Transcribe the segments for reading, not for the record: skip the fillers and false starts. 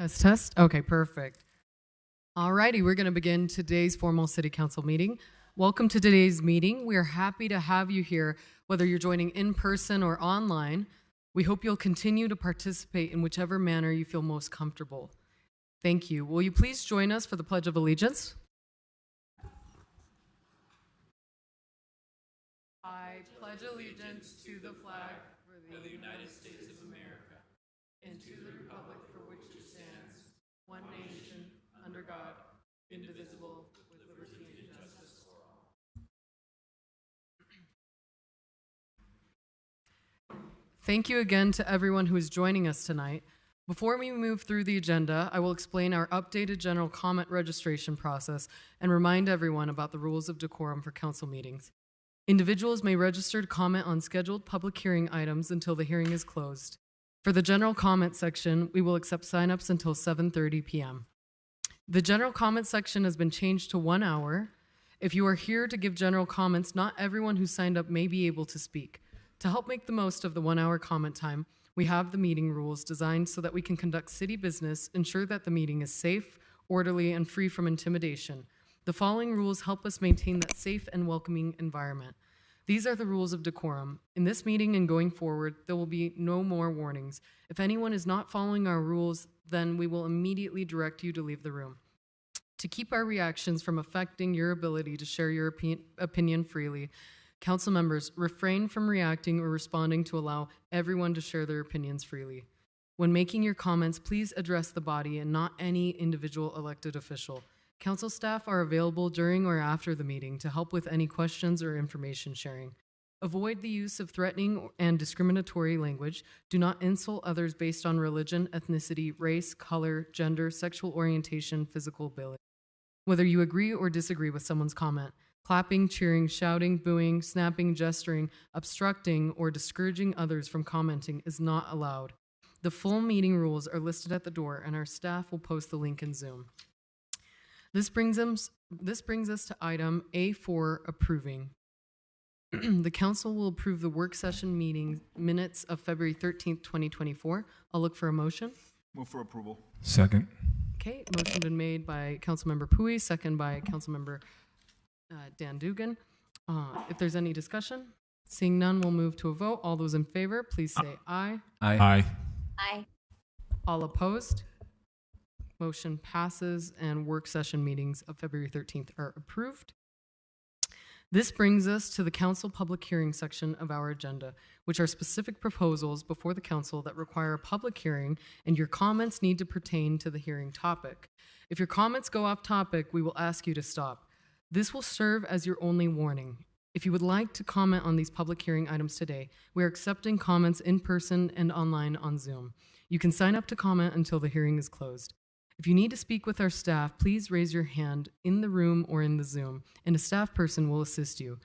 Test, test. Okay, perfect. Alrighty, we're going to begin today's formal City Council meeting. Welcome to today's meeting. We are happy to have you here, whether you're joining in person or online. We hope you'll continue to participate in whichever manner you feel most comfortable. Thank you. Will you please join us for the Pledge of Allegiance? I pledge allegiance to the flag for the United States of America and to the republic for which it stands, one nation, under God, indivisible, with liberty and justice for all. Thank you again to everyone who is joining us tonight. Before we move through the agenda, I will explain our updated general comment registration process and remind everyone about the rules of decorum for council meetings. Individuals may register to comment on scheduled public hearing items until the hearing is closed. For the general comment section, we will accept signups until 7:30 p.m. The general comment section has been changed to 1 hour. If you are here to give general comments, not everyone who signed up may be able to speak. To help make the most of the 1 hour comment time, we have the meeting rules designed so that we can conduct city business, ensure that the meeting is safe, orderly, and free from intimidation. The following rules help us maintain that safe and welcoming environment. These are the rules of decorum. In this meeting and going forward, there will be no more warnings. If anyone is not following our rules, then we will immediately direct you to leave the room. To keep our reactions from affecting your ability to share your opinion freely, council members refrain from reacting or responding to allow everyone to share their opinions freely. When making your comments, please address the body and not any individual elected official. Council staff are available during or after the meeting to help with any questions or information sharing. Avoid the use of threatening and discriminatory language. Do not insult others based on religion, ethnicity, race, color, gender, sexual orientation, physical ability. Whether you agree or disagree with someone's comment, clapping, cheering, shouting, booing, snapping, gesturing, obstructing, or discouraging others from commenting is not allowed. The full meeting rules are listed at the door, and our staff will post the link in Zoom. This brings us to item A4, approving. The council will approve the work session meeting minutes of February 13th, 2024. I'll look for a motion. Move for approval. Second. Okay, motion been made by Councilmember Pui, second by Councilmember Dan Dugan. If there's any discussion, seeing none, we'll move to a vote. All those in favor, please say aye. Aye. Aye. All opposed? Motion passes and work session meetings of February 13th are approved. This brings us to the council public hearing section of our agenda, which are specific proposals before the council that require a public hearing, and your comments need to pertain to the hearing topic. If your comments go off topic, we will ask you to stop. This will serve as your only warning. If you would like to comment on these public hearing items today, we are accepting comments in person and online on Zoom. You can sign up to comment until the hearing is closed. If you need to speak with our staff, please raise your hand in the room or in the Zoom, and a staff person will assist you.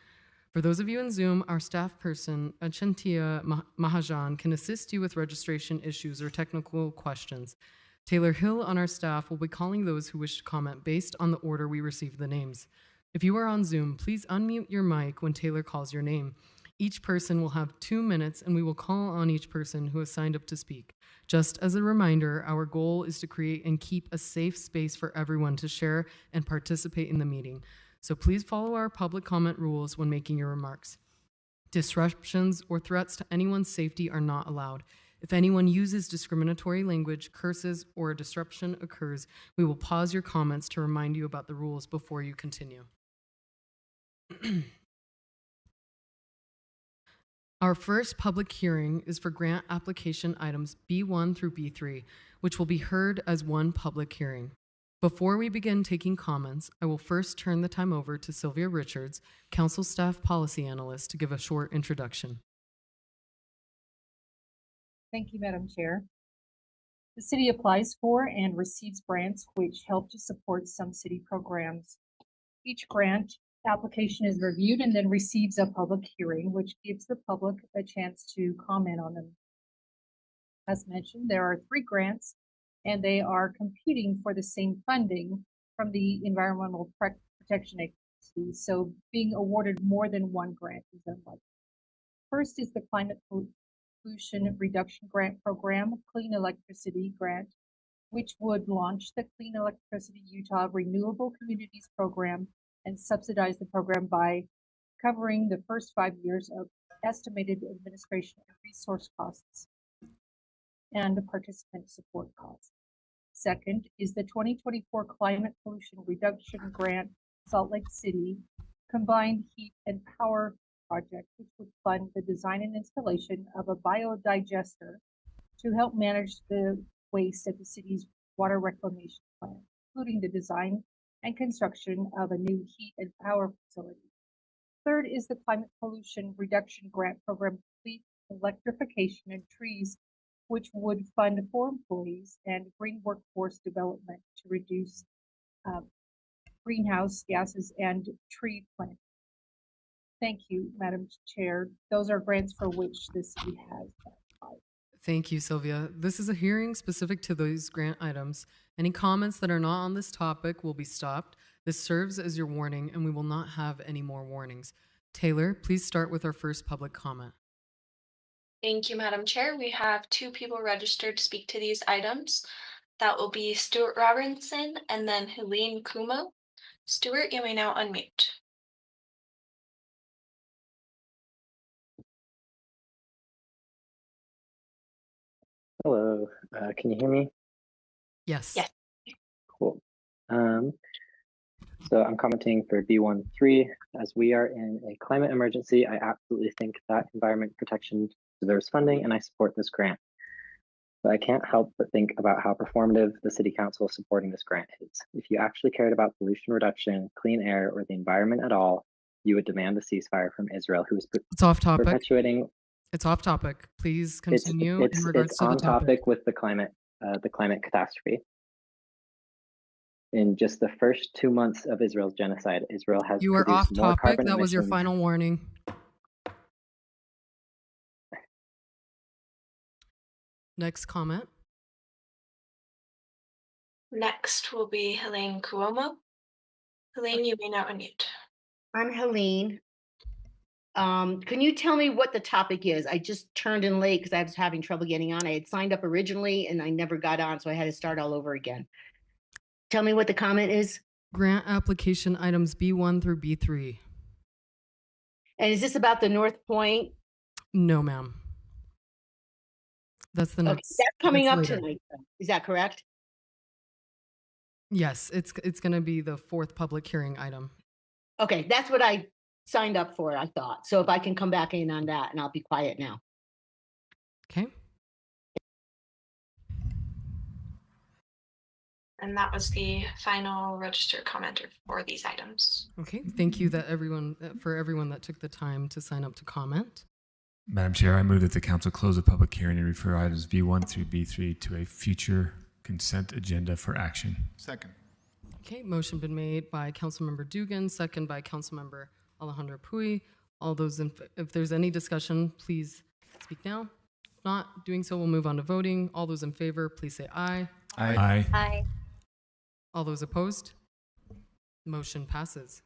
For those of you in Zoom, our staff person, Achantia Mahajan, can assist you with registration issues or technical questions. Taylor Hill on our staff will be calling those who wish to comment based on the order we received the names. If you are on Zoom, please unmute your mic when Taylor calls your name. Each person will have 2 minutes, and we will call on each person who has signed up to speak. Just as a reminder, our goal is to create and keep a safe space for everyone to share and participate in the meeting. So please follow our public comment rules when making your remarks. Disruptions or threats to anyone's safety are not allowed. If anyone uses discriminatory language, curses, or a disruption occurs, we will pause your comments to remind you about the rules before you continue. Our first public hearing is for grant application items B1 through B3, which will be heard as one public hearing. Before we begin taking comments, I will first turn the time over to Sylvia Richards, Council Staff Policy Analyst, to give a short introduction. Thank you, Madam Chair. The city applies for and receives grants which help to support some city programs. Each grant application is reviewed and then receives a public hearing, which gives the public a chance to comment on them. As mentioned, there are 3 grants, and they are competing for the same funding from the Environmental Protection Agency, so being awarded more than one grant is unlikely. First is the Climate Pollution Reduction Grant Program, Clean Electricity Grant, which would launch the Clean Electricity Utah Renewable Communities Program and subsidize the program by covering the first 5 years of estimated administration and resource costs and the participant support costs. Second is the 2024 Climate Pollution Reduction Grant, Salt Lake City Combined Heat and Power Project, which would fund the design and installation of a biodigester to help manage the waste at the city's water reclamation plant, including the design and construction of a new heat and power facility. Third is the Climate Pollution Reduction Grant Program Fleet Electrification and Trees, which would fund 4 employees and green workforce development to reduce greenhouse gases and tree planting. Thank you, Madam Chair. Those are grants for which the city has applied. Thank you, Sylvia. This is a hearing specific to those grant items. Any comments that are not on this topic will be stopped. This serves as your warning, and we will not have any more warnings. Taylor, please start with our first public comment. Thank you, Madam Chair. We have 2 people registered to speak to these items. That will be Stuart Robinson and then Helene Kumo. Stuart, you may now unmute. Hello, can you hear me? Yes. Yes. Cool. So I'm commenting for B13. As we are in a climate emergency, I absolutely think that environment protection deserves funding, and I support this grant. But I can't help but think about how performative the City Council supporting this grant is. If you actually cared about pollution reduction, clean air, or the environment at all, you would demand a ceasefire from Israel, who is It's off topic. perpetuating. It's off topic. Please continue in regards It's to the on topic. topic with the climate catastrophe. In just the first 2 months of Israel's genocide, Israel has You are produced off more topic. carbon That was your emissions. final warning. Next comment. Next will be Helene Kuomo. Helene, you may now unmute. I'm Helene. Can you tell me what the topic is? I just turned in late because I was having trouble getting on. I had signed up originally and I never got on, so I had to start all over again. Tell me what the comment is. Grant application items B1 through B3. And is this about the North Point? No, ma'am. That's the Okay, next. that's coming that's up later. tonight. Is that correct? Yes, it's going to be the 4th public hearing item. Okay, that's what I signed up for, I thought. So if I can come back in on that, and I'll be quiet now. Okay. And that was the final registered commenter for these items. Okay. Thank you for everyone that took the time to sign up to comment. Madam Chair, I move that the council close the public hearing and refer items B1 through B3 to a future consent agenda for action. Second. Okay, motion been made by Councilmember Dugan, second by Councilmember Alejandro Puy. All those, if there's any discussion, please speak now. If not, doing so, we'll move on to voting. All those in favor, please say aye. Aye. Aye. All those opposed? Motion passes.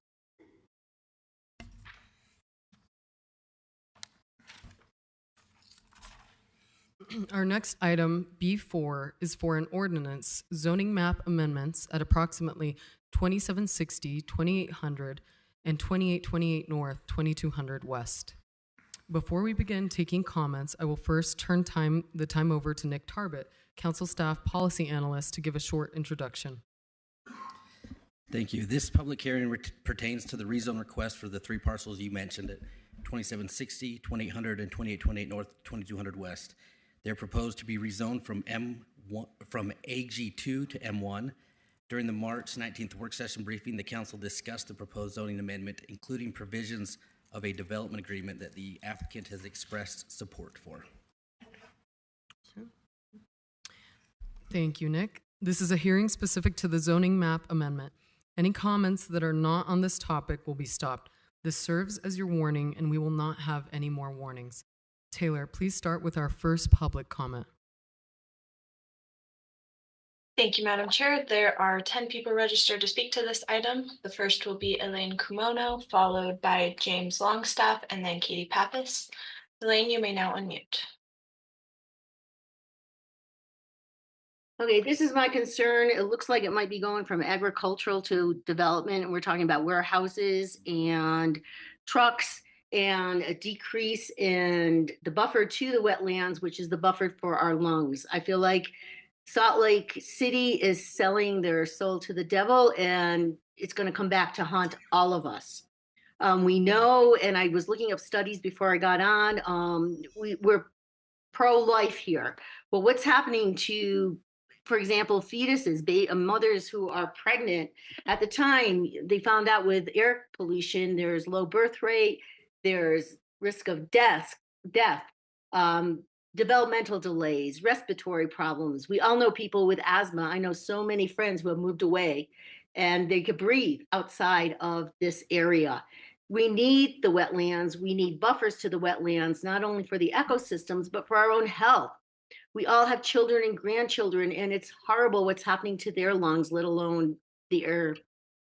Our next item, B4, is for an ordinance zoning map amendments at approximately 2760, 2800, and 2828 North, 2200 West. Before we begin taking comments, I will first turn the time over to Nick Tarbett, Council Staff Policy Analyst, to give a short introduction. Thank you. This public hearing pertains to the rezone request for the 3 parcels you mentioned at 2760, 2800, and 2828 North, 2200 West. They're proposed to be rezoned from AG2 to M1. During the March 19th work session briefing, the council discussed the proposed zoning amendment, including provisions of a development agreement that the applicant has expressed support for. Thank you, Nick. This is a hearing specific to the zoning map amendment. Any comments that are not on this topic will be stopped. This serves as your warning, and we will not have any more warnings. Taylor, please start with our first public comment. Thank you, Madam Chair. There are 10 people registered to speak to this item. The first will be Elaine Kumono, followed by James Longstaff, and then Katie Pappas. Elaine, you may now unmute. Okay, this is my concern. It looks like it might be going from agricultural to development, and we're talking about warehouses and trucks and a decrease in the buffer to the wetlands, which is the buffer for our lungs. I feel like Salt Lake City is selling their soul to the devil, and it's going to come back to haunt all of us. We know, and I was looking up studies before I got on, we're pro-life here. But what's happening to, for example, fetuses, mothers who are pregnant? At the time, they found out with air pollution, there's low birth rate, there's risk of death, um, developmental delays, respiratory problems. We all know people with asthma. I know so many friends who have moved away and they could breathe outside of this area. We need the wetlands. We need buffers to the wetlands, not only for the ecosystems, but for our own health. We all have children and grandchildren, and it's horrible what's happening to their lungs, let alone the air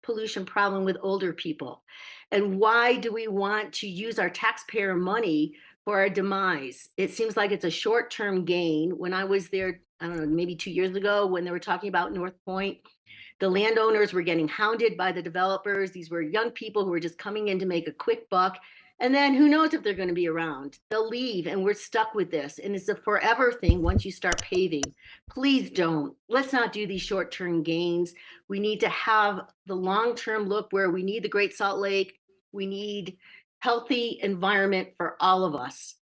pollution problem with older people. And why do we want to use our taxpayer money for our demise? It seems like it's a short-term gain. When I was there, I don't know, maybe 2 years ago, when they were talking about North Point, the landowners were getting hounded by the developers. These were young people who were just coming in to make a quick buck. And then who knows if they're going to be around? They'll leave, and we're stuck with this. And it's a forever thing once you start paving. Please don't. Let's not do these short-term gains. We need to have the long-term look where we need the Great Salt Lake. We need healthy environment for all of us.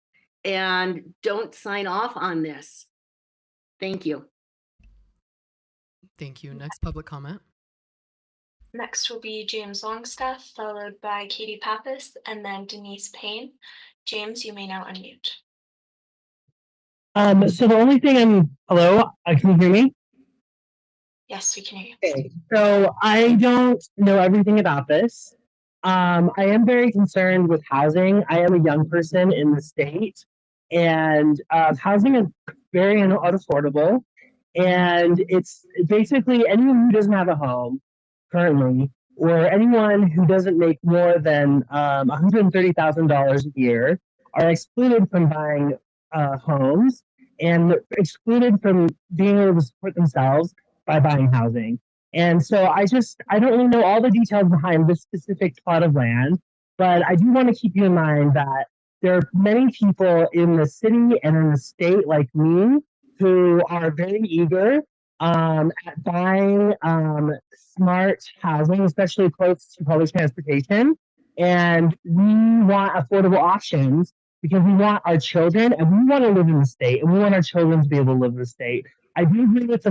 And don't sign off on this. Thank you. Thank you. Next public comment. Next will be James Longstaff, followed by Katie Pappas, and then Denise Payne. James, you may now unmute. So the only thing hello, can you hear me? Yes, we can hear you. Okay, so I don't know everything about this. I am very concerned with housing. I am a young person in the state, and housing is very unaffordable. And it's basically anyone who doesn't have a home currently, or anyone who doesn't make more than $130,000 a year, are excluded from buying homes and excluded from being able to support themselves by buying housing. And so I don't really know all the details behind this specific plot of land, but I do want to keep you in mind that there are many people in the city and in the state like me who are very eager at buying smart housing, especially close to public transportation. And we want affordable options because we want our children and we want to live in the state and we want our children to be able to live in the state. I do agree with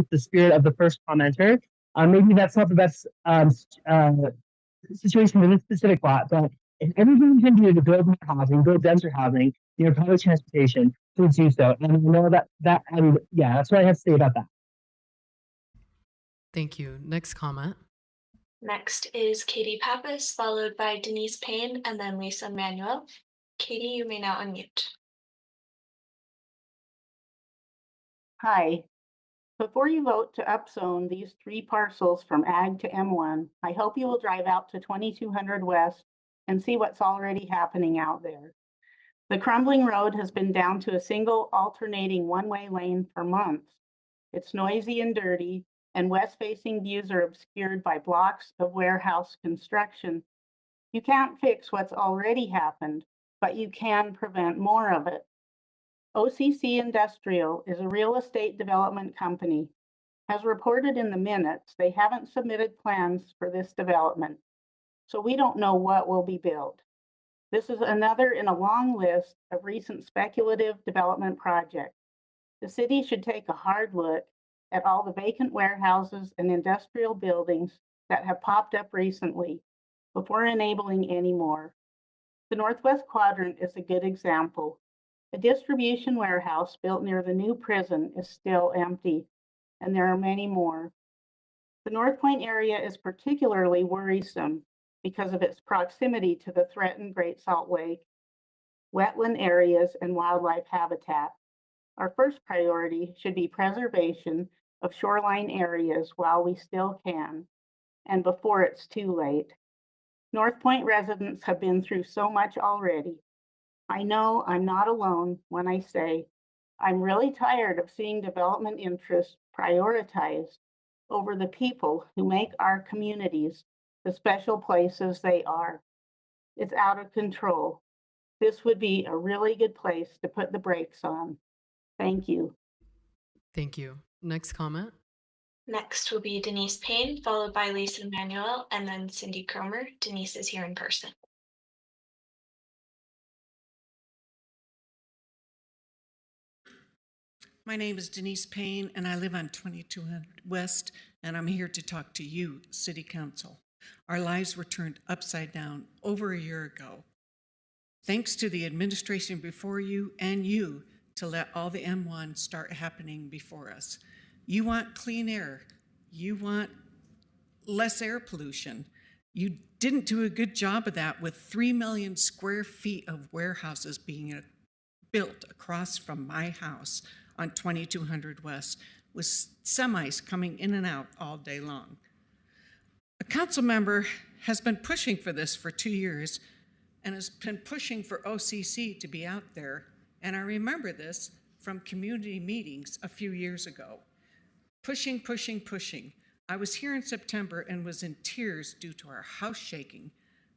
the spirit of the first commenter. Maybe that's not the best situation in this specific lot, but if everything you can do to build more housing, build denser housing, public transportation, please do so. And I know that's what I have to say about that. Thank you. Next comment. Next is Katie Pappas, followed by Denise Payne, and then Lisa Manuel. Katie, you may now unmute. Hi. Before you vote to upzone these 3 parcels from Ag to M1, I hope you will drive out to 2200 West and see what's already happening out there. The crumbling road has been down to a single alternating one-way lane for months. It's noisy and dirty, and west-facing views are obscured by blocks of warehouse construction. You can't fix what's already happened, but you can prevent more of it. OCC Industrial is a real estate development company. As reported in the minutes, they haven't submitted plans for this development, so we don't know what will be built. This is another in a long list of recent speculative development projects. The city should take a hard look at all the vacant warehouses and industrial buildings that have popped up recently before enabling any more. The Northwest Quadrant is a good example. A distribution warehouse built near the new prison is still empty, and there are many more. The North Point area is particularly worrisome because of its proximity to the threatened Great Salt Lake, wetland areas, and wildlife habitat. Our first priority should be preservation of shoreline areas while we still can, and before it's too late. North Point residents have been through so much already. I know I'm not alone when I say I'm really tired of seeing development interests prioritized over the people who make our communities the special places they are. It's out of control. This would be a really good place to put the brakes on. Thank you. Thank you. Next comment. Next will be Denise Payne, followed by Lisa Manuel, and then Cindy Cromer. Denise is here in person. My name is Denise Payne, and I live on 2200 West, and I'm here to talk to you, City Council. Our lives were turned upside down over a year ago. Thanks to the administration before you and you to let all the M1 start happening before us. You want clean air. You want less air pollution. You didn't do a good job of that with 3 million square feet of warehouses being built across from my house on 2200 West, with semis coming in and out all day long. A council member has been pushing for this for 2 years and has been pushing for OCC to be out there. And I remember this from community meetings a few years ago. Pushing, pushing, pushing. I was here in September and was in tears due to our house shaking,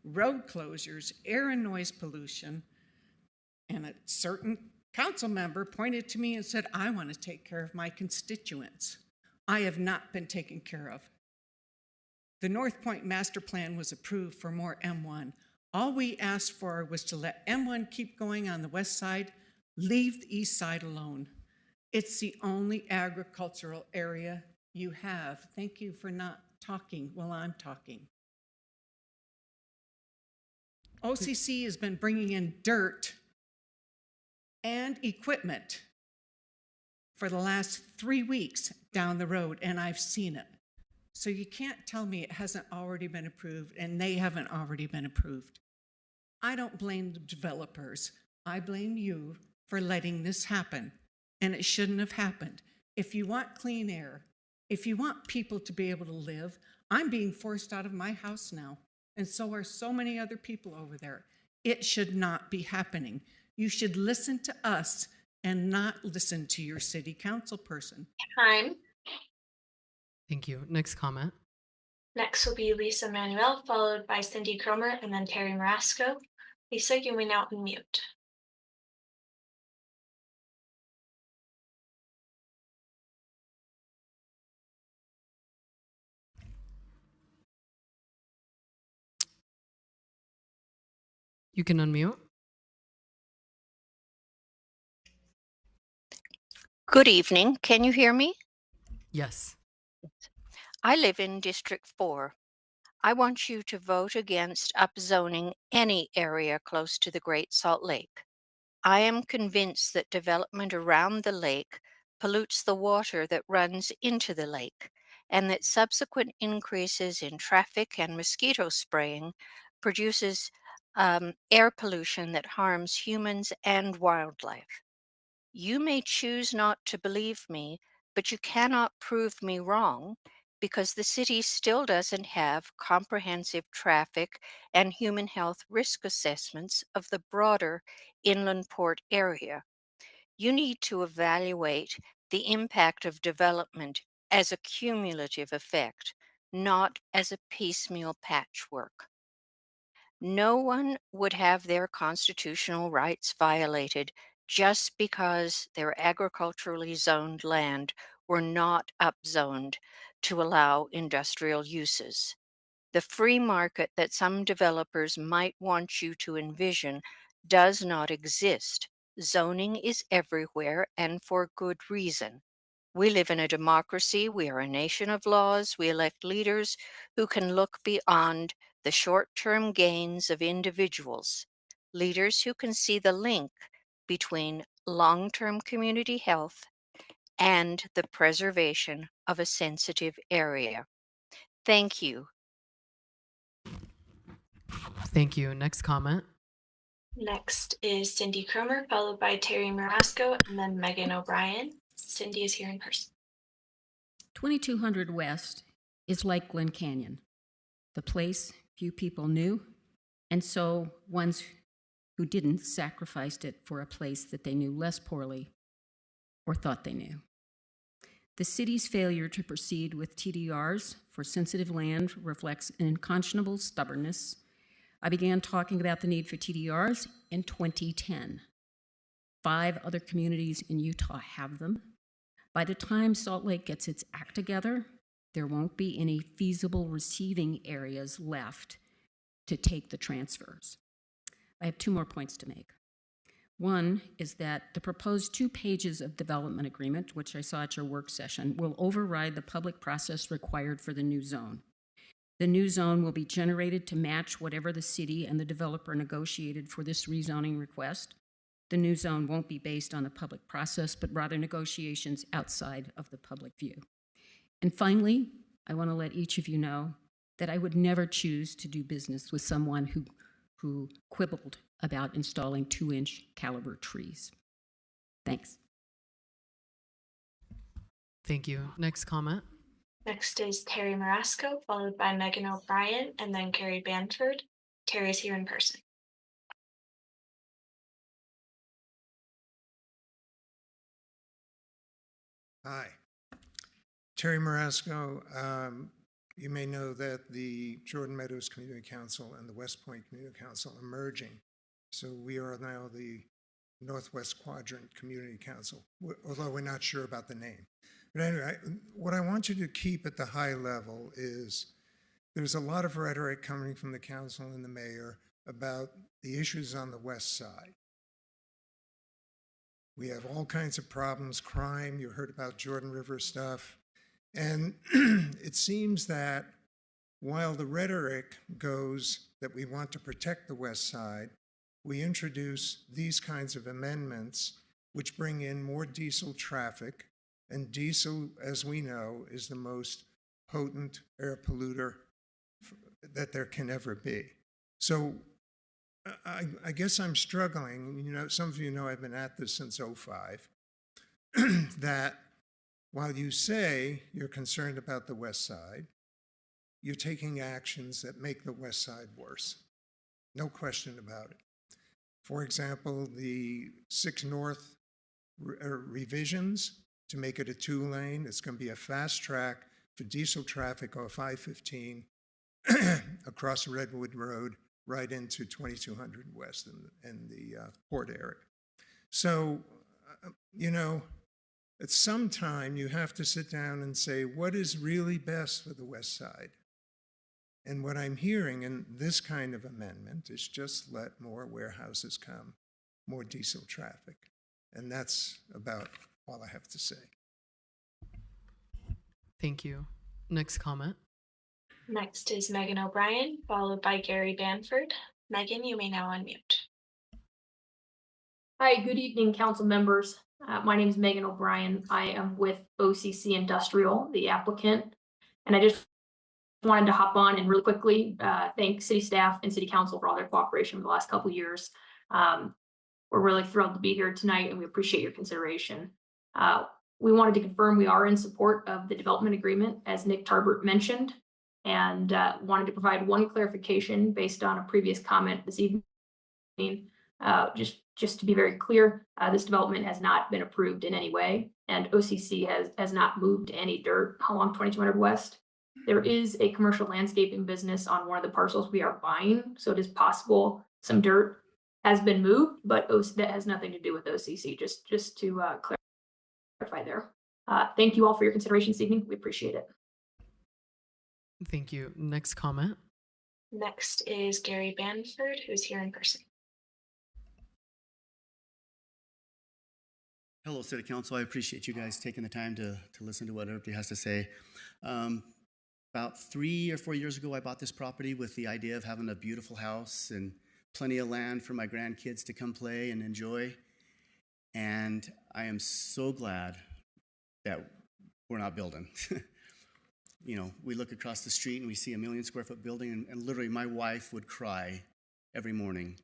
road closures, air and noise pollution, and a certain council member pointed to me and said, I want to take care of my constituents. I have not been taken care of. The North Point Master Plan was approved for more M1. All we asked for was to let M1 keep going on the west side, leave the east side alone. It's the only agricultural area you have. Thank you for not talking while I'm talking. OCC has been bringing in dirt and equipment for the last 3 weeks down the road, and I've seen it. So you can't tell me it hasn't already been approved and they haven't already been approved. I don't blame the developers. I blame you for letting this happen, and it shouldn't have happened. If you want clean air, if you want people to be able to live, I'm being forced out of my house now, and so are so many other people over there. It should not be happening. You should listen to us and not listen to your city council person. Time. Thank you. Next comment. Next will be Lisa Manuel, followed by Cindy Cromer, and then Terry Marasco. Lisa, you may now unmute. You can unmute. Good evening. Can you hear me? Yes. I live in District 4. I want you to vote against upzoning any area close to the Great Salt Lake. I am convinced that development around the lake pollutes the water that runs into the lake, and that subsequent increases in traffic and mosquito spraying produces air pollution that harms humans and wildlife. You may choose not to believe me, but you cannot prove me wrong, because the city still doesn't have comprehensive traffic and human health risk assessments of the broader inland port area. You need to evaluate the impact of development as a cumulative effect, not as a piecemeal patchwork. No one would have their constitutional rights violated just because their agriculturally zoned land were not upzoned to allow industrial uses. The free market that some developers might want you to envision does not exist. Zoning is everywhere and for good reason. We live in a democracy. We are a nation of laws. We elect leaders who can look beyond the short-term gains of individuals, leaders who can see the link between long-term community health and the preservation of a sensitive area. Thank you. Thank you. Next comment. Next is Cindy Cromer, followed by Terry Marasco, and then Megan O'Brien. Cindy is here in person. 2200 West is like Glen Canyon, the place few people knew, and so ones who didn't sacrificed it for a place that they knew less poorly. or thought they knew. The city's failure to proceed with TDRs for sensitive land reflects an unconscionable stubbornness. I began talking about the need for TDRs in 2010. 5 other communities in Utah have them. By the time Salt Lake gets its act together, there won't be any feasible receiving areas left to take the transfers. I have 2 more points to make. One is that the proposed 2 pages of development agreement, which I saw at your work session, will override the public process required for the new zone. The new zone will be generated to match whatever the city and the developer negotiated for this rezoning request. The new zone won't be based on the public process, but rather negotiations outside of the public view. And finally, I want to let each of you know that I would never choose to do business with someone who quibbled about installing 2-inch caliber trees. Thanks. Thank you. Next comment. Next is Terry Marasco, followed by Megan O'Brien, and then Carrie Banford. Terry is here in person. Hi, Terry Marasco. You may know that the Jordan Meadows Community Council and the West Point Community Council are merging. So we are now the Northwest Quadrant Community Council, although we're not sure about the name. But anyway, what I want you to keep at the high level is there's a lot of rhetoric coming from the council and the mayor about the issues on the west side. We have all kinds of problems, crime, you heard about Jordan River stuff. And it seems that while the rhetoric goes that we want to protect the west side, we introduce these kinds of amendments which bring in more diesel traffic. And diesel, as we know, is the most potent air polluter that there can ever be. So I guess I'm struggling. You know, some of you know I've been at this since '05, that while you say you're concerned about the west side, you're taking actions that make the west side worse. No question about it. For example, the 6 North revisions to make it a 2-lane, it's going to be a fast track for diesel traffic off I-15 across Redwood Road right into 2200 West and the port area. So, you know, at some time you have to sit down and say, what is really best for the west side? And what I'm hearing in this kind of amendment is just let more warehouses come, more diesel traffic. And that's about all I have to say. Thank you. Next comment. Next is Megan O'Brien, followed by Gary Banford. Megan, you may now unmute. Hi, good evening, council members. My name is Megan O'Brien. I am with OCC Industrial, the applicant, and I just wanted to hop on and really quickly thank city staff and city council for all their cooperation over the last couple of years. We're really thrilled to be here tonight, and we appreciate your consideration. We wanted to confirm we are in support of the development agreement, as Nick Tarbert mentioned, and wanted to provide one clarification based on a previous comment this evening. Just to be very clear, this development has not been approved in any way, and OCC has not moved any dirt along 2200 West. There is a commercial landscaping business on one of the parcels we are buying, so it is possible some dirt has been moved, but that has nothing to do with OCC, just to clarify there. Thank you all for your consideration this evening. We appreciate it. Thank you. Next comment. Next is Gary Banford, who's here in person. Hello, City Council. I appreciate you guys taking the time to listen to what everybody has to say. About 3 or 4 years ago, I bought this property with the idea of having a beautiful house and plenty of land for my grandkids to come play and enjoy. And I am so glad that we're not building. You know, we look across the street and we see a 1 million square foot building, and literally my wife would cry every morning.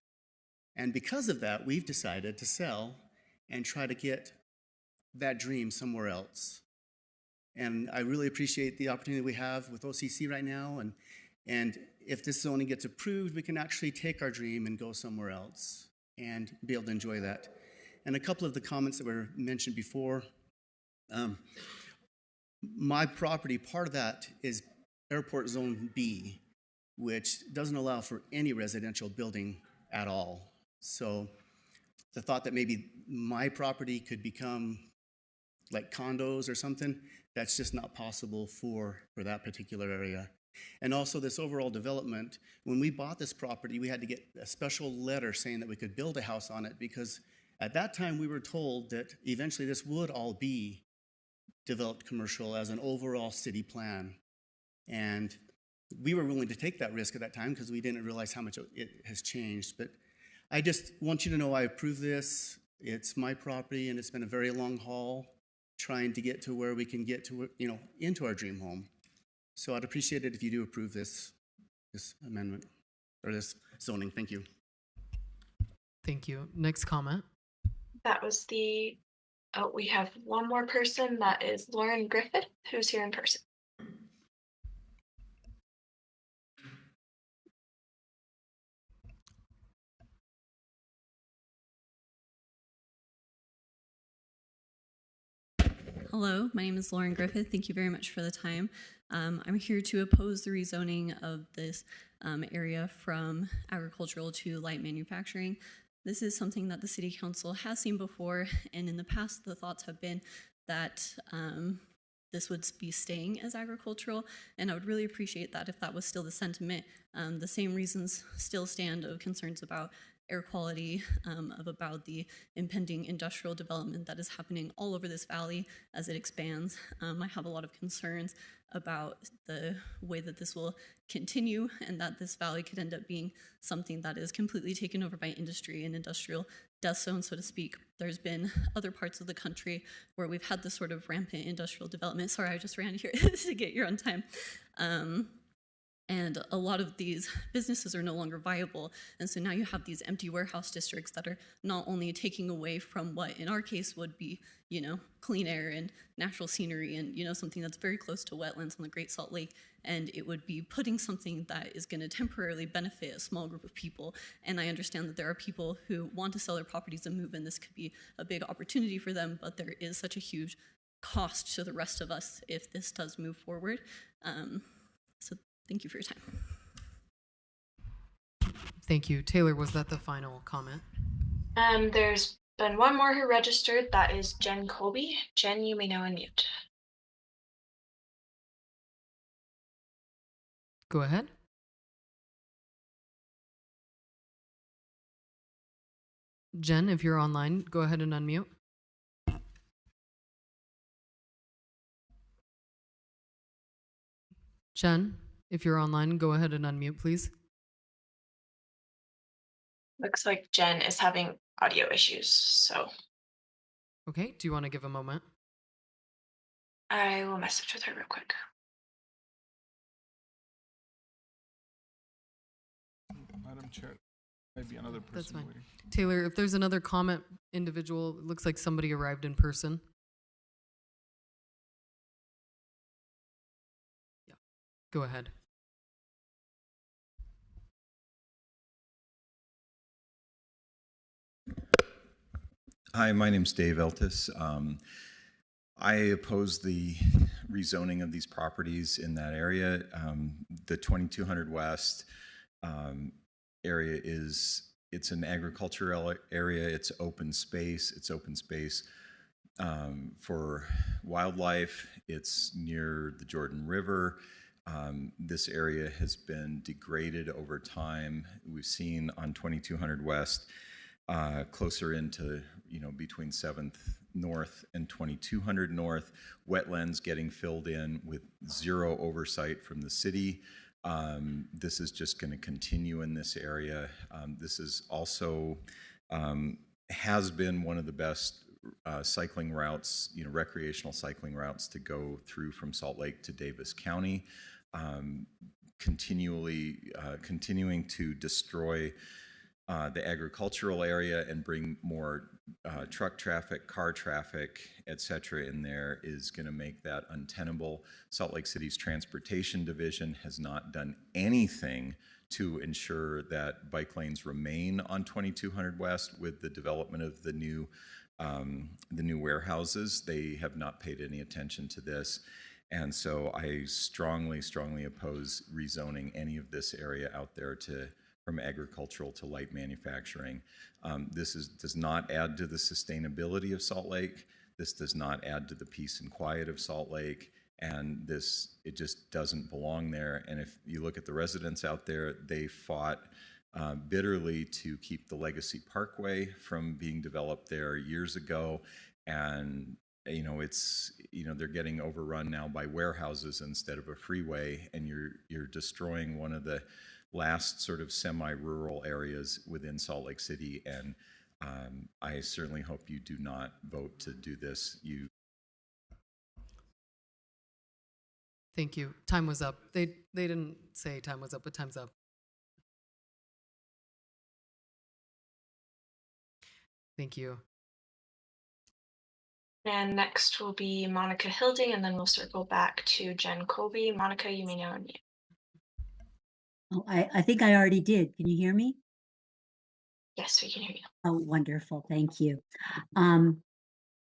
And because of that, we've decided to sell and try to get that dream somewhere else. And I really appreciate the opportunity we have with OCC right now. And if this zoning gets approved, we can actually take our dream and go somewhere else and be able to enjoy that. And a couple of the comments that were mentioned before. My property, part of that is Airport Zone B, which doesn't allow for any residential building at all. So the thought that maybe my property could become like condos or something, that's just not possible for that particular area. And also this overall development, when we bought this property, we had to get a special letter saying that we could build a house on it, because at that time we were told that eventually this would all be developed commercial as an overall city plan. And we were willing to take that risk at that time because we didn't realize how much it has changed. But I just want you to know I approve this. It's my property, and it's been a very long haul trying to get to where we can get to, into our dream home. So I'd appreciate it if you do approve this amendment or this zoning. Thank you. Thank you. Next comment. That was we have one more person. That is Lauren Griffith, who's here in person. Hello, my name is Lauren Griffith. Thank you very much for the time. I'm here to oppose the rezoning of this area from agricultural to light manufacturing. This is something that the City Council has seen before, and in the past the thoughts have been that this would be staying as agricultural, and I would really appreciate that if that was still the sentiment. The same reasons still stand of concerns about air quality, about the impending industrial development that is happening all over this valley as it expands. I have a lot of concerns about the way that this will continue, and that this valley could end up being something that is completely taken over by industry and industrial death zone, so to speak. There's been other parts of the country where we've had this sort of rampant industrial development. Sorry, I just ran here to get here on time. And a lot of these businesses are no longer viable. And so now you have these empty warehouse districts that are not only taking away from what in our case would be, clean air and natural scenery and, something that's very close to wetlands on the Great Salt Lake. And it would be putting something that is going to temporarily benefit a small group of people. And I understand that there are people who want to sell their properties and move in. This could be a big opportunity for them, but there is such a huge cost to the rest of us if this does move forward. So thank you for your time. Thank you. Taylor, was that the final comment? There's been one more who registered. That is Jen Colby. Jen, you may now unmute. Go ahead. Jen, if you're online, go ahead and unmute. Jen, if you're online, go ahead and unmute, please. Looks like Jen is having audio issues, so. Okay, do you want to give a moment? I will message with her real quick. Madam Chair, maybe another person. That's fine. Waiting. Taylor, if there's another comment individual, it looks like somebody arrived in person. Yeah, go ahead. Hi, my name's Dave Eltis. I oppose the rezoning of these properties in that area. The 2200 West area it's an agricultural area. It's open space. It's open space for wildlife. It's near the Jordan River. This area has been degraded over time. We've seen on 2200 West closer into, between 7th North and 2200 North, wetlands getting filled in with zero oversight from the city. This is just going to continue in this area. This is also has been one of the best cycling routes, recreational cycling routes to go through from Salt Lake to Davis County. Continuing to destroy the agricultural area and bring more truck traffic, car traffic, etc. in there is going to make that untenable. Salt Lake City's transportation division has not done anything to ensure that bike lanes remain on 2200 West with the development of the new warehouses. They have not paid any attention to this. And so I strongly, strongly oppose rezoning any of this area out there from agricultural to light manufacturing. This does not add to the sustainability of Salt Lake. This does not add to the peace and quiet of Salt Lake. And it just doesn't belong there. And if you look at the residents out there, they fought bitterly to keep the Legacy Parkway from being developed there years ago. And they're getting overrun now by warehouses instead of a freeway, and you're destroying one of the last sort of semi-rural areas within Salt Lake City. And I certainly hope you do not vote to do this. Thank you. Time was up. They didn't say time was up, but time's up. Thank you. And next will be Monica Hilding, and then we'll circle back to Jen Colby. Monica, you may now unmute. Oh, I think I already did. Can you hear me? Yes, we can hear you. Oh, wonderful. Thank you. I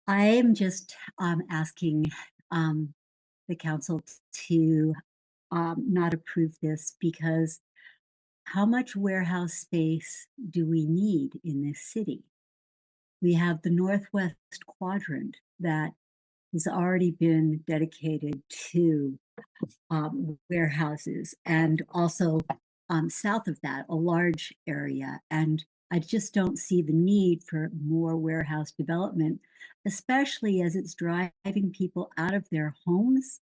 am just asking the council to not approve this, because how much warehouse space do we need in this city? We have the northwest quadrant that has already been dedicated to warehouses, and also south of that, a large area. And I just don't see the need for more warehouse development, especially as it's driving people out of their homes.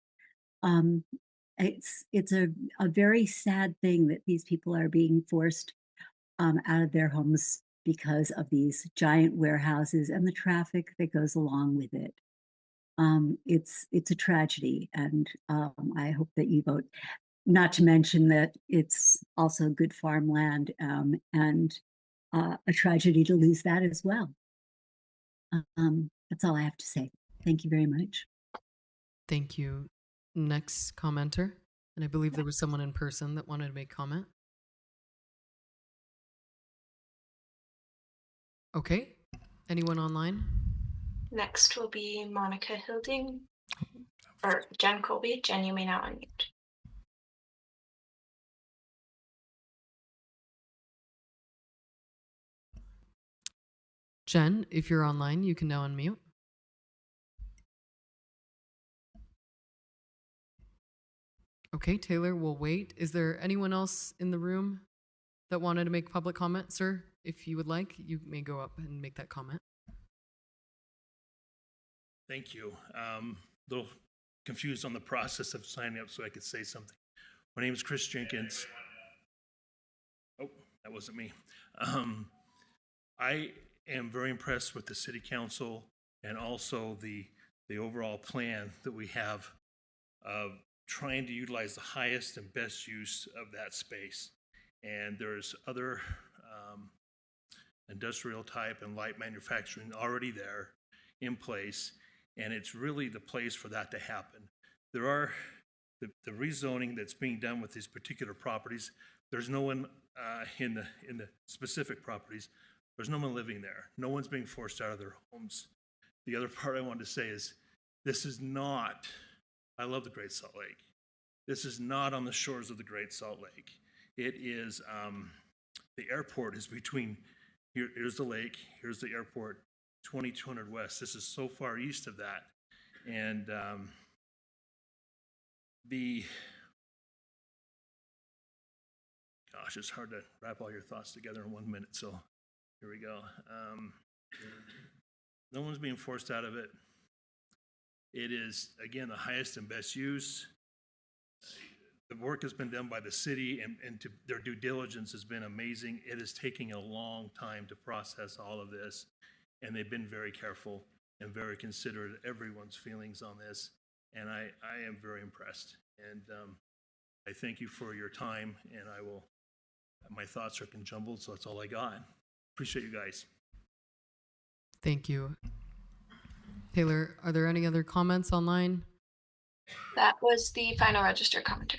It's a very sad thing that these people are being forced out of their homes because of these giant warehouses and the traffic that goes along with it. It's a tragedy, and I hope that you vote. Not to mention that it's also good farmland, and a tragedy to lose that as well. That's all I have to say. Thank you very much. Thank you. Next commenter, and I believe there was someone in person that wanted to make comment. Okay, anyone online? Next will be Monica Hilding, or Jen Colby. Jen, you may now unmute. Jen, if you're online, you can now unmute. Okay, Taylor, we'll wait. Is there anyone else in the room that wanted to make public comment? Sir, if you would like, you may go up and make that comment. Thank you. A little confused on the process of signing up so I could say something. My name is Chris Jenkins. Oh, that wasn't me. I am very impressed with the city council and also the overall plan that we have of trying to utilize the highest and best use of that space. And there's other industrial type and light manufacturing already there in place, and it's really the place for that to happen. There are the rezoning that's being done with these particular properties. There's no one in the specific properties. There's no one living there. No one's being forced out of their homes. The other part I wanted to say is this is not, I love the Great Salt Lake. This is not on the shores of the Great Salt Lake. It is, the airport is between, here's the lake, here's the airport, 2200 West. This is so far east of that. And gosh, it's hard to wrap all your thoughts together in 1 minute, so here we go. No one's being forced out of it. It is, again, the highest and best use. The work has been done by the city, and their due diligence has been amazing. It is taking a long time to process all of this, and they've been very careful and very considerate of everyone's feelings on this, and I am very impressed. And I thank you for your time, and my thoughts are conjumbled, so that's all I got. Appreciate you guys. Thank you. Taylor, are there any other comments online? That was the final registered commenter.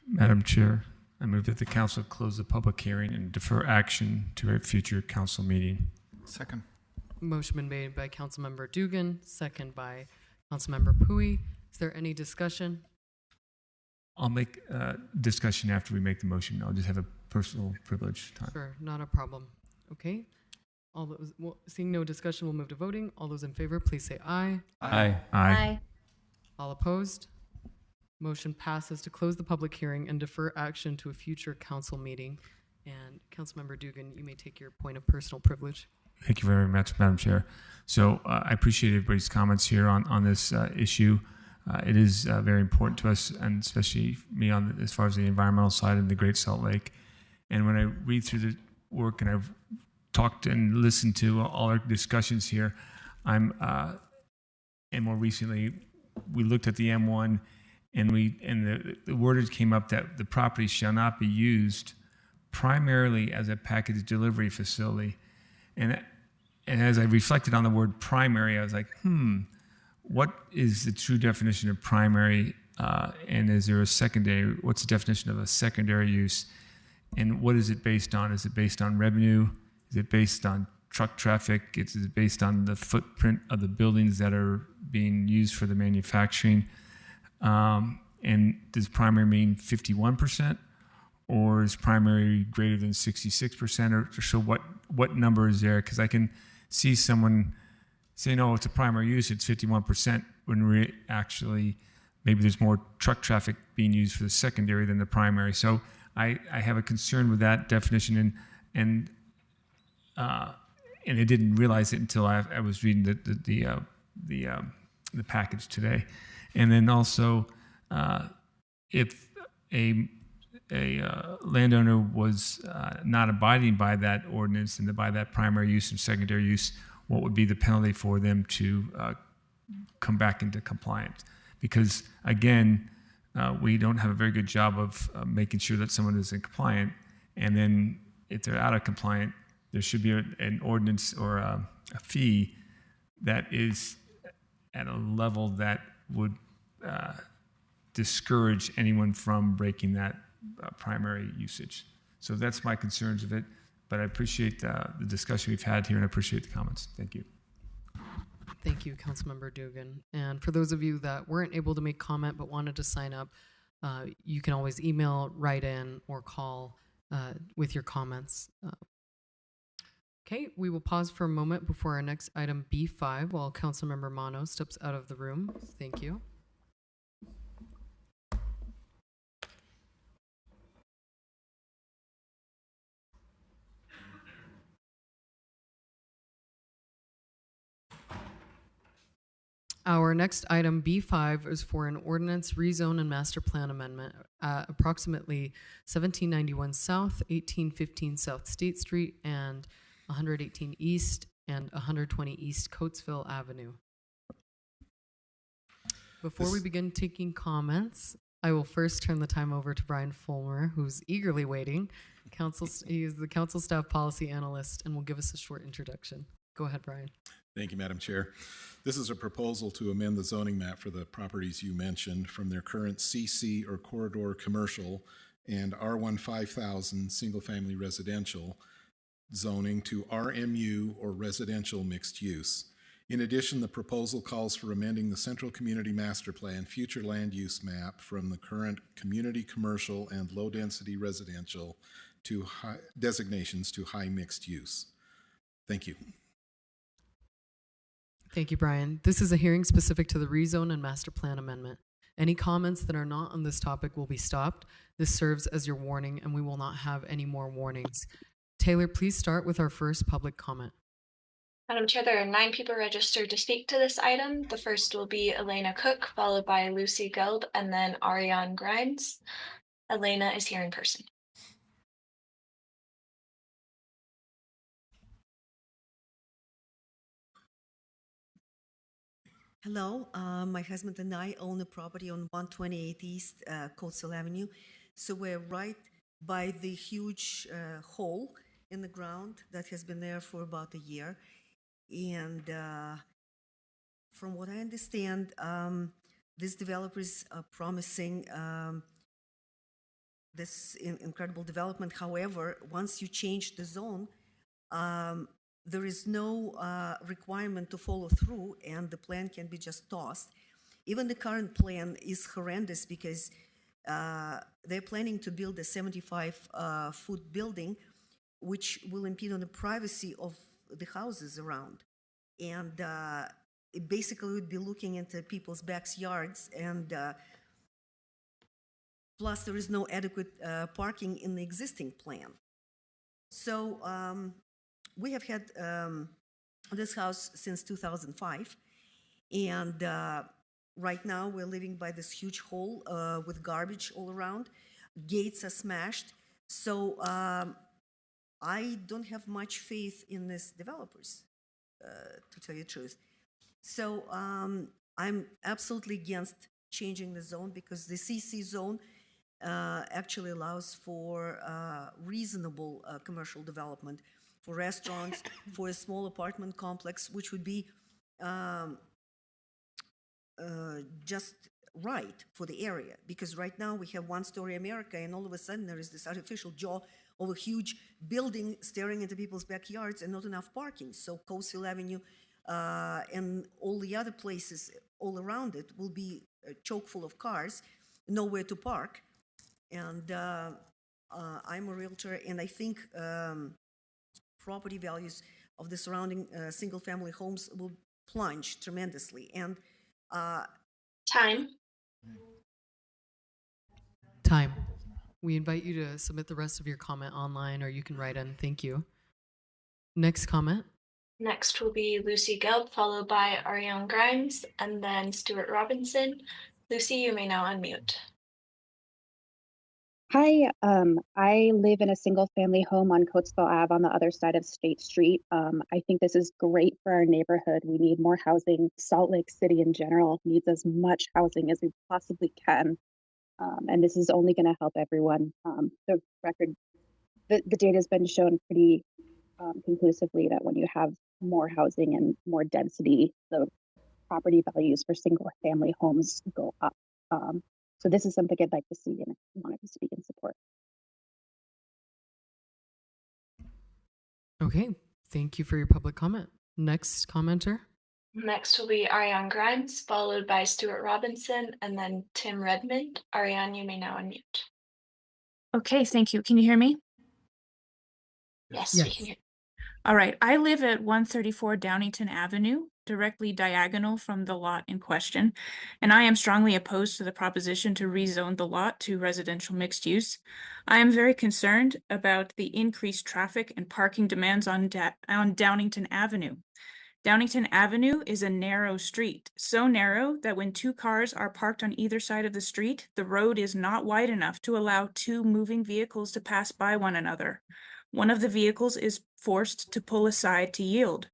Madam Chair, I move that the council close the public hearing and defer action to a future council meeting. Second. Motion been made by Councilmember Dugan, second by Councilmember Pui. Is there any discussion? I'll make discussion after we make the motion. I'll just have a personal privilege time. Sure, not a problem. Okay. All those, seeing no discussion, we'll move to voting. All those in favor, please say aye. Aye. Aye. All opposed? Motion passes to close the public hearing and defer action to a future council meeting. And Councilmember Dugan, you may take your point of personal privilege. Thank you very much, Madam Chair. So I appreciate everybody's comments here on this issue. It is very important to us, and especially me on as far as the environmental side of the Great Salt Lake. And when I read through the work and I've talked and listened to all our discussions here, and more recently, we looked at the M1, and the wordage came up that the property shall not be used primarily as a package delivery facility. And as I reflected on the word primary, I was like, what is the true definition of primary? And is there a secondary? What's the definition of a secondary use? And what is it based on? Is it based on revenue? Is it based on truck traffic? Is it based on the footprint of the buildings that are being used for the manufacturing? And does primary mean 51%? Or is primary greater than 66%? Or so what number is there? Because I can see someone saying, oh, it's a primary use, it's 51%, when actually maybe there's more truck traffic being used for the secondary than the primary. So I have a concern with that definition, and I didn't realize it until I was reading the package today. And then also, if a landowner was not abiding by that ordinance and by that primary use and secondary use, what would be the penalty for them to come back into compliance? Because again, we don't have a very good job of making sure that someone is in compliant, and then if they're out of compliant, there should be an ordinance or a fee that is at a level that would discourage anyone from breaking that primary usage. So that's my concerns of it, but I appreciate the discussion we've had here, and I appreciate the comments. Thank you. Thank you, Councilmember Dugan. And for those of you that weren't able to make comment but wanted to sign up, you can always email, write in, or call with your comments. Okay, we will pause for a moment before our next item B5 while Councilmember Mano steps out of the room. Thank you. Our next item, B5, is for an ordinance rezone and master plan amendment at approximately 1791 South, 1815 South State Street, and 118 East and 120 East Coatesville Avenue. Before we begin taking comments, I will first turn the time over to Brian Fulmer, who's eagerly waiting. He is the council staff policy analyst and will give us a short introduction. Go ahead, Brian. Thank you, Madam Chair. This is a proposal to amend the zoning map for the properties you mentioned from their current CC or corridor commercial and R1 5000 single-family residential zoning to RMU or residential mixed use. In addition, the proposal calls for amending the Central Community Master Plan future land use map from the current community commercial and low-density residential to high designations to high mixed use. Thank you. Thank you, Brian. This is a hearing specific to the rezone and master plan amendment. Any comments that are not on this topic will be stopped. This serves as your warning, and we will not have any more warnings. Taylor, please start with our first public comment. Madam Chair, there are 9 people registered to speak to this item. The first will be Elena Cook, followed by Lucy Gelb, and then Ariane Grimes. Elena is here in person. Hello, my husband and I own a property on 128 East Coastal Avenue. So we're right by the huge hole in the ground that has been there for about a year. And from what I understand, these developers are promising this incredible development. However, once you change the zone, there is no requirement to follow through, and the plan can be just tossed. Even the current plan is horrendous because they're planning to build a 75-foot building, which will impede on the privacy of the houses around. And it basically would be looking into people's backyards, and plus there is no adequate parking in the existing plan. So we have had this house since 2005, and right now we're living by this huge hole with garbage all around. Gates are smashed. So I don't have much faith in these developers, to tell you the truth. So I'm absolutely against changing the zone, because the CC zone actually allows for reasonable commercial development, for restaurants, for a small apartment complex, which would be just right for the area. Because right now we have one-story America, and all of a sudden there is this artificial jaw of a huge building staring into people's backyards and not enough parking. So Coatesville Avenue and all the other places all around it will be chock full of cars, nowhere to park. And I'm a realtor, and I think property values of the surrounding single-family homes will plunge tremendously. And Time. We invite you to submit the rest of your comment online, or you can write in. Thank you. Next comment. Next will be Lucy Gelb, followed by Ariane Grimes, and then Stuart Robinson. Lucy, you may now unmute. Hi, I live in a single family home on Coatesville Ave on the other side of State Street. I think this is great for our neighborhood. We need more housing. Salt Lake City in general needs as much housing as we possibly can. And this is only going to help everyone. The data has been shown pretty conclusively that when you have more housing and more density, the property values for single family homes go up. So this is something I'd like to see, and I wanted to speak in support. Okay, thank you for your public comment. Next commenter. Next will be Ariane Grimes, followed by Stuart Robinson, and then Tim Redmond. Ariane, you may now unmute. Okay, thank you. Can you hear me? Yes, we can hear. All right. I live at 134 Downington Avenue, directly diagonal from the lot in question, and I am strongly opposed to the proposition to rezone the lot to residential mixed use. I am very concerned about the increased traffic and parking demands on Downington Avenue. Downington Avenue is a narrow street, so narrow that when two cars are parked on either side of the street, the road is not wide enough to allow two moving vehicles to pass by one another. One of the vehicles is forced to pull aside to yield.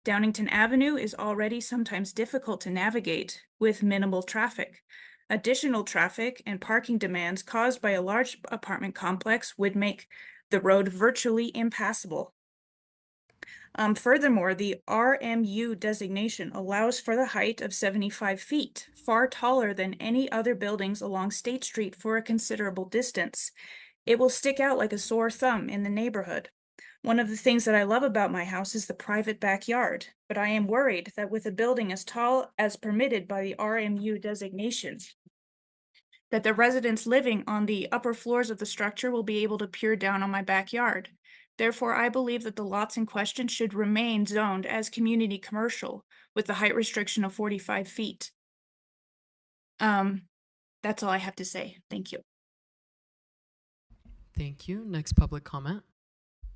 Downington Avenue is already sometimes difficult to navigate with minimal traffic. Additional traffic and parking demands caused by a large apartment complex would make the road virtually impassable. Furthermore, the RMU designation allows for the height of 75 feet, far taller than any other buildings along State Street for a considerable distance. It will stick out like a sore thumb in the neighborhood. One of the things that I love about my house is the private backyard, but I am worried that with a building as tall as permitted by the RMU designation, that the residents living on the upper floors of the structure will be able to peer down on my backyard. Therefore, I believe that the lots in question should remain zoned as community commercial with the height restriction of 45 feet. That's all I have to say. Thank you. Thank you. Next public comment.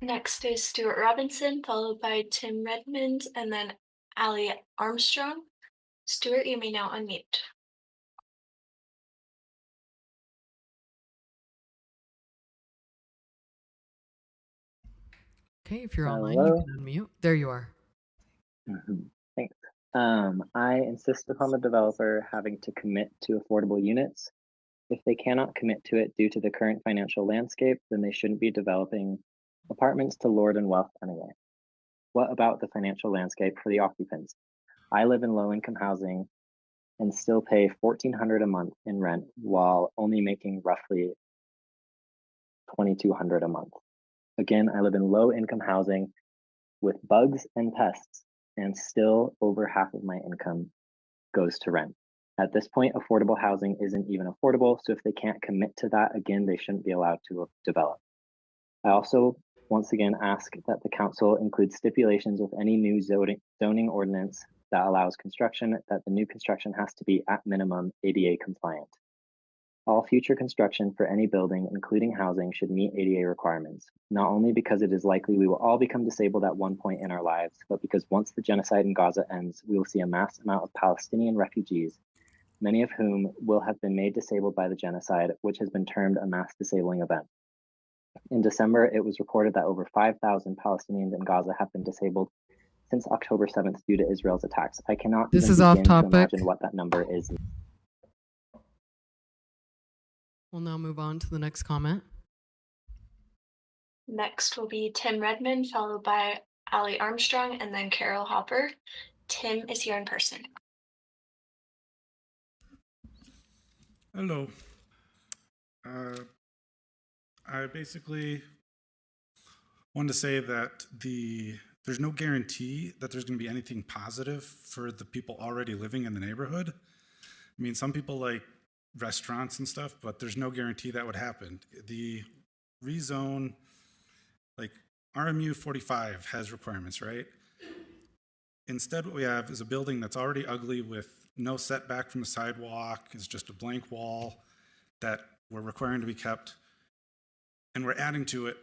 Next is Stuart Robinson, followed by Tim Redmond, and then Ali Armstrong. Stuart, you may now unmute. Okay, if you're online, you can unmute. There you are. Thanks. I insist upon the developer having to commit to affordable units. If they cannot commit to it due to the current financial landscape, then they shouldn't be developing apartments to lord and wealth anyway. What about the financial landscape for the occupants? I live in low-income housing and still pay $1,400 a month in rent while only making roughly $2,200 a month. Again, I live in low income housing with bugs and pests, and still over half of my income goes to rent. At this point, affordable housing isn't even affordable, so if they can't commit to that, again, they shouldn't be allowed to develop. I also, once again, ask that the council include stipulations with any new zoning ordinance that allows construction, that the new construction has to be at minimum ADA compliant. All future construction for any building, including housing, should meet ADA requirements, not only because it is likely we will all become disabled at one point in our lives, but because once the genocide in Gaza ends, we will see a mass amount of Palestinian refugees, many of whom will have been made disabled by the genocide, which has been termed a mass disabling event. In December, it was reported that over 5,000 Palestinians in Gaza have been disabled since October 7th due to Israel's attacks. I cannot This even is off begin to topic. imagine what that number is. We'll now move on to the next comment. Next will be Tim Redmond, followed by Ali Armstrong, and then Carol Hopper. Tim is here in person. Hello. I basically wanted to say that there's no guarantee that there's going to be anything positive for the people already living in the neighborhood. I mean, some people like restaurants and stuff, but there's no guarantee that would happen. The rezone, like RMU 45 has requirements, right? Instead, what we have is a building that's already ugly with no setback from the sidewalk, is just a blank wall that we're requiring to be kept. And we're adding to it,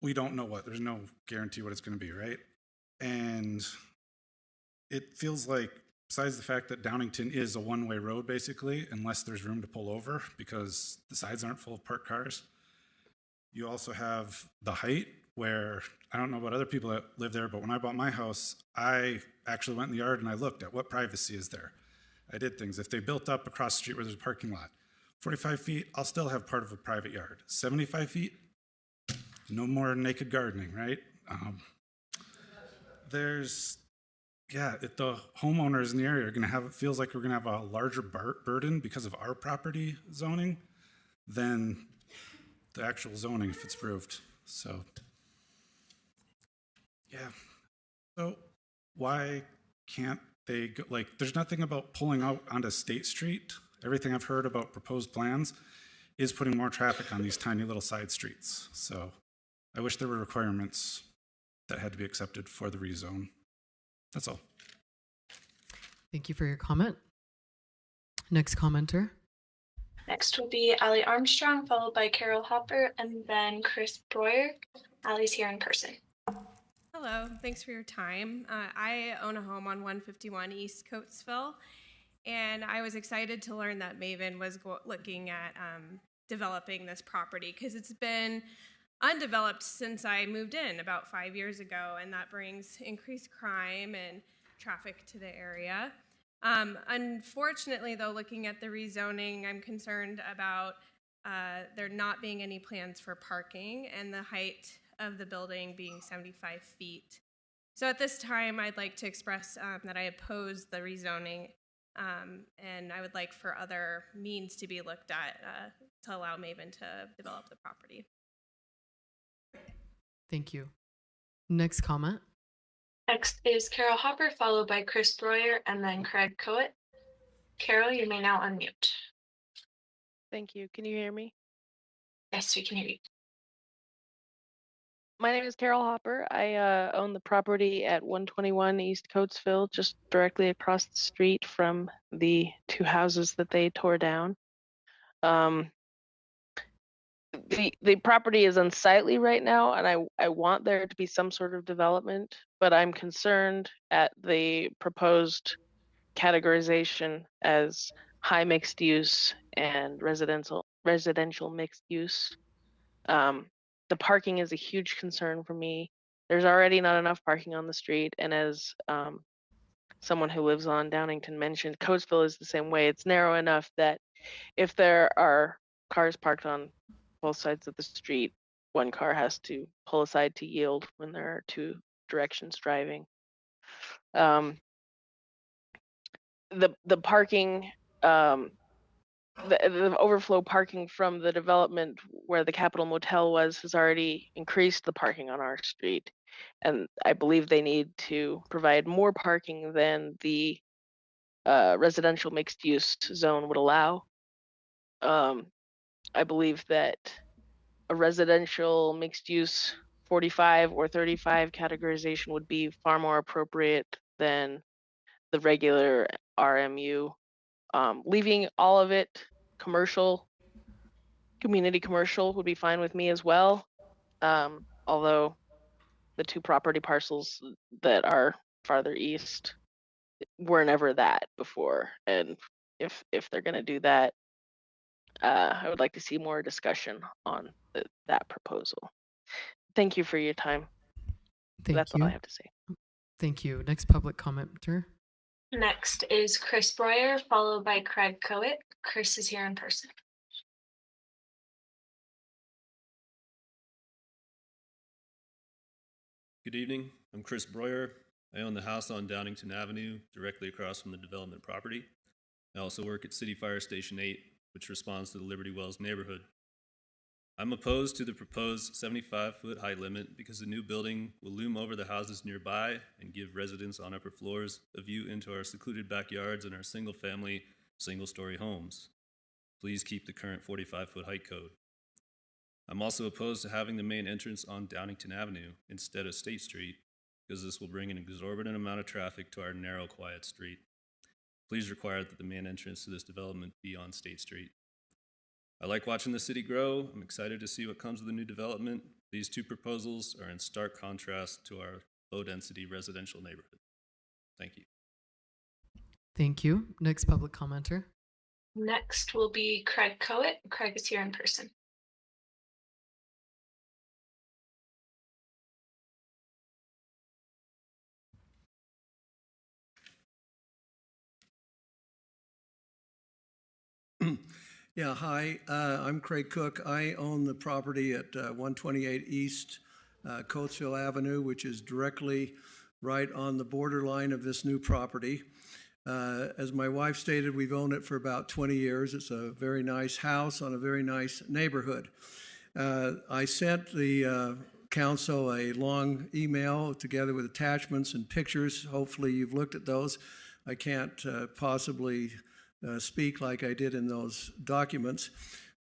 we don't know what, there's no guarantee what it's going to be, right? And it feels like, besides the fact that Downington is a one-way road, basically, unless there's room to pull over because the sides aren't full of parked cars. You also have the height, where I don't know about other people that live there, but when I bought my house, I actually went in the yard and I looked at what privacy is there. I did things. If they built up across the street where there's a parking lot, 45 feet, I'll still have part of a private yard. 75 feet, no more naked gardening, right? The homeowners in the area are going to have, it feels like we're going to have a larger burden because of our property zoning than the actual zoning if it's approved. So, yeah. So why can't they go, like, there's nothing about pulling out onto State Street. Everything I've heard about proposed plans is putting more traffic on these tiny little side streets. So I wish there were requirements that had to be accepted for the rezone. That's all. Thank you for your comment. Next commenter. Next will be Ali Armstrong, followed by Carol Hopper, and then Chris Breuer. Ali's here in person. Hello, thanks for your time. I own a home on 151 East Coatesville, and I was excited to learn that Maven was looking at developing this property because it's been undeveloped since I moved in about 5 years ago, and that brings increased crime and traffic to the area. Unfortunately, though, looking at the rezoning, I'm concerned about there not being any plans for parking and the height of the building being 75 feet. So at this time, I'd like to express that I oppose the rezoning, and I would like for other means to be looked at to allow Maven to develop the property. Thank you. Next comment. Next is Carol Hopper, followed by Chris Breuer, and then Craig Coet. Carol, you may now unmute. Thank you. Can you hear me? Yes, we can hear you. My name is Carol Hopper. I own the property at 121 East Coatesville, just directly across the street from the two houses that they tore down. The property is unsightly right now, and I want there to be some sort of development, but I'm concerned at the proposed categorization as high mixed use and residential mixed use. The parking is a huge concern for me. There's already not enough parking on the street, and as someone who lives on Downington mentioned, Coatesville is the same way. It's narrow enough that if there are cars parked on both sides of the street, one car has to pull aside to yield when there are two directions driving. The parking the overflow parking from the development where the Capitol Motel was has already increased the parking on our street. And I believe they need to provide more parking than the residential mixed use zone would allow. I believe that a residential mixed use 45 or 35 categorization would be far more appropriate than the regular RMU. Leaving all of it commercial, community commercial would be fine with me as well. Although the two property parcels that are farther east were never that before. And if they're going to do that, I would like to see more discussion on that proposal. Thank you for your time. That's all I have to say. Thank you. Next public commenter. Next is Chris Breuer, followed by Craig Coet. Chris is here in person. Good evening. I'm Chris Breuer. I own the house on Downington Avenue, directly across from the development property. I also work at City Fire Station 8, which responds to the Liberty Wells neighborhood. I'm opposed to the proposed 75-foot height limit because the new building will loom over the houses nearby and give residents on upper floors a view into our secluded backyards and our single-family, single-story homes. Please keep the current 45-foot height code. I'm also opposed to having the main entrance on Downington Avenue instead of State Street because this will bring an exorbitant amount of traffic to our narrow, quiet street. Please require that the main entrance to this development be on State Street. I like watching the city grow. I'm excited to see what comes with the new development. These two proposals are in stark contrast to our low-density residential neighborhood. Thank you. Thank you. Next public commenter. Next will be Craig Coet. Craig is here in person. Yeah, hi, I'm Craig Cook. I own the property at 128 East Coatesville Avenue, which is directly right on the borderline of this new property. As my wife stated, we've owned it for about 20 years. It's a very nice house on a very nice neighborhood. I sent the council a long email together with attachments and pictures. Hopefully you've looked at those. I can't possibly speak like I did in those documents.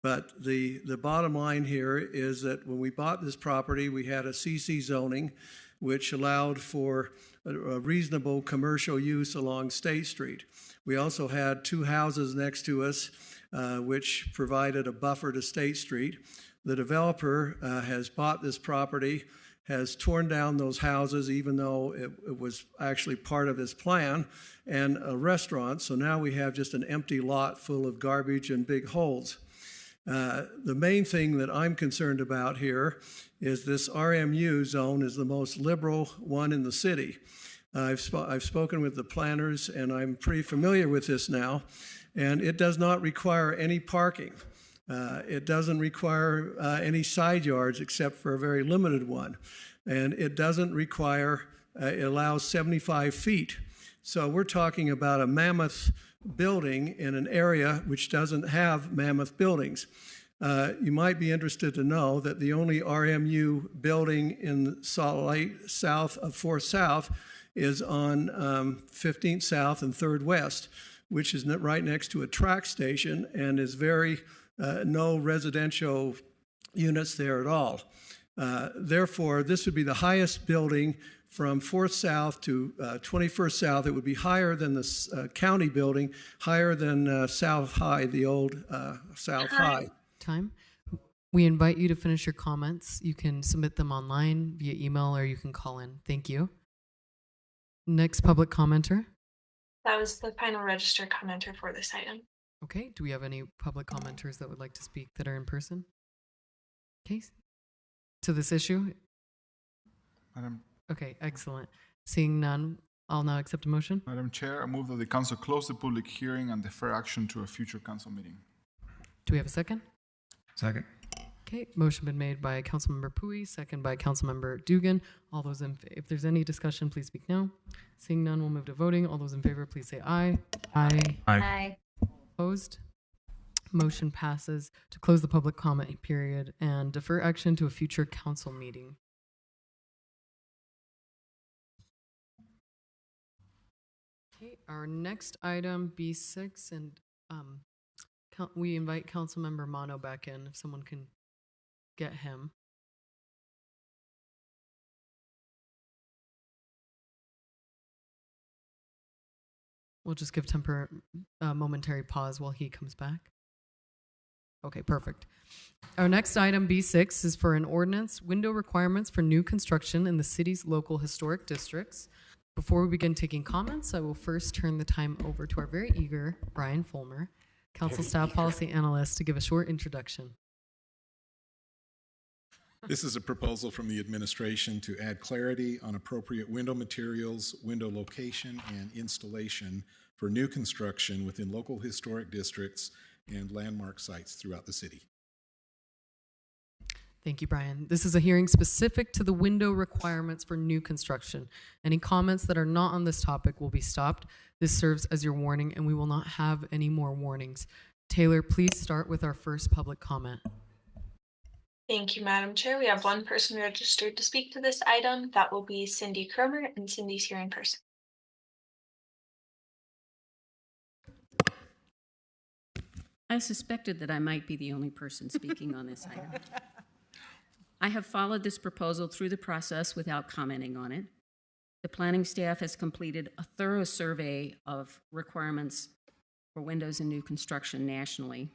But the bottom line here is that when we bought this property, we had a CC zoning, which allowed for a reasonable commercial use along State Street. We also had two houses next to us, which provided a buffer to State Street. The developer has bought this property, has torn down those houses, even though it was actually part of his plan, and a restaurant. So now we have just an empty lot full of garbage and big holes. The main thing that I'm concerned about here is this RMU zone is the most liberal one in the city. I've spoken with the planners, and I'm pretty familiar with this now, and it does not require any parking. It doesn't require any side yards except for a very limited one. And it doesn't require, it allows 75 feet. So we're talking about a mammoth building in an area which doesn't have mammoth buildings. You might be interested to know that the only RMU building in Salt Lake south of 4th South is on 15th South and 3rd West, which is right next to a track station and is very no residential units there at all. Therefore, this would be the highest building from 4th South to 21st South. It would be higher than the county building, higher than South High, the old South High. Time. We invite you to finish your comments. You can submit them online via email or you can call in. Thank you. Next public commenter. That was the final registered commenter for this item. Okay, do we have any public commenters that would like to speak that are in person? Okay, to this issue? Okay, excellent. Seeing none, I'll now accept a motion. Madam Chair, I move that the council close the public hearing and defer action to a future council meeting. Do we have a second? Second. Okay, motion been made by Councilmember Pui, second by Councilmember Dugan. All those if there's any discussion, please speak now. Seeing none, we'll move to voting. All those in favor, please say aye. Aye. Aye. Opposed? Motion passes to close the public comment period and defer action to a future council meeting. Okay, our next item, B6, and we invite Councilmember Mono back in if someone can get him. We'll just give momentary pause while he comes back. Okay, perfect. Our next item, B6, is for an ordinance, window requirements for new construction in the city's local historic districts. Before we begin taking comments, I will first turn the time over to our very eager Brian Fulmer, Council Staff Policy Analyst, to give a short introduction. This is a proposal from the administration to add clarity on appropriate window materials, window location, and installation for new construction within local historic districts and landmark sites throughout the city. Thank you, Brian. This is a hearing specific to the window requirements for new construction. Any comments that are not on this topic will be stopped. This serves as your warning, and we will not have any more warnings. Taylor, please start with our first public comment. Thank you, Madam Chair. We have one person registered to speak to this item. That will be Cindy Cromer, and Cindy's here in person. I suspected that I might be the only person speaking on this item. I have followed this proposal through the process without commenting on it. The planning staff has completed a thorough survey of requirements for windows in new construction nationally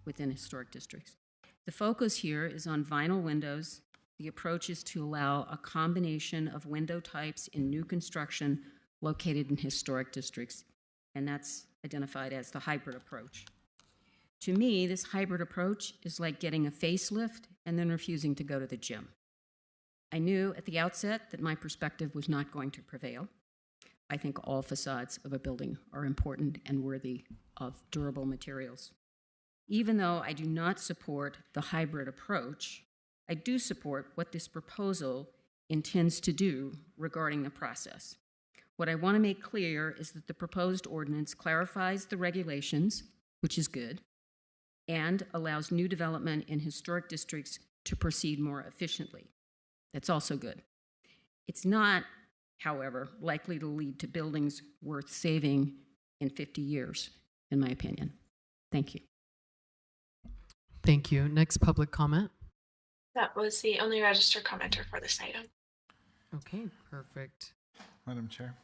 within historic districts. The focus here is on vinyl windows. The approach is to allow a combination of window types in new construction located in historic districts, and that's identified as the hybrid approach. To me, this hybrid approach is like getting a facelift and then refusing to go to the gym. I knew at the outset that my perspective was not going to prevail. I think all facades of a building are important and worthy of durable materials. Even though I do not support the hybrid approach, I do support what this proposal intends to do regarding the process. What I want to make clear is that the proposed ordinance clarifies the regulations, which is good, and allows new development in historic districts to proceed more efficiently. That's also good. It's not, however, likely to lead to buildings worth saving in 50 years, in my opinion. Thank you. Thank you. Next public comment. That was the only registered commenter for this item. Okay, perfect. Madam Chair,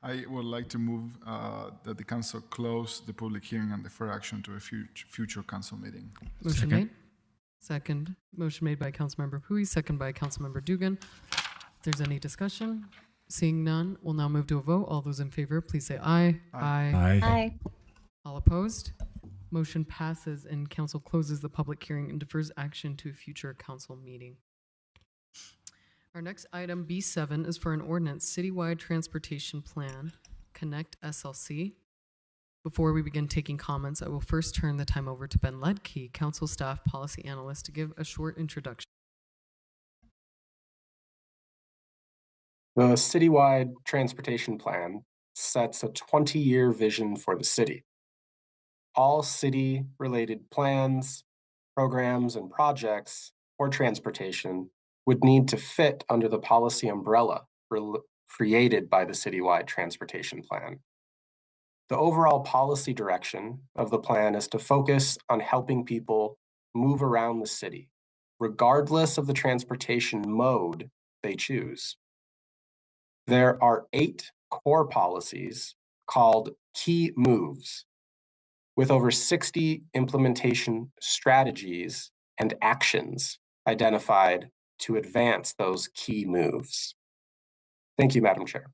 I would like to move that the council close the public hearing and defer action to a future council meeting. Motion made. Second. Motion made by Councilmember Pui, second by Councilmember Dugan. If there's any discussion, seeing none, we'll now move to a vote. All those in favor, please say aye. Aye. Aye. All opposed? Motion passes and council closes the public hearing and defers action to a future council meeting. Our next item, B7, is for an ordinance, Citywide Transportation Plan, Connect SLC. Before we begin taking comments, I will first turn the time over to Ben Ledke, Council Staff Policy Analyst, to give a short introduction. The Citywide Transportation Plan sets a 20-year vision for the city. All city-related plans, programs, and projects for transportation would need to fit under the policy umbrella created by the Citywide Transportation Plan. The overall policy direction of the plan is to focus on helping people move around the city, regardless of the transportation mode they choose. There are 8 core policies called key moves, with over 60 implementation strategies and actions identified to advance those key moves. Thank you, Madam Chair.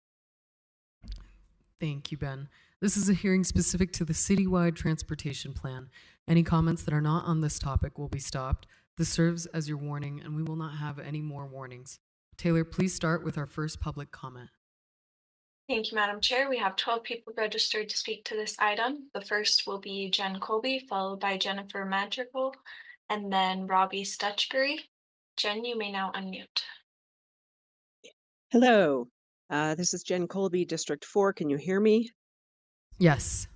Thank you, Ben. This is a hearing specific to the Citywide Transportation Plan. Any comments that are not on this topic will be stopped. This serves as your warning, and we will not have any more warnings. Taylor, please start with our first public comment. Thank you, Madam Chair. We have 12 people registered to speak to this item. The first will be Jen Colby, followed by Jennifer Madrigal, and then Robbie Stutchbury. Jen, you may now unmute. Hello, this is Jen Colby, District 4. Can you hear me? Yes.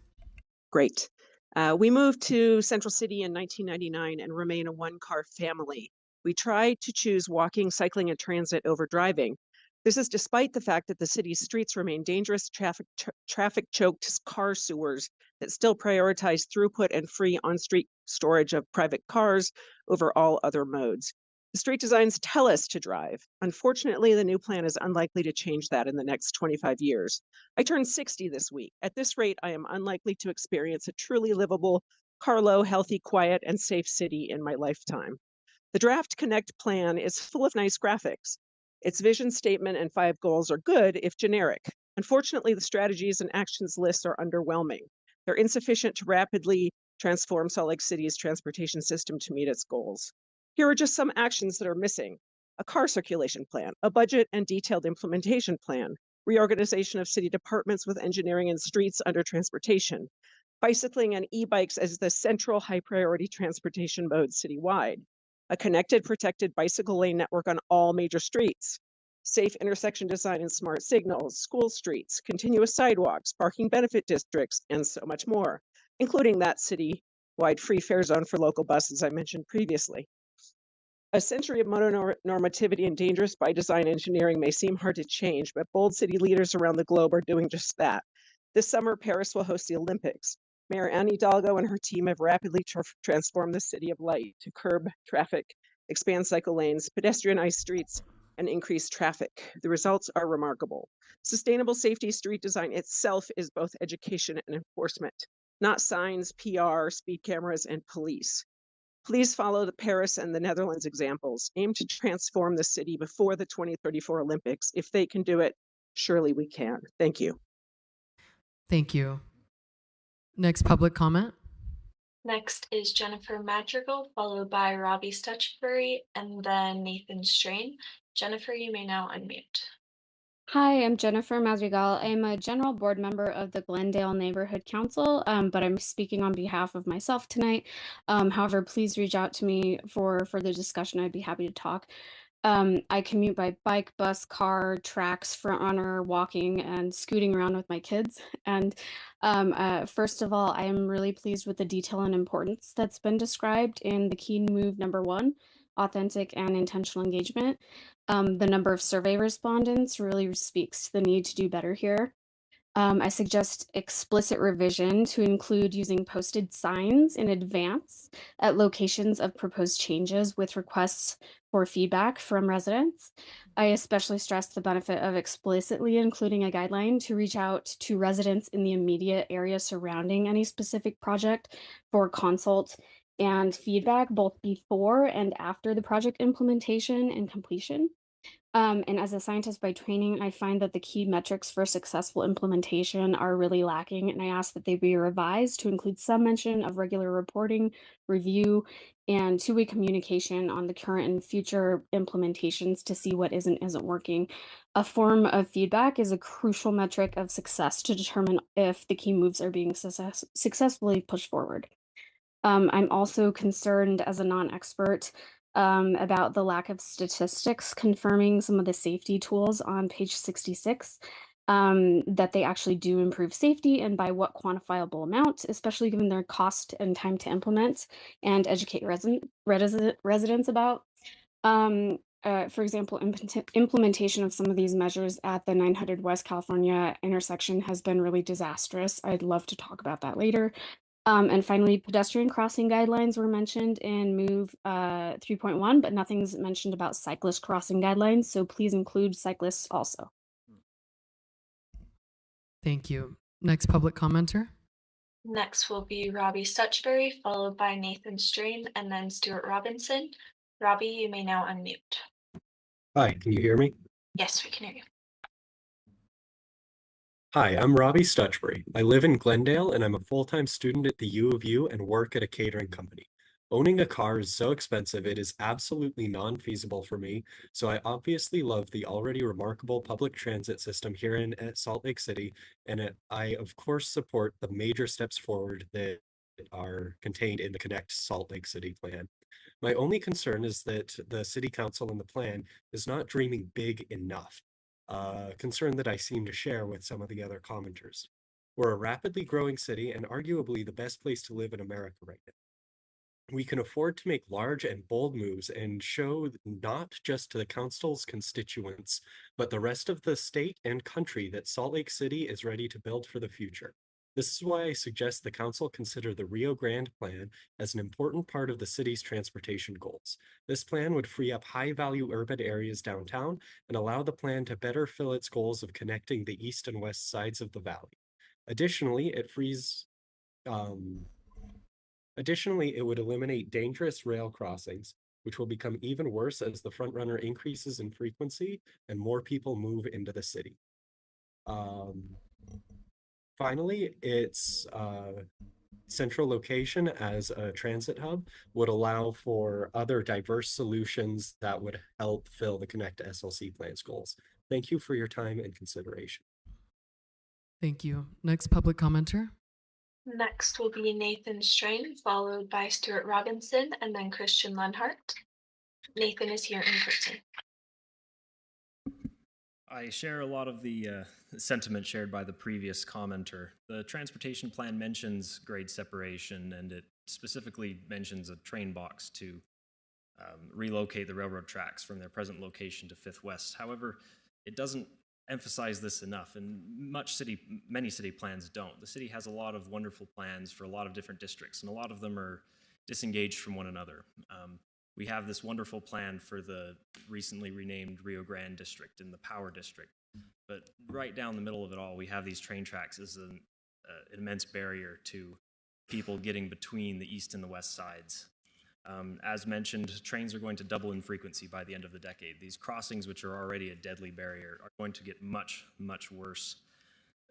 Great. We moved to Central City in 1999 and remain a one-car family. We try to choose walking, cycling, and transit over driving. This is despite the fact that the city's streets remain dangerous, traffic-choked car sewers that still prioritize throughput and free on-street storage of private cars over all other modes. The street designs tell us to drive. Unfortunately, the new plan is unlikely to change that in the next 25 years. I turned 60 this week. At this rate, I am unlikely to experience a truly livable, Carlo, healthy, quiet, and safe city in my lifetime. The draft Connect plan is full of nice graphics. Its vision statement and 5 goals are good, if generic. Unfortunately, the strategies and actions lists are underwhelming. They're insufficient to rapidly transform Salt Lake City's transportation system to meet its goals. Here are just some actions that are missing: a car circulation plan, a budget and detailed implementation plan, reorganization of city departments with engineering and streets under transportation, bicycling and e-bikes as the central high priority transportation mode citywide, a connected, protected bicycle lane network on all major streets, safe intersection design and smart signals, school streets, continuous sidewalks, parking benefit districts, and so much more, including that citywide free fare zone for local buses I mentioned previously. A century of mononormativity and dangerous by design engineering may seem hard to change, but bold city leaders around the globe are doing just that. This summer, Paris will host the Olympics. Mayor Anne Hidalgo and her team have rapidly transformed the city of light to curb traffic, expand cycle lanes, pedestrianize streets, and increase traffic. The results are remarkable. Sustainable safety street design itself is both education and enforcement, not signs, PR, speed cameras, and police. Please follow the Paris and the Netherlands examples. Aim to transform the city before the 2034 Olympics. If they can do it, surely we can. Thank you. Thank you. Next public comment. Next is Jennifer Madrigal, followed by Robbie Stutchbury, and then Nathan Strain. Jennifer, you may now unmute. Hi, I'm Jennifer Madrigal. I'm a general board member of the Glendale Neighborhood Council, but I'm speaking on behalf of myself tonight. However, please reach out to me for further discussion. I'd be happy to talk. I commute by bike, bus, car, tracks, front runner, walking, and scooting around with my kids. And first of all, I am really pleased with the detail and importance that's been described in the key move number 1, authentic and intentional engagement. The number of survey respondents really speaks to the need to do better here. I suggest explicit revision to include using posted signs in advance at locations of proposed changes with requests for feedback from residents. I especially stress the benefit of explicitly including a guideline to reach out to residents in the immediate area surrounding any specific project for consult and feedback both before and after the project implementation and completion. And as a scientist by training, I find that the key metrics for successful implementation are really lacking, and I ask that they be revised to include some mention of regular reporting, review, and two-way communication on the current and future implementations to see what isn't working. A form of feedback is a crucial metric of success to determine if the key moves are being successfully pushed forward. I'm also concerned as a non-expert about the lack of statistics confirming some of the safety tools on page 66, that they actually do improve safety and by what quantifiable amount, especially given their cost and time to implement and educate residents about. For example, implementation of some of these measures at the 900 West California intersection has been really disastrous. I'd love to talk about that later. And finally, pedestrian crossing guidelines were mentioned in move 3.1, but nothing's mentioned about cyclist crossing guidelines, so please include cyclists also. Thank you. Next public commenter. Next will be Robbie Stutchbury, followed by Nathan Strain, and then Stuart Robinson. Robbie, you may now unmute. Hi, can you hear me? Yes, we can hear you. Hi, I'm Robbie Stutchbury. I live in Glendale and I'm a full-time student at the U of U and work at a catering company. Owning a car is so expensive it is absolutely non-feasible for me, so I obviously love the already remarkable public transit system here in Salt Lake City, and I of course support the major steps forward that are contained in the Connect Salt Lake City plan. My only concern is that the City Council and the plan is not dreaming big enough. Concern that I seem to share with some of the other commenters. We're a rapidly growing city and arguably the best place to live in America right now. We can afford to make large and bold moves and show not just to the council's constituents, but the rest of the state and country that Salt Lake City is ready to build for the future. This is why I suggest the council consider the Rio Grande plan as an important part of the city's transportation goals. This plan would free up high-value urban areas downtown and allow the plan to better fill its goals of connecting the east and west sides of the valley. Additionally, it would eliminate dangerous rail crossings, which will become even worse as the frontrunner increases in frequency and more people move into the city. Finally, its central location as a transit hub would allow for other diverse solutions that would help fill the Connect SLC plan's goals. Thank you for your time and consideration. Thank you. Next public commenter. Next will be Nathan Strain, followed by Stuart Robinson, and then Christian Lenhart. Nathan is here in person. I share a lot of the sentiment shared by the previous commenter. The transportation plan mentions grade separation, and it specifically mentions a train box to relocate the railroad tracks from their present location to 5th West. However, it doesn't emphasize this enough, and many city plans don't. The city has a lot of wonderful plans for a lot of different districts, and a lot of them are disengaged from one another. We have this wonderful plan for the recently renamed Rio Grande district and the Power district, but right down the middle of it all, we have these train tracks as an immense barrier to people getting between the east and the west sides. As mentioned, trains are going to double in frequency by the end of the decade. These crossings, which are already a deadly barrier, are going to get much, much worse.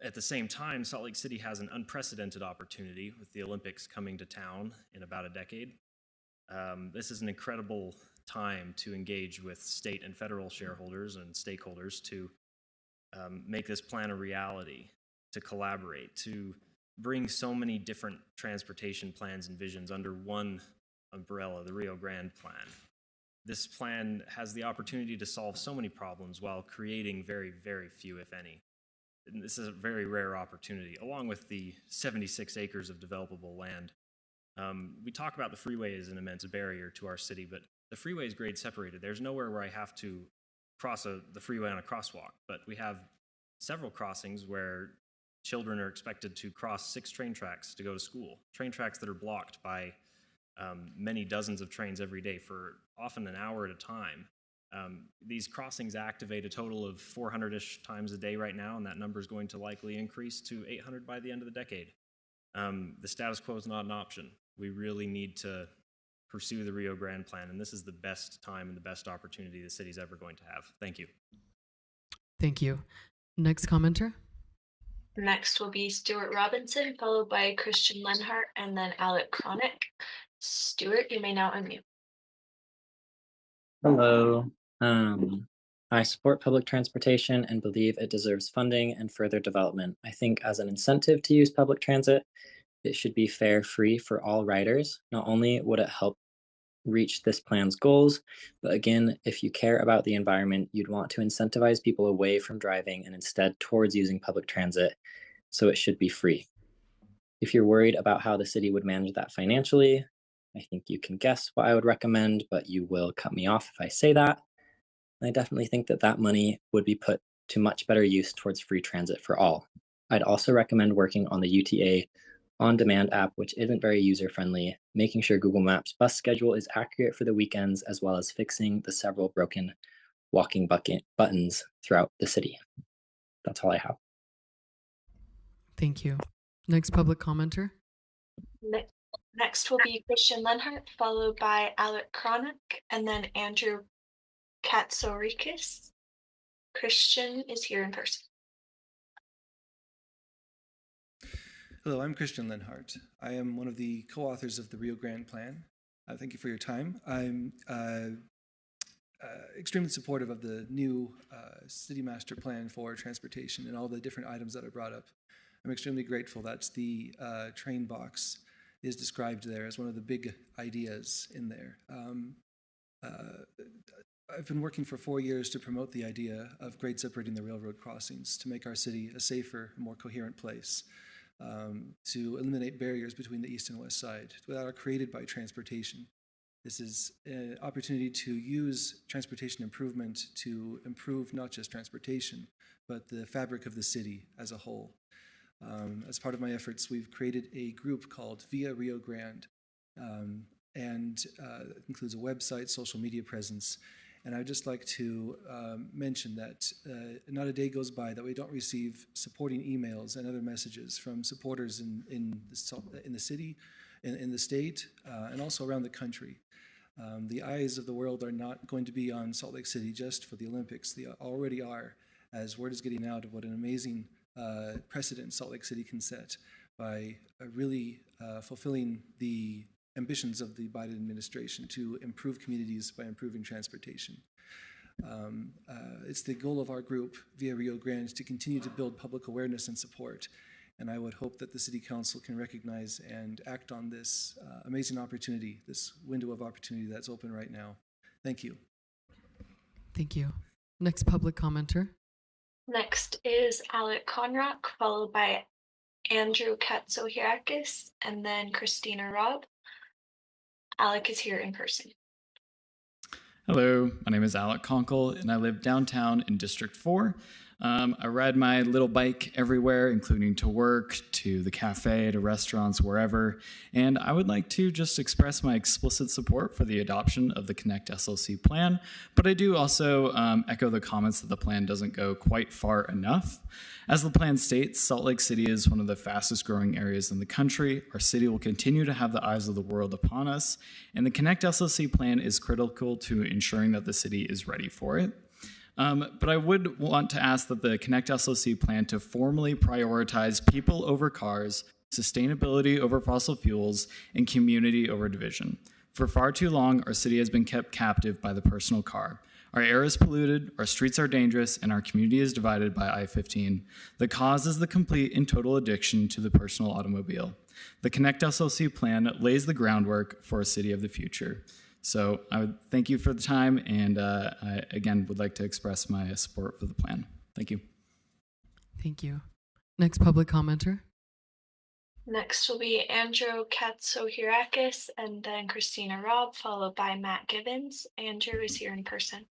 At the same time, Salt Lake City has an unprecedented opportunity with the Olympics coming to town in about a decade. This is an incredible time to engage with state and federal shareholders and stakeholders to make this plan a reality, to collaborate, to bring so many different transportation plans and visions under one umbrella, the Rio Grande plan. This plan has the opportunity to solve so many problems while creating very, very few, if any. And this is a very rare opportunity, along with the 76 acres of developable land. We talk about the freeway as an immense barrier to our city, but the freeway is grade separated. There's nowhere where I have to cross the freeway on a crosswalk, but we have several crossings where children are expected to cross 6 train tracks to go to school, train tracks that are blocked by many dozens of trains every day for often an hour at a time. These crossings activate a total of 400-ish times a day right now, and that number is going to likely increase to 800 by the end of the decade. The status quo is not an option. We really need to pursue the Rio Grande plan, and this is the best time and the best opportunity the city's ever going to have. Thank you. Thank you. Next commenter. Next will be Stuart Robinson, followed by Christian Lenhart, and then Alec Cronick. Stuart, you may now unmute. Hello. I support public transportation and believe it deserves funding and further development. I think as an incentive to use public transit, it should be fare free for all riders. Not only would it help reach this plan's goals, but again, if you care about the environment, you'd want to incentivize people away from driving and instead towards using public transit, so it should be free. If you're worried about how the city would manage that financially, I think you can guess what I would recommend, but you will cut me off if I say that. I definitely think that that money would be put to much better use towards free transit for all. I'd also recommend working on the UTA on-demand app, which isn't very user-friendly, making sure Google Maps bus schedule is accurate for the weekends, as well as fixing the several broken walking buttons throughout the city. That's all I have. Thank you. Next public commenter. Next will be Christian Lenhart, followed by Alec Cronick, and then Andrew Katsorikis. Christian is here in person. Hello, I'm Christian Lenhart. I am one of the co-authors of the Rio Grande Plan. Thank you for your time. I'm extremely supportive of the new city master plan for transportation and all the different items that are brought up. I'm extremely grateful that the train box is described there as one of the big ideas in there. I've been working for 4 years to promote the idea of grade separating the railroad crossings to make our city a safer, more coherent place. to eliminate barriers between the east and west side that are created by transportation. This is an opportunity to use transportation improvement to improve not just transportation, but the fabric of the city as a whole. As part of my efforts, we've created a group called Via Rio Grande, and it includes a website, social media presence. And I'd just like to mention that not a day goes by that we don't receive supporting emails and other messages from supporters in the city, in the state, and also around the country. The eyes of the world are not going to be on Salt Lake City just for the Olympics. They already are, as word is getting out of what an amazing precedent Salt Lake City can set by really fulfilling the ambitions of the Biden administration to improve communities by improving transportation. It's the goal of our group, Via Rio Grande, to continue to build public awareness and support. And I would hope that the City Council can recognize and act on this amazing opportunity, this window of opportunity that's open right now. Thank you. Thank you. Next public commenter. Next is Alec Conrock, followed by Andrew Katsohirakis, and then Christina Robb. Alec is here in person. Hello, my name is Alec Conkle, and I live downtown in District 4. I ride my little bike everywhere, including to work, to the cafe, to restaurants, wherever. And I would like to just express my explicit support for the adoption of the Connect SLC plan. But I do also echo the comments that the plan doesn't go quite far enough. As the plan states, Salt Lake City is one of the fastest growing areas in the country. Our city will continue to have the eyes of the world upon us. And the Connect SLC plan is critical to ensuring that the city is ready for it. But I would want to ask that the Connect SLC plan to formally prioritize people over cars, sustainability over fossil fuels, and community over division. For far too long, our city has been kept captive by the personal car. Our air is polluted, our streets are dangerous, and our community is divided by I-15. The cause is the complete and total addiction to the personal automobile. The Connect SLC plan lays the groundwork for a city of the future. So I would thank you for the time, and I, again, would like to express my support for the plan. Thank you. Thank you. Next public commenter. Next will be Andrew Katsohirakis, and then Christina Robb, followed by Matt Gibbons. Andrew is here in person.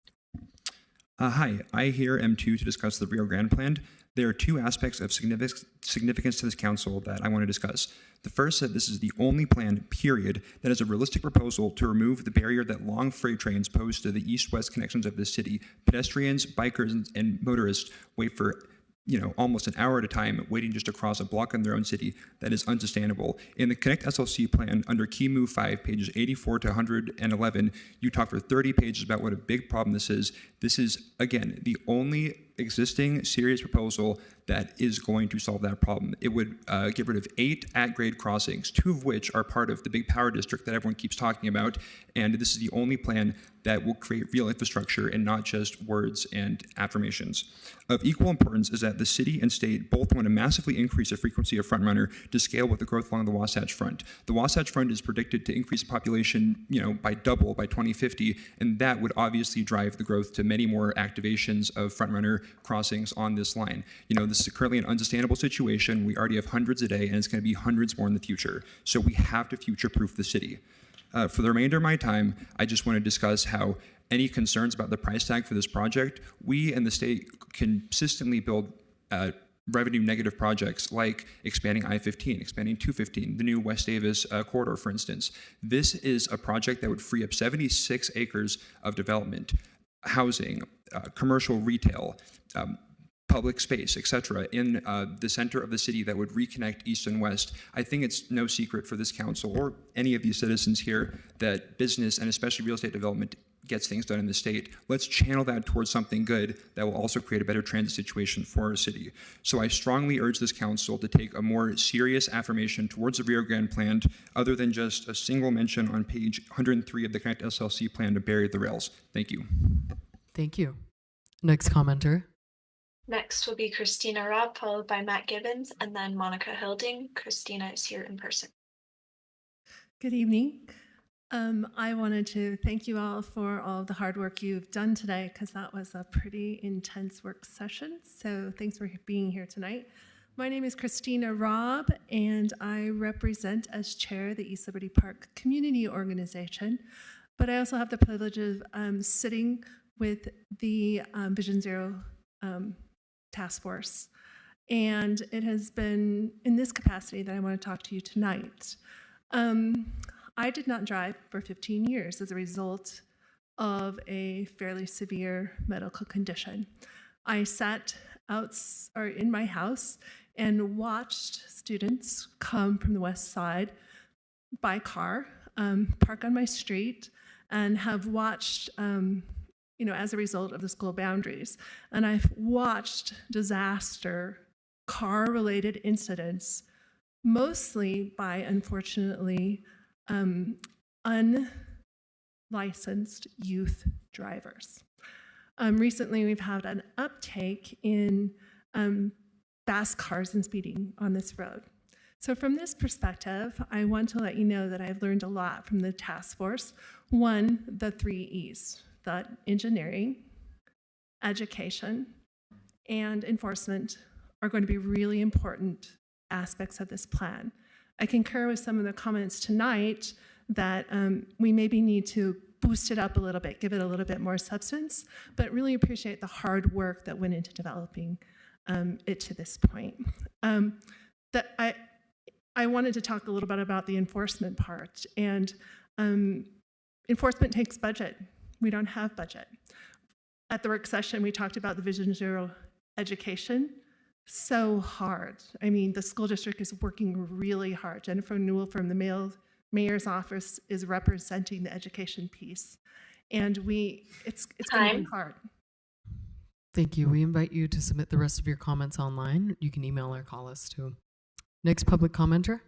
Hi, I here am to discuss the Rio Grande plan. There are two aspects of significance to this council that I want to discuss. The first, that this is the only plan, period, that is a realistic proposal to remove the barrier that long freight trains pose to the east-west connections of the city. Pedestrians, bikers, and motorists wait for almost an hour at a time, waiting just to cross a block in their own city. That is unsustainable. In the Connect SLC plan, under Key Move 5, pages 84 to 111, you talk for 30 pages about what a big problem this is. This is, again, the only existing serious proposal that is going to solve that problem. It would get rid of 8 at-grade crossings, 2 of which are part of the big power district that everyone keeps talking about, and this is the only plan that will create real infrastructure and not just words and affirmations. Of equal importance is that the city and state both want to massively increase the frequency of Frontrunner to scale with the growth along the Wasatch Front. The Wasatch Front is predicted to increase population, by double by 2050, and that would obviously drive the growth to many more activations of Frontrunner crossings on this line. This is currently an unsustainable situation. We already have hundreds a day, and it's going to be hundreds more in the future. So we have to future-proof the city. For the remainder of my time, I just want to discuss how any concerns about the price tag for this project, we and the state consistently build revenue negative projects like expanding I-15, expanding 215, the new West Davis corridor, for instance. This is a project that would free up 76 acres of development, housing, commercial retail, public space, etc., in the center of the city that would reconnect east and west. I think it's no secret for this council or any of these citizens here that business and especially real estate development gets things done in the state. Let's channel that towards something good that will also create a better transit situation for our city. So I strongly urge this council to take a more serious affirmation towards the Rio Grande plan, other than just a single mention on page 103 of the Connect SLC plan to bury the rails. Thank you. Thank you. Next commenter. Next will be Christina Robb, followed by Matt Gibbons, and then Monica Hilding. Christina is here in person. Good evening. I wanted to thank you all for all the hard work you've done today, because that was a pretty intense work session. So thanks for being here tonight. My name is Christina Robb, and I represent as chair the East Liberty Park Community Organization. But I also have the privilege of sitting with the Vision Zero Task Force. And it has been in this capacity that I want to talk to you tonight. I did not drive for 15 years as a result of a fairly severe medical condition. I sat in my house and watched students come from the west side by car, park on my street, and have watched, as a result of the school boundaries. And I've watched disaster, car-related incidents, mostly by, unfortunately, unlicensed youth drivers. Recently, we've had an uptake in fast cars and speeding on this road. So from this perspective, I want to let you know that I've learned a lot from the task force. One, the 3 E's, that engineering, education, and enforcement are going to be really important aspects of this plan. I concur with some of the comments tonight that we maybe need to boost it up a little bit, give it a little bit more substance, but really appreciate the hard work that went into developing it to this point. I wanted to talk a little bit about the enforcement part, and enforcement takes budget. We don't have budget. At the work session, we talked about the Vision Zero education. So hard. I mean, the school district is working really hard. Jennifer Newell from the mayor's office is representing the education piece, and it's going to be hard. Thank you. We invite you to submit the rest of your comments online. You can email or call us too. Next public commenter.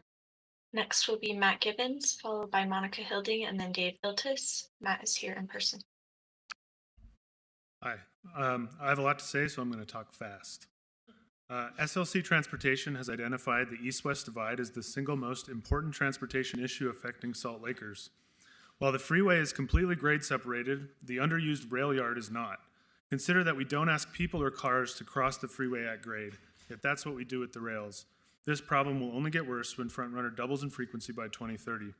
Next will be Matt Gibbons, followed by Monica Hilding, and then Dave Iltis. Matt is here in person. Hi. I have a lot to say, so I'm going to talk fast. SLC Transportation has identified the east-west divide as the single most important transportation issue affecting Salt Lakers. While the freeway is completely grade separated, the underused rail yard is not. Consider that we don't ask people or cars to cross the freeway at grade, yet that's what we do with the rails. This problem will only get worse when Front Runner doubles in frequency by 2030.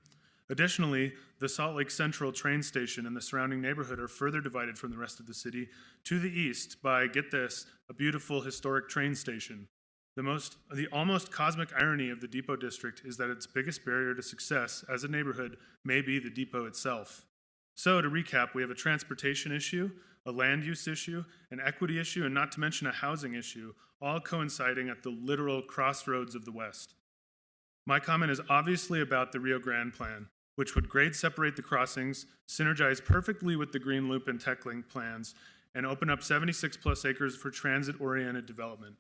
Additionally, the Salt Lake Central train station and the surrounding neighborhood are further divided from the rest of the city to the east by, get this, a beautiful historic train station. The almost cosmic irony of the Depot District is that its biggest barrier to success as a neighborhood may be the depot itself. So, to recap, we have a transportation issue, a land use issue, an equity issue, and not to mention a housing issue, all coinciding at the literal crossroads of the West. My comment is obviously about the Rio Grande plan, which would grade separate the crossings, synergize perfectly with the Green Loop and TechLink plans, and open up 76+ acres for transit-oriented development.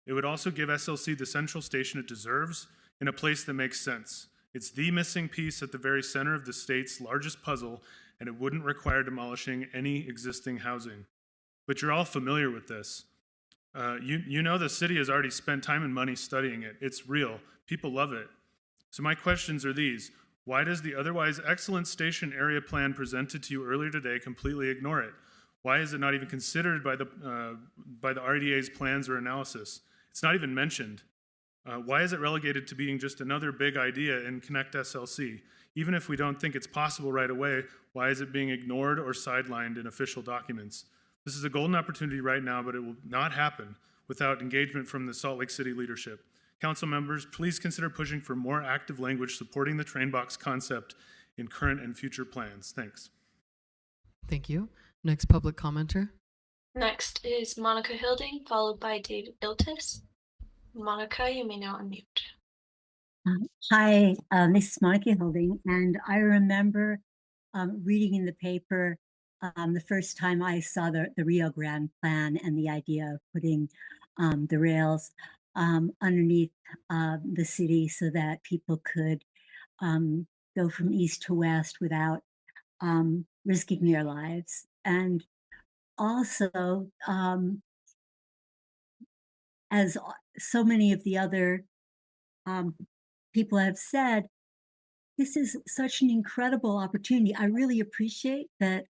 It would also give SLC the central station it deserves in a place that makes sense. It's the missing piece at the very center of the state's largest puzzle, and it wouldn't require demolishing any existing housing. But you're all familiar with this. You know the city has already spent time and money studying it. It's real. People love it. So my questions are these. Why does the otherwise excellent station area plan presented to you earlier today completely ignore it? Why is it not even considered by the RDA's plans or analysis? It's not even mentioned. Why is it relegated to being just another big idea in Connect SLC? Even if we don't think it's possible right away, why is it being ignored or sidelined in official documents? This is a golden opportunity right now, but it will not happen without engagement from the Salt Lake City leadership. Council members, please consider pushing for more active language supporting the train box concept in current and future plans. Thanks. Thank you. Next public commenter. Next is Monica Hilding, followed by Dave Iltis. Monica, you may now unmute. Hi, this is Monica Hilding, and I remember reading in the paper the first time I saw the Rio Grande plan and the idea of putting the rails underneath the city so that people could go from east to west without risking their lives. And also, as so many of the other people have said, this is such an incredible opportunity. I really appreciate that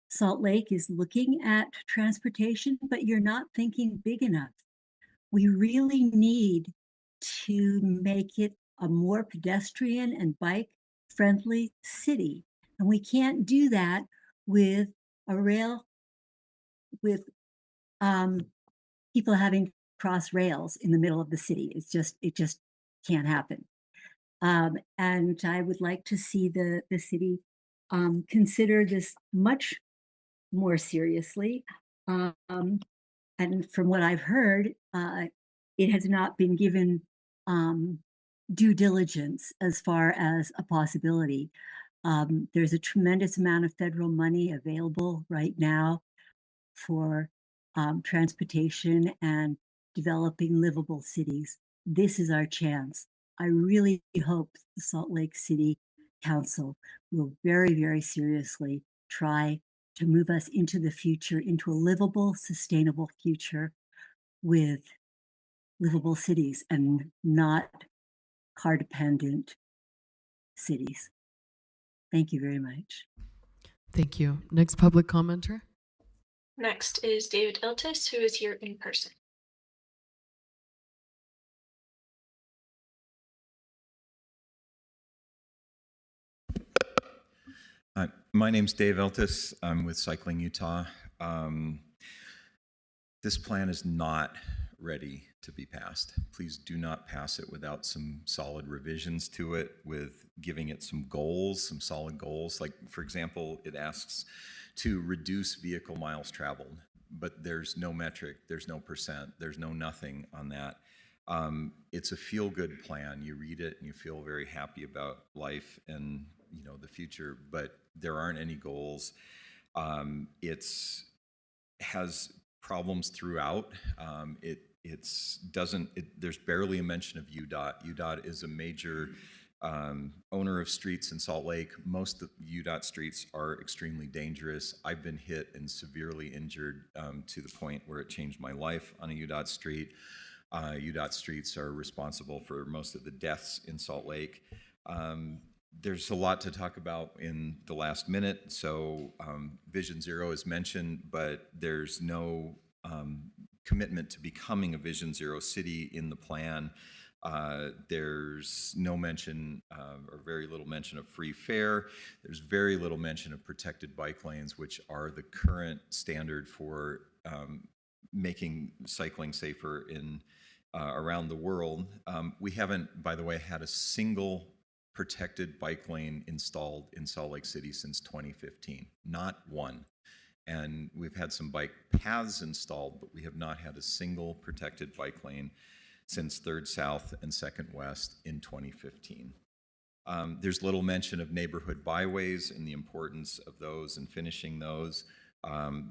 Salt Lake is looking at transportation, but you're not thinking big enough. We really need to make it a more pedestrian and bike friendly city. And we can't do that with a rail, with people having cross rails in the middle of the city. It just can't happen. And I would like to see the city consider this much more seriously. And from what I've heard, it has not been given due diligence as far as a possibility. There's a tremendous amount of federal money available right now for transportation and developing livable cities. This is our chance. I really hope the Salt Lake City Council will very, very seriously try to move us into the future, into a livable, sustainable future with livable cities and not car dependent cities. Thank you very much. Thank you. Next public commenter. Next is David Iltis, who is here in person. My name's Dave Iltis. I'm with Cycling Utah. This plan is not ready to be passed. Please do not pass it without some solid revisions to it, with giving it some goals, some solid goals. Like, for example, it asks to reduce vehicle miles traveled, but there's no metric, there's no percent, there's no nothing on that. It's a feel-good plan. You read it and you feel very happy about life and the future, but there aren't any goals. It's has problems throughout. There's barely a mention of UDOT. UDOT is a major owner of streets in Salt Lake. Most of UDOT streets are extremely dangerous. I've been hit and severely injured to the point where it changed my life on a UDOT street. UDOT streets are responsible for most of the deaths in Salt Lake. There's a lot to talk about in the last minute. So Vision Zero is mentioned, but there's no commitment to becoming a Vision Zero city in the plan. There's no mention or very little mention of free fare. There's very little mention of protected bike lanes, which are the current standard for making cycling safer in around the world. We haven't, by the way, had a single protected bike lane installed in Salt Lake City since 2015, not one. And we've had some bike paths installed, but we have not had a single protected bike lane since 3rd South and 2nd West in 2015. There's little mention of neighborhood byways and the importance of those and finishing those.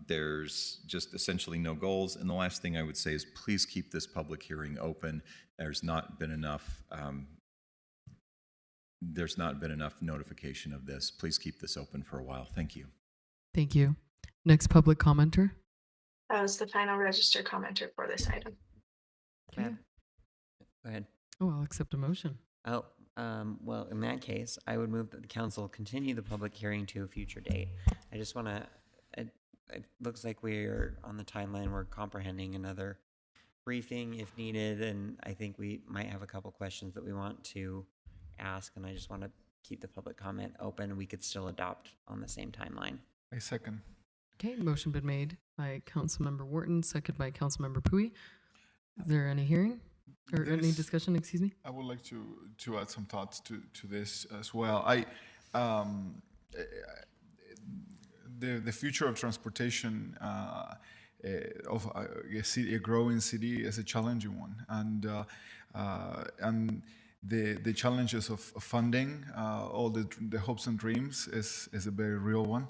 There's just essentially no goals. And the last thing I would say is please keep this public hearing open. There's not been enough notification of this. Please keep this open for a while. Thank you. Thank you. Next public commenter. That was the final registered commenter for this item. Okay. Go ahead. Oh, I'll accept a motion. Oh, well, in that case, I would move that the council continue the public hearing to a future date. I just want to, it looks like we're on the timeline. We're comprehending another briefing if needed, and I think we might have a couple questions that we want to ask, and I just want to keep the public comment open, and we could still adopt on the same timeline. I second. Okay, motion been made by Councilmember Wharton, second by Councilmember Pui. Is there any hearing or any discussion? Excuse me. I would like to add some thoughts to this as well. The future of transportation of a growing city is a challenging one, and the challenges of funding all the hopes and dreams is a very real one,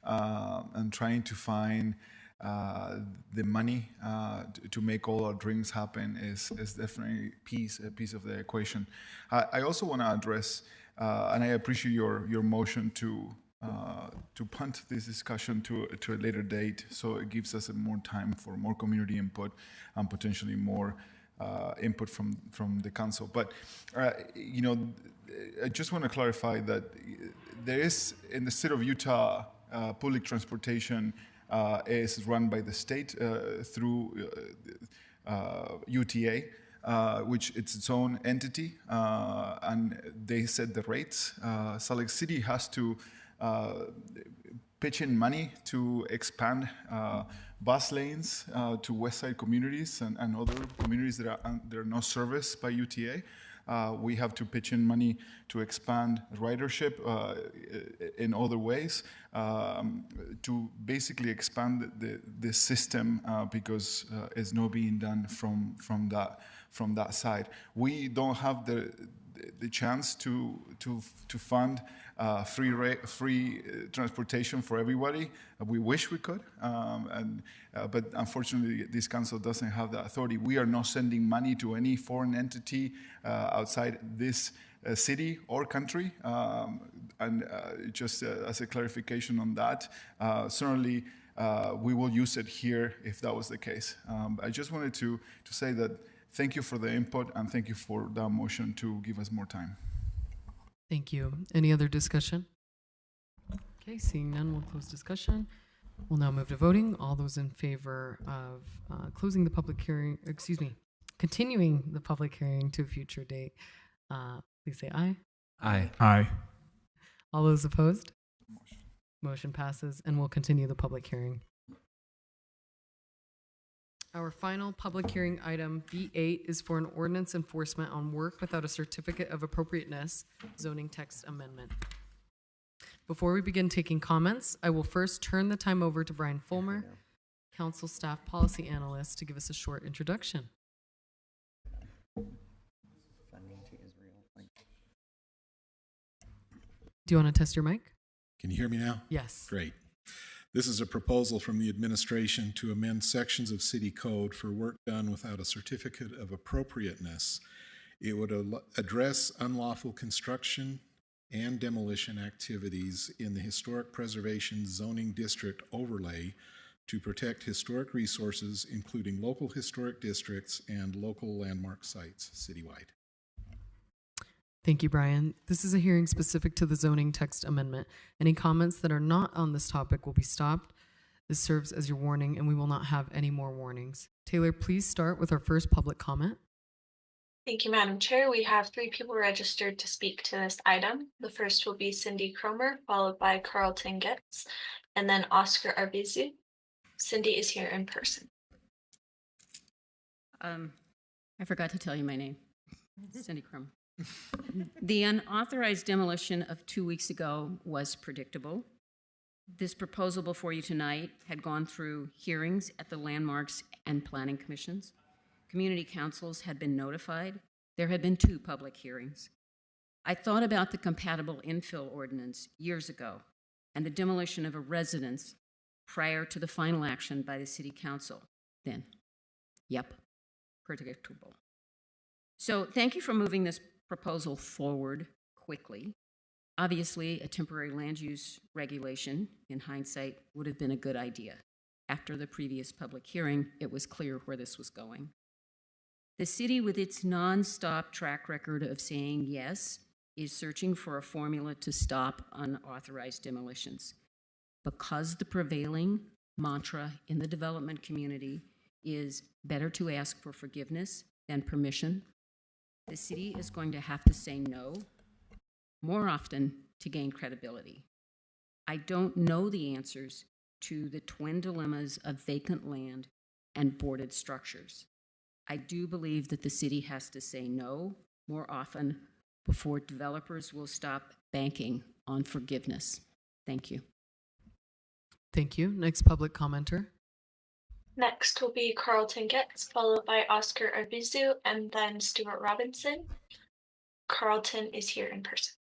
and trying to find the money to make all our dreams happen is definitely a piece of the equation. I also want to address, and I appreciate your motion to punt this discussion to a later date, so it gives us more time for more community input and potentially more input from the council. But I just want to clarify that there is, in the state of Utah, public transportation is run by the state through UTA, which it's its own entity, and they set the rates. Salt Lake City has to pitch in money to expand bus lanes to West Side communities and other communities that are not serviced by UTA. We have to pitch in money to expand ridership in other ways, to basically expand the system because it's not being done from that side. We don't have the chance to fund free transportation for everybody. We wish we could, but unfortunately, this council doesn't have that authority. We are not sending money to any foreign entity outside this city or country. And just as a clarification on that, certainly we will use it here if that was the case. I just wanted to say that thank you for the input and thank you for that motion to give us more time. Thank you. Any other discussion? Okay, seeing none, we'll close discussion. We'll now move to voting. All those in favor of closing the public hearing, continuing the public hearing to a future date, please say aye. Aye. Aye. All those opposed? Motion passes, and we'll continue the public hearing. Our final public hearing item, B8, is for an ordinance enforcement on work without a certificate of appropriateness zoning text amendment. Before we begin taking comments, I will first turn the time over to Brian Fulmer, Council Staff Policy Analyst, to give us a short introduction. Do you want to test your mic? Can you hear me now? Yes. Great. This is a proposal from the administration to amend sections of city code for work done without a certificate of appropriateness. It would address unlawful construction and demolition activities in the historic preservation zoning district overlay to protect historic resources, including local historic districts and local landmark sites citywide. Thank you, Brian. This is a hearing specific to the zoning text amendment. Any comments that are not on this topic will be stopped. This serves as your warning, and we will not have any more warnings. Taylor, please start with our first public comment. Thank you, Madam Chair. We have 3 people registered to speak to this item. The first will be Cindy Cromer, followed by Carlton Getz, and then Oscar Arbizu. Cindy is here in person. I forgot to tell you my name. Cindy Cromer. The unauthorized demolition of 2 weeks ago was predictable. This proposal before you tonight had gone through hearings at the Landmarks and Planning Commissions. Community councils had been notified. There had been 2 public hearings. I thought about the compatible infill ordinance years ago and the demolition of a residence prior to the final action by the city council. Then, yep, predictable. So thank you for moving this proposal forward quickly. Obviously, a temporary land use regulation, in hindsight, would have been a good idea. After the previous public hearing, it was clear where this was going. The city, with its non-stop track record of saying yes, is searching for a formula to stop unauthorized demolitions. Because the prevailing mantra in the development community is better to ask for forgiveness than permission, the city is going to have to say no more often to gain credibility. I don't know the answers to the twin dilemmas of vacant land and boarded structures. I do believe that the city has to say no more often before developers will stop banking on forgiveness. Thank you. Thank you. Next public commenter. Next will be Carlton Getz, followed by Oscar Arbizu, and then Stuart Robinson. Carlton is here in person.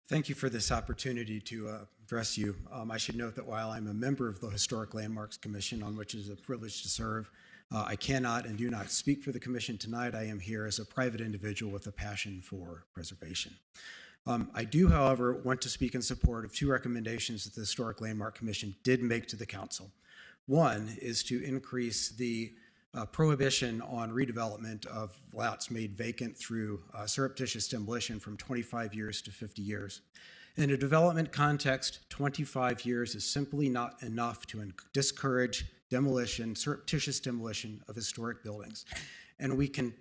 Thank you for this opportunity to address you. I should note that while I'm a member of the Historic Landmarks Commission, on which it is a privilege to serve, I cannot and do not speak for the commission tonight. I am here as a private individual with a passion for preservation. I do, however, want to speak in support of 2 recommendations that the Historic Landmark Commission did make to the council. One is to increase the prohibition on redevelopment of lots made vacant through surreptitious demolition from 25 years to 50 years. In a development context, 25 years is simply not enough to discourage demolition, surreptitious demolition of historic buildings. And we can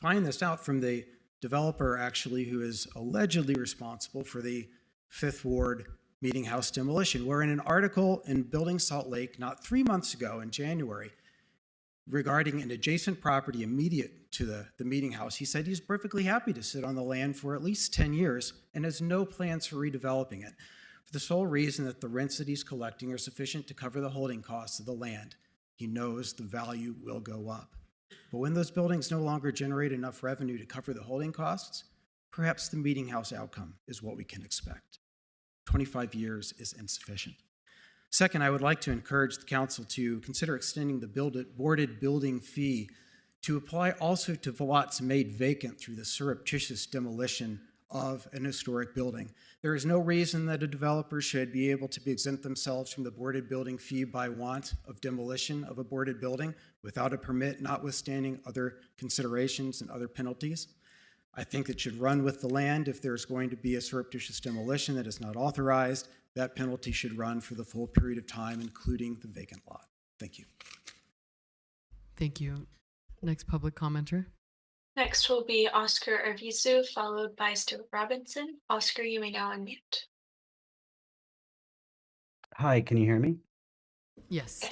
find this out from the developer, actually, who is allegedly responsible for the Fifth Ward Meeting House demolition, where in an article in Building Salt Lake not 3 months ago in January, regarding an adjacent property immediate to the meeting house, he said he's perfectly happy to sit on the land for at least 10 years and has no plans for redeveloping it, for the sole reason that the rents that he's collecting are sufficient to cover the holding costs of the land. He knows the value will go up. But when those buildings no longer generate enough revenue to cover the holding costs, perhaps the meeting house outcome is what we can expect. 25 years is insufficient. Second, I would like to encourage the council to consider extending the boarded building fee to apply also to lots made vacant through the surreptitious demolition of an historic building. There is no reason that a developer should be able to exempt themselves from the boarded building fee by want of demolition of a boarded building without a permit, notwithstanding other considerations and other penalties. I think it should run with the land. If there's going to be a surreptitious demolition that is not authorized, that penalty should run for the full period of time, including the vacant lot. Thank you. Thank you. Next public commenter. Next will be Oscar Arvizu, followed by Stuart Robinson. Oscar, you may now unmute. Hi, can you hear me? Yes.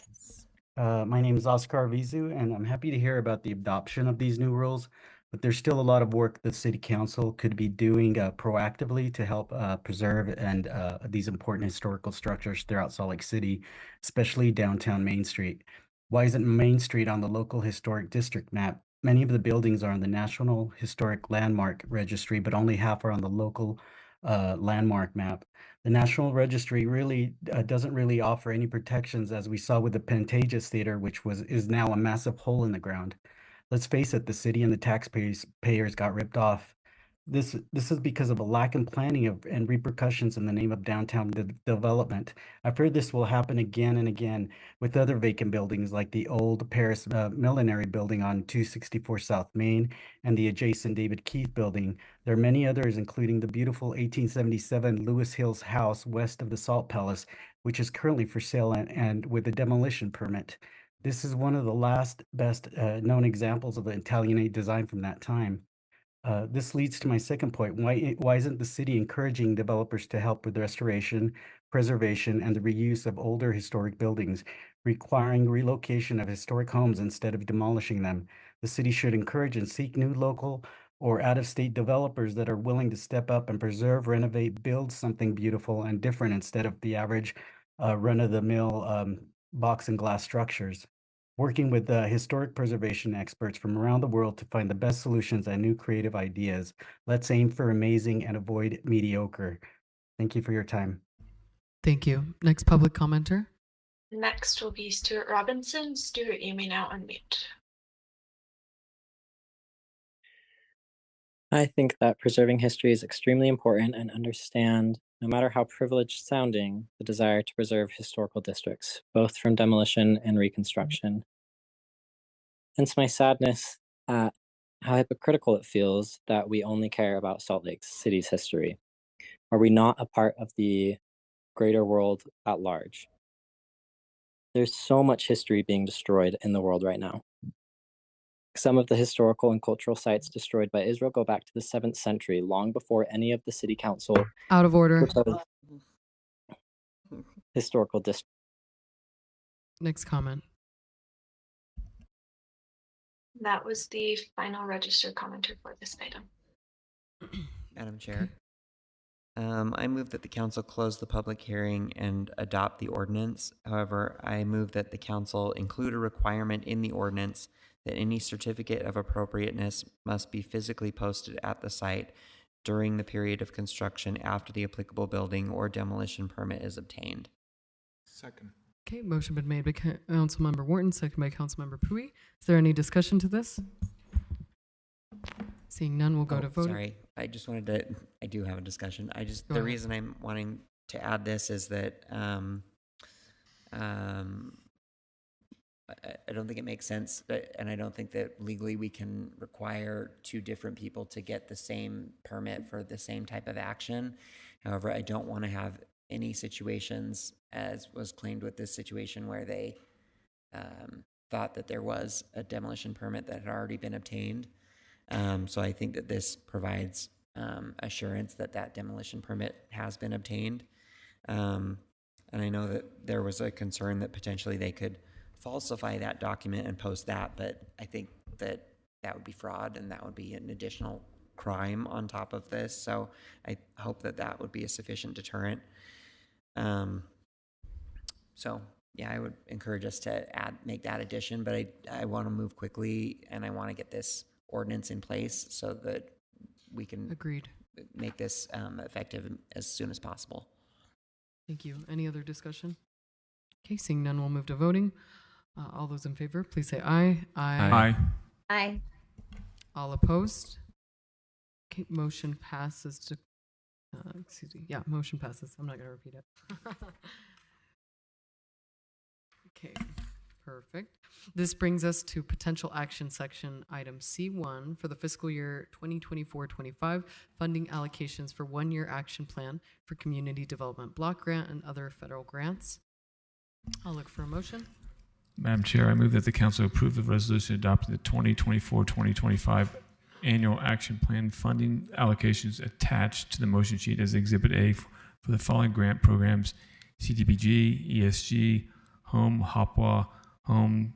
My name is Oscar Arvizu, and I'm happy to hear about the adoption of these new rules, but there's still a lot of work the City Council could be doing proactively to help preserve and these important historical structures throughout Salt Lake City, especially downtown Main Street. Why isn't Main Street on the local historic district map? Many of the buildings are on the National Historic Landmark Registry, but only half are on the local landmark map. The National Registry really doesn't really offer any protections, as we saw with the Pantages Theater, which is now a massive hole in the ground. Let's face it, the city and the taxpayers got ripped off. This is because of a lack in planning and repercussions in the name of downtown development. I've heard this will happen again and again with other vacant buildings like the old Paris Millinery building on 264 South Main and the adjacent David Keith building. There are many others, including the beautiful 1877 Lewis Hills house west of the Salt Palace, which is currently for sale and with a demolition permit. This is one of the last best known examples of the Italianate design from that time. This leads to my second point. Why isn't the city encouraging developers to help with the restoration, preservation, and the reuse of older historic buildings, requiring relocation of historic homes instead of demolishing them? The city should encourage and seek new local or out-of-state developers that are willing to step up and preserve, renovate, build something beautiful and different instead of the average run-of-the-mill box and glass structures. Working with historic preservation experts from around the world to find the best solutions and new creative ideas. Let's aim for amazing and avoid mediocre. Thank you for your time. Thank you. Next public commenter. Next will be Stuart Robinson. Stuart, you may now unmute. I think that preserving history is extremely important and understand, no matter how privileged sounding, the desire to preserve historical districts, both from demolition and reconstruction. Hence my sadness at how hypocritical it feels that we only care about Salt Lake City's history. Are we not a part of the greater world at large? There's so much history being destroyed in the world right now. Some of the historical and cultural sites destroyed by Israel go back to the 7th century, long before any of the city council. Out of order. Historical district. Next comment. That was the final registered commenter for this item. Madam Chair, I move that the council close the public hearing and adopt the ordinance. However, I move that the council include a requirement in the ordinance that any certificate of appropriateness must be physically posted at the site during the period of construction after the applicable building or demolition permit is obtained. Second. Okay, motion been made by Councilmember Wharton, second by Councilmember Pui. Is there any discussion to this? Seeing none, we'll go to vote. Sorry, I just wanted to, I do have a discussion. Go the ahead. reason I'm wanting to add this is that I don't think it makes sense, and I don't think that legally we can require two different people to get the same permit for the same type of action. However, I don't want to have any situations, as was claimed with this situation, where they thought that there was a demolition permit that had already been obtained. So I think that this provides assurance that that demolition permit has been obtained. And I know that there was a concern that potentially they could falsify that document and post that, but I think that that would be fraud and that would be an additional crime on top of this. So I hope that that would be a sufficient deterrent. So yeah, I would encourage us to make that addition, but I want to move quickly and I want to get this ordinance in place so that we can make this effective as soon as possible. Thank you. Any other discussion? Okay, seeing none, we'll move to voting. All those in favor, please say aye. Aye. Aye. All opposed? Okay, motion passes to, motion passes. I'm not going to repeat it. Okay, perfect. This brings us to potential action section item C1 for the fiscal year 2024-25 funding allocations for one-year action plan for community development block grant and other federal grants. I'll look for a motion. Madam Chair, I move that the council approve the resolution adopting the 2024-2025 annual action plan funding allocations attached to the motion sheet as Exhibit A for the following grant programs: CDBG, ESG, Home, HOPWA, Home,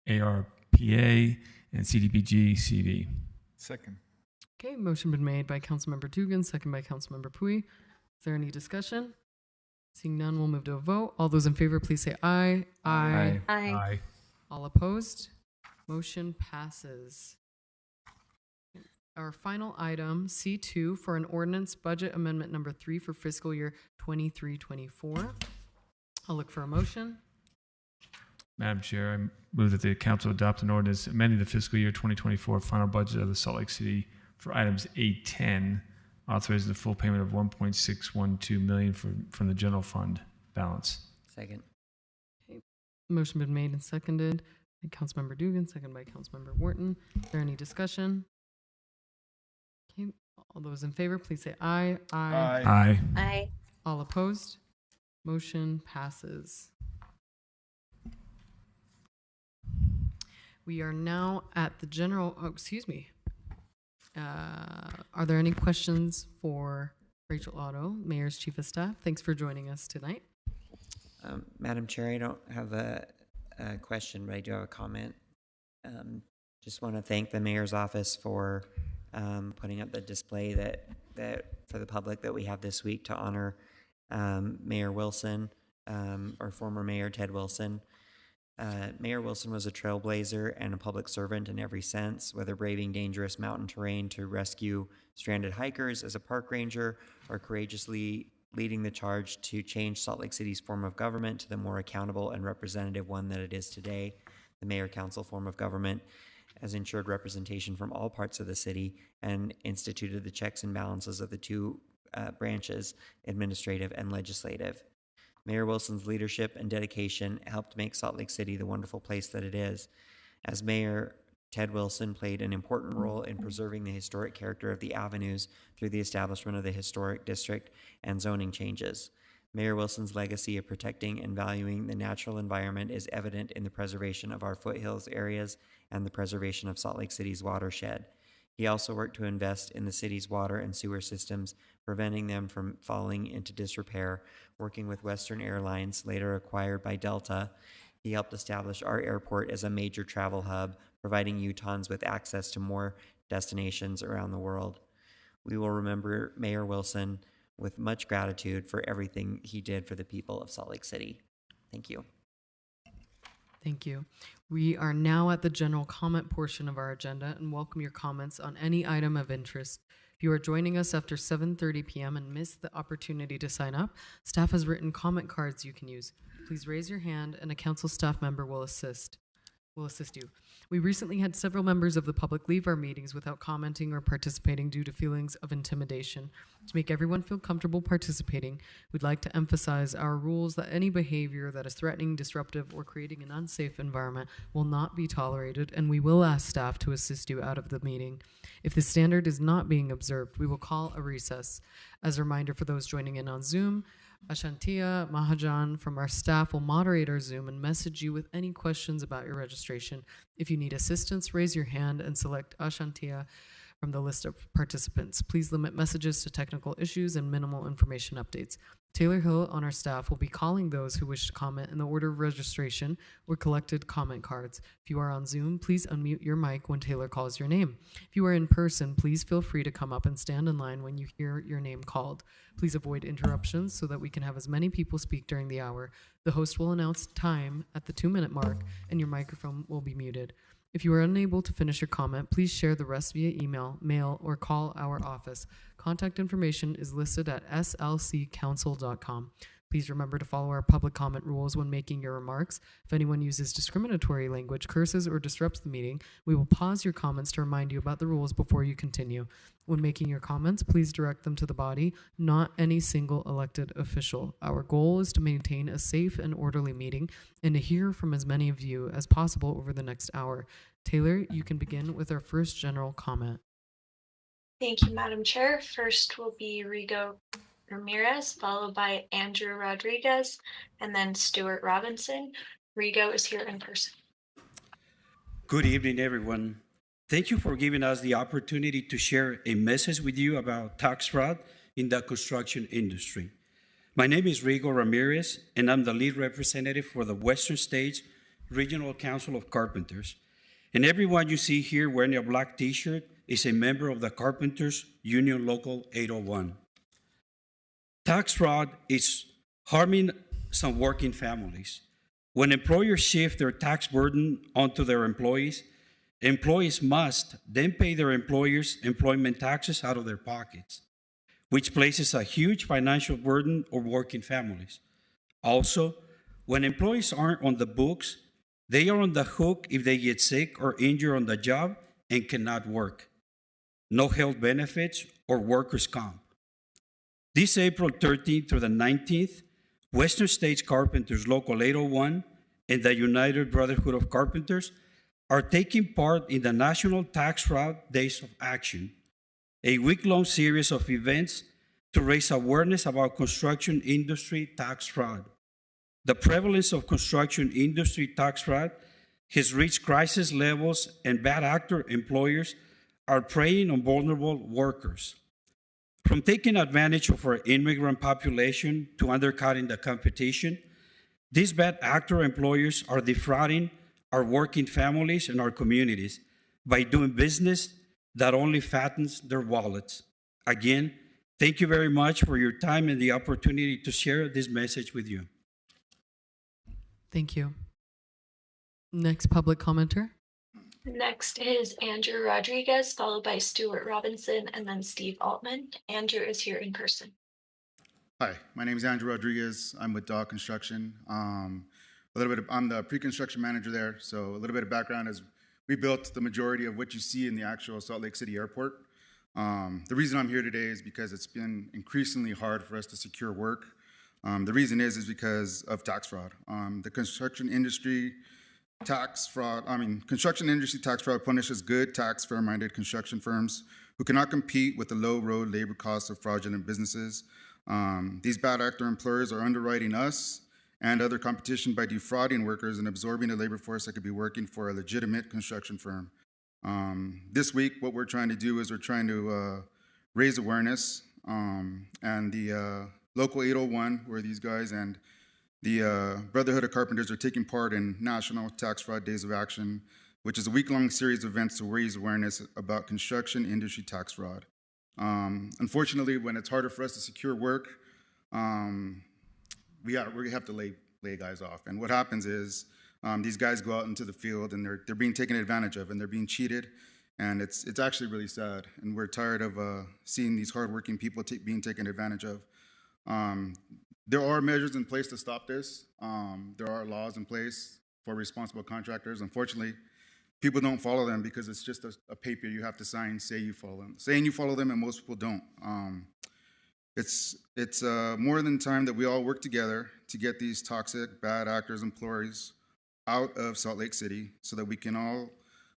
ARPA, and CDBG CV. Second. Okay, motion been made by Councilmember Dugan, second by Councilmember Pui. Is there any discussion? Seeing none, we'll move to a vote. All those in favor, please say aye. Aye. Aye. Aye. All opposed? Motion passes. Our final item, C2, for an ordinance budget amendment number 3 for fiscal year 23-24. I'll look for a motion. Madam Chair, I move that the council adopt an ordinance amending the fiscal year 2024 final budget of the Salt Lake City for items 810, authorizing the full payment of $1.612 million from the general fund balance. Second. Okay. Motion been made and seconded by Councilmember Dugan, second by Councilmember Wharton. Is there any discussion? Okay. All those in favor, please say aye. Aye. Aye. Aye. All opposed? Motion passes. We are now at the general, are there any questions for Rachel Otto, Mayor's Chief of Staff? Thanks for joining us tonight. Madam Chair, I don't have a question, but I do have a comment. Just want to thank the Mayor's office for putting up the display that for the public that we have this week to honor Mayor Wilson, or former Mayor Ted Wilson. Mayor Wilson was a trailblazer and a public servant in every sense, whether braving dangerous mountain terrain to rescue stranded hikers as a park ranger or courageously leading the charge to change Salt Lake City's form of government to the more accountable and representative one that it is today. The mayor-council form of government has ensured representation from all parts of the city and instituted the checks and balances of the two branches, administrative and legislative. Mayor Wilson's leadership and dedication helped make Salt Lake City the wonderful place that it is. As mayor, Ted Wilson played an important role in preserving the historic character of the avenues through the establishment of the historic district and zoning changes. Mayor Wilson's legacy of protecting and valuing the natural environment is evident in the preservation of our foothills areas and the preservation of Salt Lake City's watershed. He also worked to invest in the city's water and sewer systems, preventing them from falling into disrepair, working with Western Airlines, later acquired by Delta. He helped establish our airport as a major travel hub, providing Utahns with access to more destinations around the world. We will remember Mayor Wilson with much gratitude for everything he did for the people of Salt Lake City. Thank you. Thank you. We are now at the general comment portion of our agenda and welcome your comments on any item of interest. If you are joining us after 7:30 p.m. and missed the opportunity to sign up, staff has written comment cards you can use. Please raise your hand and a council staff member will assist you. We recently had several members of the public leave our meetings without commenting or participating due to feelings of intimidation. To make everyone feel comfortable participating, we'd like to emphasize our rules that any behavior that is threatening, disruptive, or creating an unsafe environment will not be tolerated, and we will ask staff to assist you out of the meeting. If the standard is not being observed, we will call a recess. As a reminder for those joining in on Zoom, Ashantia Mahajan from our staff will moderate our Zoom and message you with any questions about your registration. If you need assistance, raise your hand and select Ashantia from the list of participants. Please limit messages to technical issues and minimal information updates. Taylor Hill on our staff will be calling those who wish to comment in the order of registration or collected comment cards. If you are on Zoom, please unmute your mic when Taylor calls your name. If you are in person, please feel free to come up and stand in line when you hear your name called. Please avoid interruptions so that we can have as many people speak during the hour. The host will announce time at the 2-minute mark and your microphone will be muted. If you are unable to finish your comment, please share the rest via email, mail, or call our office. Contact information is listed at slccouncil.com. Please remember to follow our public comment rules when making your remarks. If anyone uses discriminatory language, curses, or disrupts the meeting, we will pause your comments to remind you about the rules before you continue. When making your comments, please direct them to the body, not any single elected official. Our goal is to maintain a safe and orderly meeting and to hear from as many of you as possible over the next hour. Taylor, you can begin with our first general comment. Thank you, Madam Chair. First will be Rigo Ramirez, followed by Andrew Rodriguez, and then Stuart Robinson. Rigo is here in person. Good evening, everyone. Thank you for giving us the opportunity to share a message with you about tax fraud in the construction industry. My name is Rigo Ramirez, and I'm the lead representative for the Western States Regional Council of Carpenters. And everyone you see here wearing a black t-shirt is a member of the Carpenters Union Local 801. Tax fraud is harming some working families. When employers shift their tax burden onto their employees, employees must then pay their employers' employment taxes out of their pockets, which places a huge financial burden on working families. Also, when employees aren't on the books, they are on the hook if they get sick or injured on the job and cannot work. No health benefits or workers' comp. This April 13th through the 19th, Western States Carpenters Local 801 and the United Brotherhood of Carpenters are taking part in the National Tax Fraud Days of Action, a week-long series of events to raise awareness about construction industry tax fraud. The prevalence of construction industry tax fraud has reached crisis levels, and bad actor employers are preying on vulnerable workers. From taking advantage of our immigrant population to undercutting the competition, these bad actor employers are defrauding our working families and our communities by doing business that only fattens their wallets. Again, thank you very much for your time and the opportunity to share this message with you. Thank you. Next public commenter. Next is Andrew Rodriguez, followed by Stuart Robinson, and then Steve Altman. Andrew is here in person. Hi, my name is Andrew Rodriguez. I'm with Dog Construction. I'm the pre-construction manager there. So a little bit of background is we built the majority of what you see in the actual Salt Lake City airport. The reason I'm here today is because it's been increasingly hard for us to secure work. The reason is because of tax fraud. The construction industry tax fraud punishes good tax fair-minded construction firms who cannot compete with the low road labor costs of fraudulent businesses. These bad actor employers are underwriting us and other competition by defrauding workers and absorbing the labor force that could be working for a legitimate construction firm. This week, what we're trying to do is we're trying to raise awareness, and the Local 801, where these guys and the Brotherhood of Carpenters are taking part in National Tax Fraud Days of Action, which is a week-long series of events to raise awareness about construction industry tax fraud. Unfortunately, when it's harder for us to secure work, we have to lay guys off. And what happens is these guys go out into the field and they're being taken advantage of and they're being cheated. And it's actually really sad. And we're tired of seeing these hardworking people being taken advantage of. There are measures in place to stop this. There are laws in place for responsible contractors. Unfortunately, people don't follow them because it's just a paper you have to sign, saying you follow them, and most people don't. It's more than time that we all work together to get these toxic, bad actors, employees out of Salt Lake City so that we can all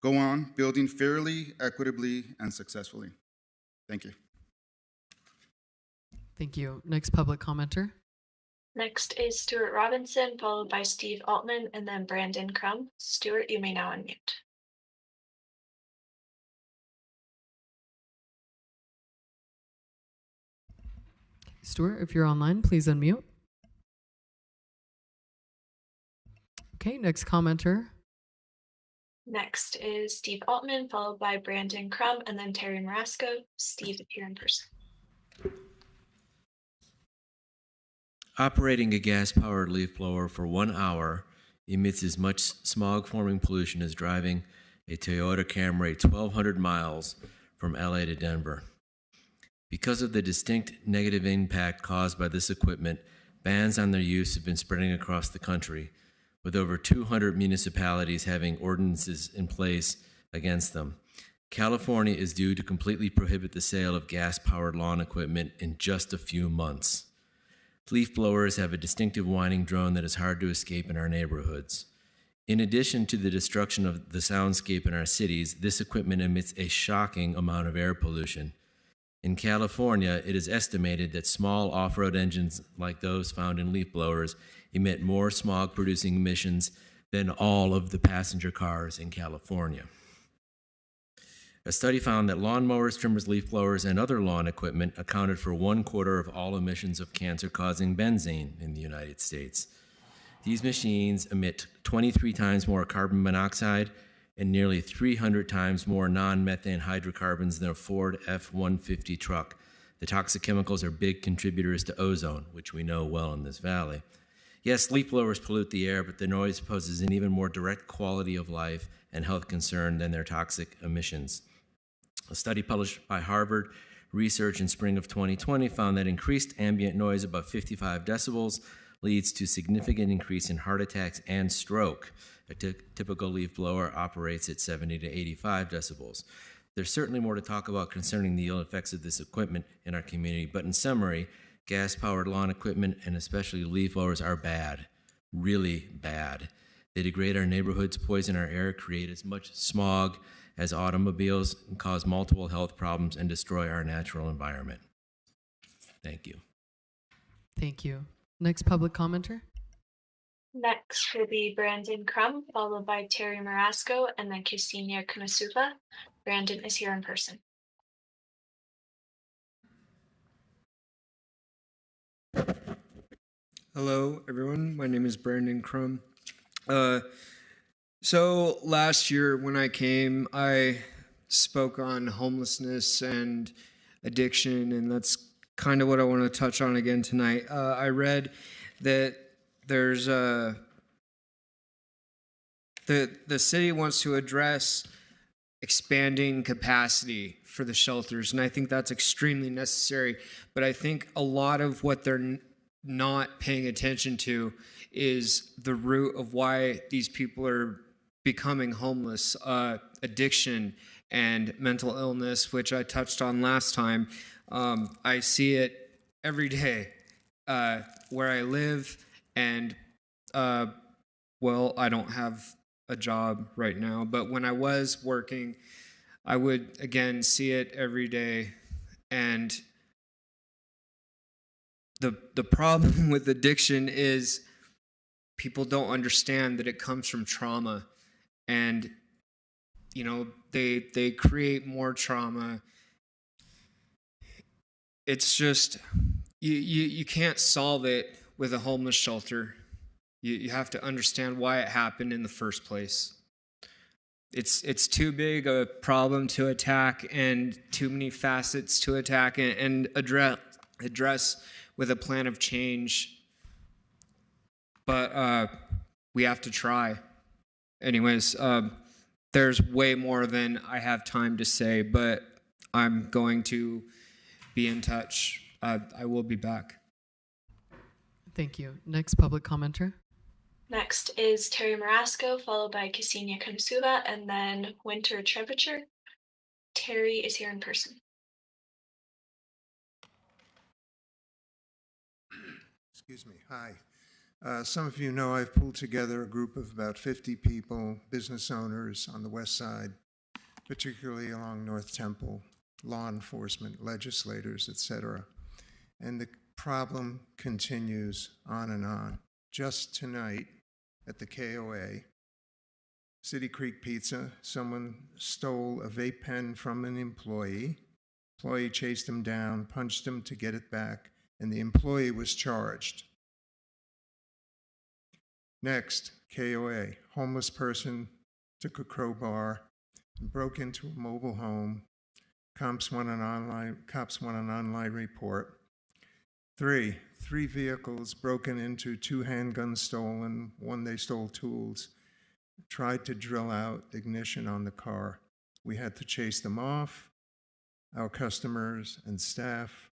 go on building fairly, equitably, and successfully. Thank you. Thank you. Next public commenter. Next is Stuart Robinson, followed by Steve Altman, and then Brandon Crum. Stuart, you may now unmute. Stuart, if you're online, please unmute. Okay, next commenter. Next is Steve Altman, followed by Brandon Crum, and then Terry Marasco. Steve, if you're in person. Operating a gas-powered leaf blower for 1 hour emits as much smog-forming pollution as driving a Toyota Camry 1,200 miles from LA to Denver. Because of the distinct negative impact caused by this equipment, bans on their use have been spreading across the country, with over 200 municipalities having ordinances in place against them. California is due to completely prohibit the sale of gas-powered lawn equipment in just a few months. Leaf blowers have a distinctive whining drone that is hard to escape in our neighborhoods. In addition to the destruction of the soundscape in our cities, this equipment emits a shocking amount of air pollution. In California, it is estimated that small off-road engines like those found in leaf blowers emit more smog-producing emissions than all of the passenger cars in California. A study found that lawnmowers, trimmers, leaf blowers, and other lawn equipment accounted for 1/4 of all emissions of cancer-causing benzene in the United States. These machines emit 23 times more carbon monoxide and nearly 300 times more non-methane hydrocarbons than a Ford F-150 truck. The toxic chemicals are big contributors to ozone, which we know well in this valley. Yes, leaf blowers pollute the air, but the noise poses an even more direct quality of life and health concern than their toxic emissions. A study published by Harvard Research in spring of 2020 found that increased ambient noise above 55 decibels leads to significant increase in heart attacks and stroke. A typical leaf blower operates at 70 to 85 decibels. There's certainly more to talk about concerning the ill effects of this equipment in our community, but in summary, gas-powered lawn equipment and especially leaf blowers are bad, really bad. They degrade our neighborhoods, poison our air, create as much smog as automobiles, and cause multiple health problems and destroy our natural environment. Thank you. Thank you. Next public commenter. Next will be Brandon Crum, followed by Terry Marasco, and then Ksenia Kunasuva. Brandon is here in person. Hello, everyone. My name is Brandon Crum. So last year when I came, I spoke on homelessness and addiction, and that's kind of what I want to touch on again tonight. I read that there's the city wants to address expanding capacity for the shelters, and I think that's extremely necessary. But I think a lot of what they're not paying attention to is the root of why these people are becoming homeless, addiction and mental illness, which I touched on last time. I see it every day where I live, and well, I don't have a job right now, but when I was working, I would again see it every day. And the problem with addiction is people don't understand that it comes from trauma, and you know they create more trauma. It's just you can't solve it with a homeless shelter. You have to understand why it happened in the first place. It's too big a problem to attack and too many facets to attack and address with a plan of change. But we have to try. Anyways, there's way more than I have time to say, but I'm going to be in touch. I will be back. Thank you. Next public commenter. Next is Terry Marasco, followed by Ksenia Kunasuva, and then Winter Trevicher. Terry is here in person. Excuse me. Hi. Some of you know I've pulled together a group of about 50 people, business owners on the west side, particularly along North Temple, law enforcement, legislators, etc. And the problem continues on and on. Just tonight at the KOA, City Creek Pizza, someone stole a vape pen from an employee. Employee chased him down, punched him to get it back, and the employee was charged. Next, KOA, homeless person took a crowbar and broke into a mobile home. Cops want an online report. Three vehicles broken into, 2 handguns stolen, 1 they stole tools. Tried to drill out ignition on the car. We had to chase them off. Our customers and staff,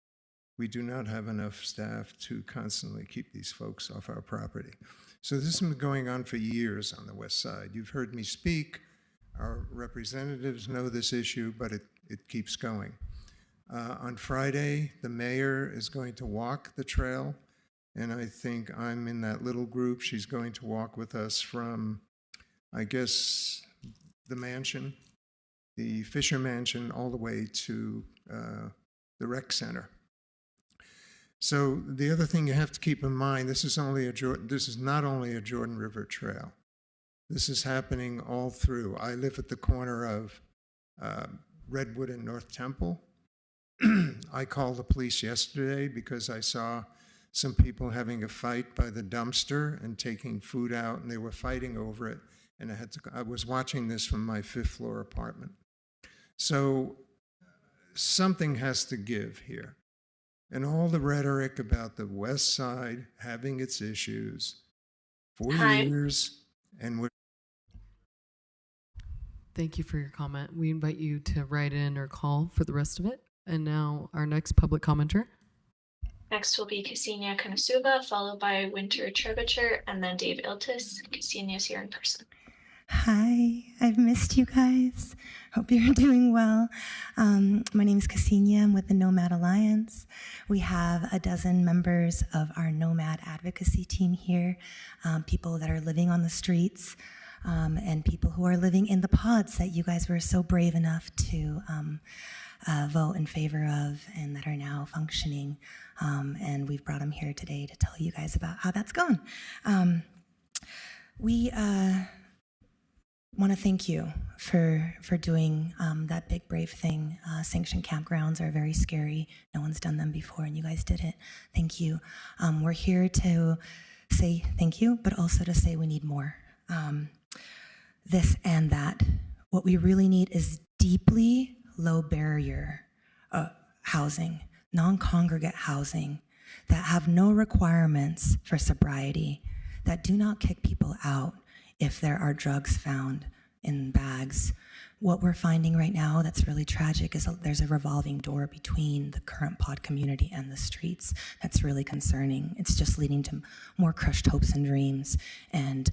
we do not have enough staff to constantly keep these folks off our property. So this has been going on for years on the west side. You've heard me speak. Our representatives know this issue, but it keeps going. On Friday, the mayor is going to walk the trail, and I think I'm in that little group. She's going to walk with us from, I guess, the mansion, the Fisher Mansion, all the way to the rec center. So the other thing you have to keep in mind, this is not only a Jordan River Trail. This is happening all through. I live at the corner of Redwood and North Temple. I called the police yesterday because I saw some people having a fight by the dumpster and taking food out, and they were fighting over it. And I was watching this from my 5th floor apartment. So something has to give here. And all the rhetoric about the West Side having its issues for years, and we're... Thank you for your comment. We invite you to write in or call for the rest of it. And now our next public commenter. Next will be Ksenia Konosuba, followed by Winter Trebuchet, and then Dave Iltis. Ksenia is here in person. Hi, I've missed you guys. Hope you're doing well. My name is Ksenia. I'm with the Nomad Alliance. We have a dozen members of our Nomad advocacy team here, people that are living on the streets, and people who are living in the pods that you guys were so brave enough to vote in favor of and that are now functioning. And we've brought them here today to tell you guys about how that's going. We want to thank you for doing that big brave thing. Sanctioned campgrounds are very scary. No one's done them before, and you guys did it. Thank you. We're here to say thank you, but also to say we need more. This and that. What we really need is deeply low barrier housing, non-congregate housing that have no requirements for sobriety, that do not kick people out if there are drugs found in bags. What we're finding right now that's really tragic is there's a revolving door between the current pod community and the streets. That's really concerning. It's just leading to more crushed hopes and dreams, and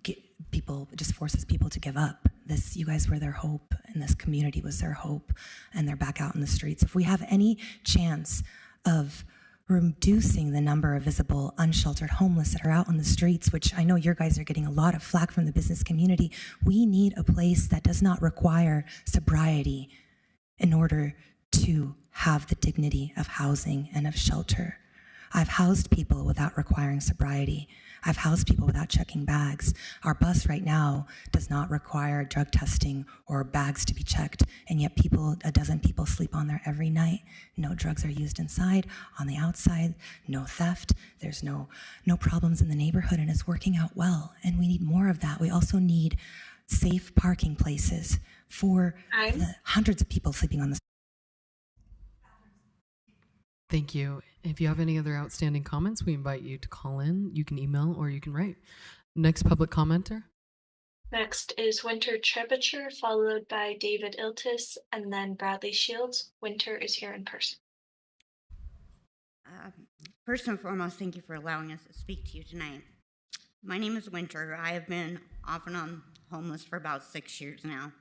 it just forces people to give up. You guys were their hope, and this community was their hope, and they're back out in the streets. If we have any chance of reducing the number of visible unsheltered homeless that are out on the streets, which I know your guys are getting a lot of flack from the business community, we need a place that does not require sobriety in order to have the dignity of housing and of shelter. I've housed people without requiring sobriety. I've housed people without checking bags. Our bus right now does not require drug testing or bags to be checked, and yet a dozen people sleep on there every night. No drugs are used inside, on the outside, no theft. There's no problems in the neighborhood, and it's working out well, and we need more of that. We also need safe parking places for the hundreds of people sleeping on the street. Thank you. If you have any other outstanding comments, we invite you to call in. You can email or you can write. Next public commenter. Next is Winter Trebuchet, followed by David Iltis, and then Bradley Shields. Winter is here in person. First and foremost, thank you for allowing us to speak to you tonight. My name is Winter. I have been off and on homeless for about 6 years now.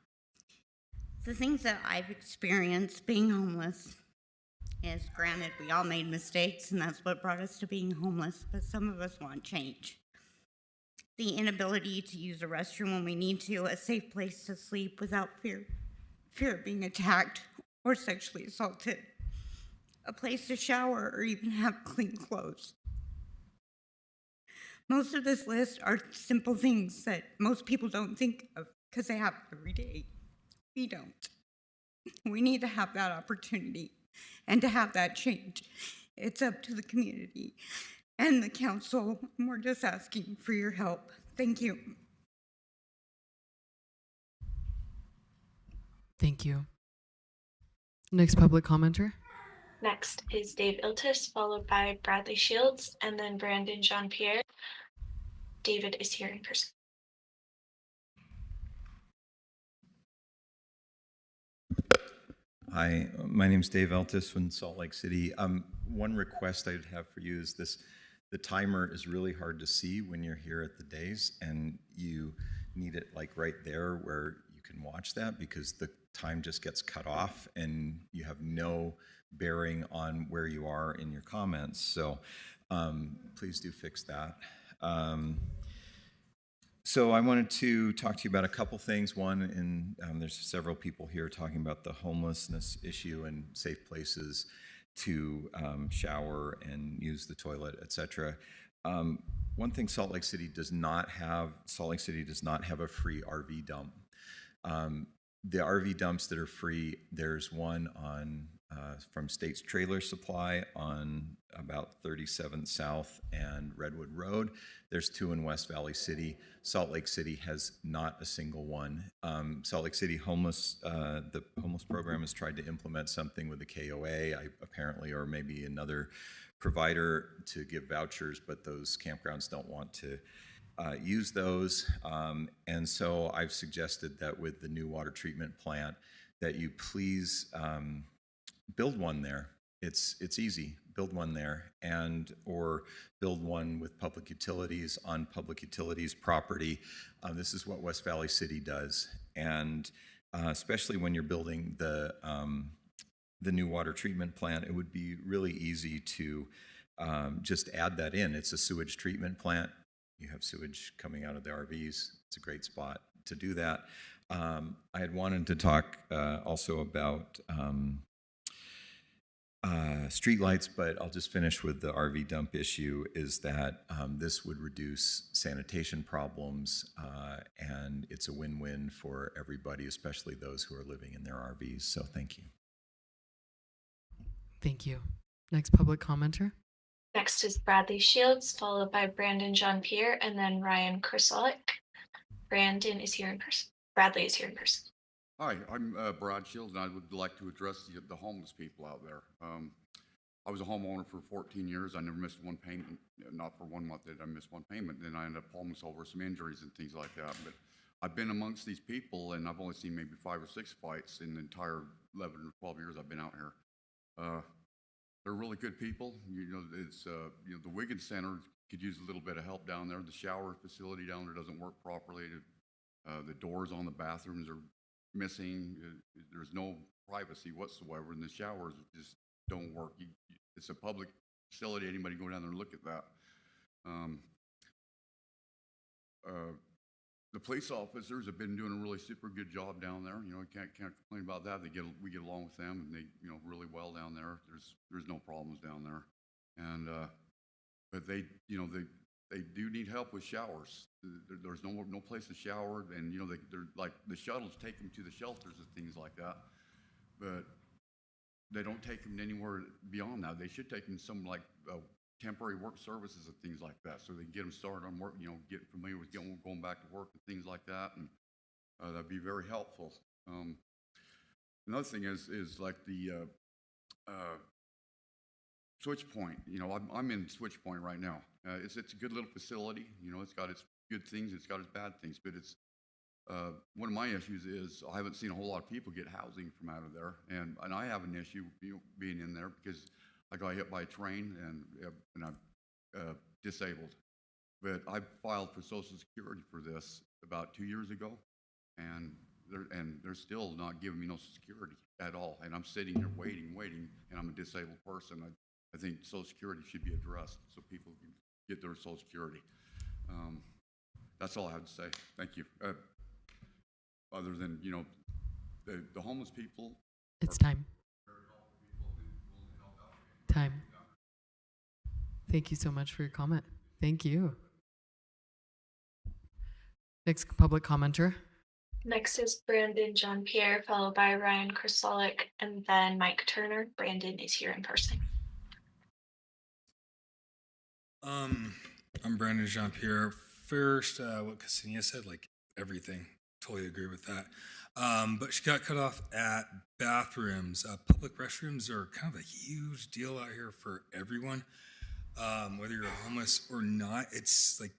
The things that I've experienced being homeless is, granted, we all made mistakes, and that's what brought us to being homeless, but some of us want change. The inability to use a restroom when we need to, a safe place to sleep without fear of being attacked or sexually assaulted. a place to shower, or even have clean clothes. Most of this list are simple things that most people don't think of because they have it every day. We don't. We need to have that opportunity and to have that change. It's up to the community and the council. We're just asking for your help. Thank you. Thank you. Next public commenter. Next is Dave Iltis, followed by Bradley Shields, and then Brandon Jean-Pierre. David is here in person. Hi, my name is Dave Eltis from Salt Lake City. One request I'd have for you is this: the timer is really hard to see when you're here at the days, and you need it like right there where you can watch that, because the time just gets cut off and you have no bearing on where you are in your comments. So please do fix that. So I wanted to talk to you about a couple things. One, there's several people here talking about the homelessness issue and safe places to shower and use the toilet, etc. One thing Salt Lake City does not have a free RV dump. The RV dumps that are free, there's one on from State's Trailer Supply on about 37th South and Redwood Road. There's two in West Valley City. Salt Lake City has not a single one. Salt Lake City the homeless program has tried to implement something with the KOA, apparently, or maybe another provider to give vouchers, but those campgrounds don't want to use those. And so I've suggested that with the new water treatment plant, that you please build one there. It's easy. Build one there, or build one with public utilities on public utilities property. This is what West Valley City does, and especially when you're building the new water treatment plant, it would be really easy to just add that in. It's a sewage treatment plant. You have sewage coming out of the RVs. It's a great spot to do that. I had wanted to talk also about streetlights, but I'll just finish with the RV dump issue, is that this would reduce sanitation problems, and it's a win-win for everybody, especially those who are living in their RVs. So thank you. Thank you. Next public commenter. Next is Bradley Shields, followed by Brandon Jean-Pierre, and then Ryan Kersolik. Brandon is here in person. Bradley is here in person. Hi, I'm Brad Shields, and I would like to address the homeless people out there. I was a homeowner for 14 years. I never missed one payment. Not for 1 month did I miss one payment. Then I ended up homeless over some injuries and things like that. But I've been amongst these people, and I've only seen maybe 5 or 6 fights in the entire 11 or 12 years I've been out here. They're really good people. It's the Wiggins Center could use a little bit of help down there. The shower facility down there doesn't work properly. The doors on the bathrooms are missing. There's no privacy whatsoever, and the showers just don't work. It's a public facility. Anybody go down there and look at that. The police officers have been doing a really super good job down there. Can't complain about that. We get along with them, and they really well down there. There's no problems down there, and but they do need help with showers. There's no place to shower, and they're like, the shuttles take them to the shelters and things like that, but they don't take them anywhere beyond that. They should take them some like temporary work services and things like that, so they can get them started on work, get familiar with going back to work and things like that, and that'd be very helpful. Another thing is like the Switch Point. I'm in Switch Point right now. It's a good little facility. It's got its good things, it's got its bad things, but it's one of my issues is I haven't seen a whole lot of people get housing from out of there, and I have an issue being in there because I got hit by a train and I'm disabled. But I filed for Social Security for this about 2 years ago, and they're still not giving me no Security at all. And I'm sitting here waiting, and I'm a disabled person. I think Social Security should be addressed so people can get their Social Security. That's all I have to say. Thank you. Other than the homeless people. It's time. Thank you so much for your comment. Thank you. Next public commenter. Next is Brandon Jean-Pierre, followed by Ryan Krasalik, and then Mike Turner. Brandon is here in person. I'm Brandon Jean-Pierre. First, what Ksenia said, like everything, totally agree with that. But she got cut off at bathrooms. Public restrooms are kind of a huge deal out here for everyone. Whether you're homeless or not, it's like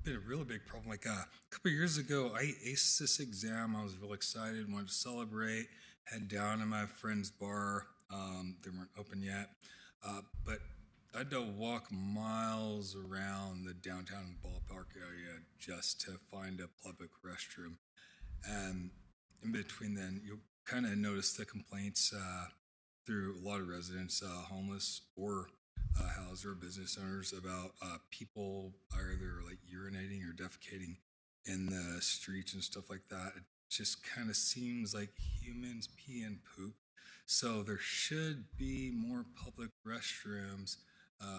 been a really big problem. Like a couple of years ago, I aced this exam. I was real excited, wanted to celebrate, head down to my friend's bar. They weren't open yet, but I had to walk miles around the downtown ballpark area just to find a public restroom. And in between then, you'll kind of notice the complaints through a lot of residents, homeless or housed or business owners, about people either like urinating or defecating in the streets and stuff like that. It just kind of seems like humans pee and poop. So there should be more public restrooms.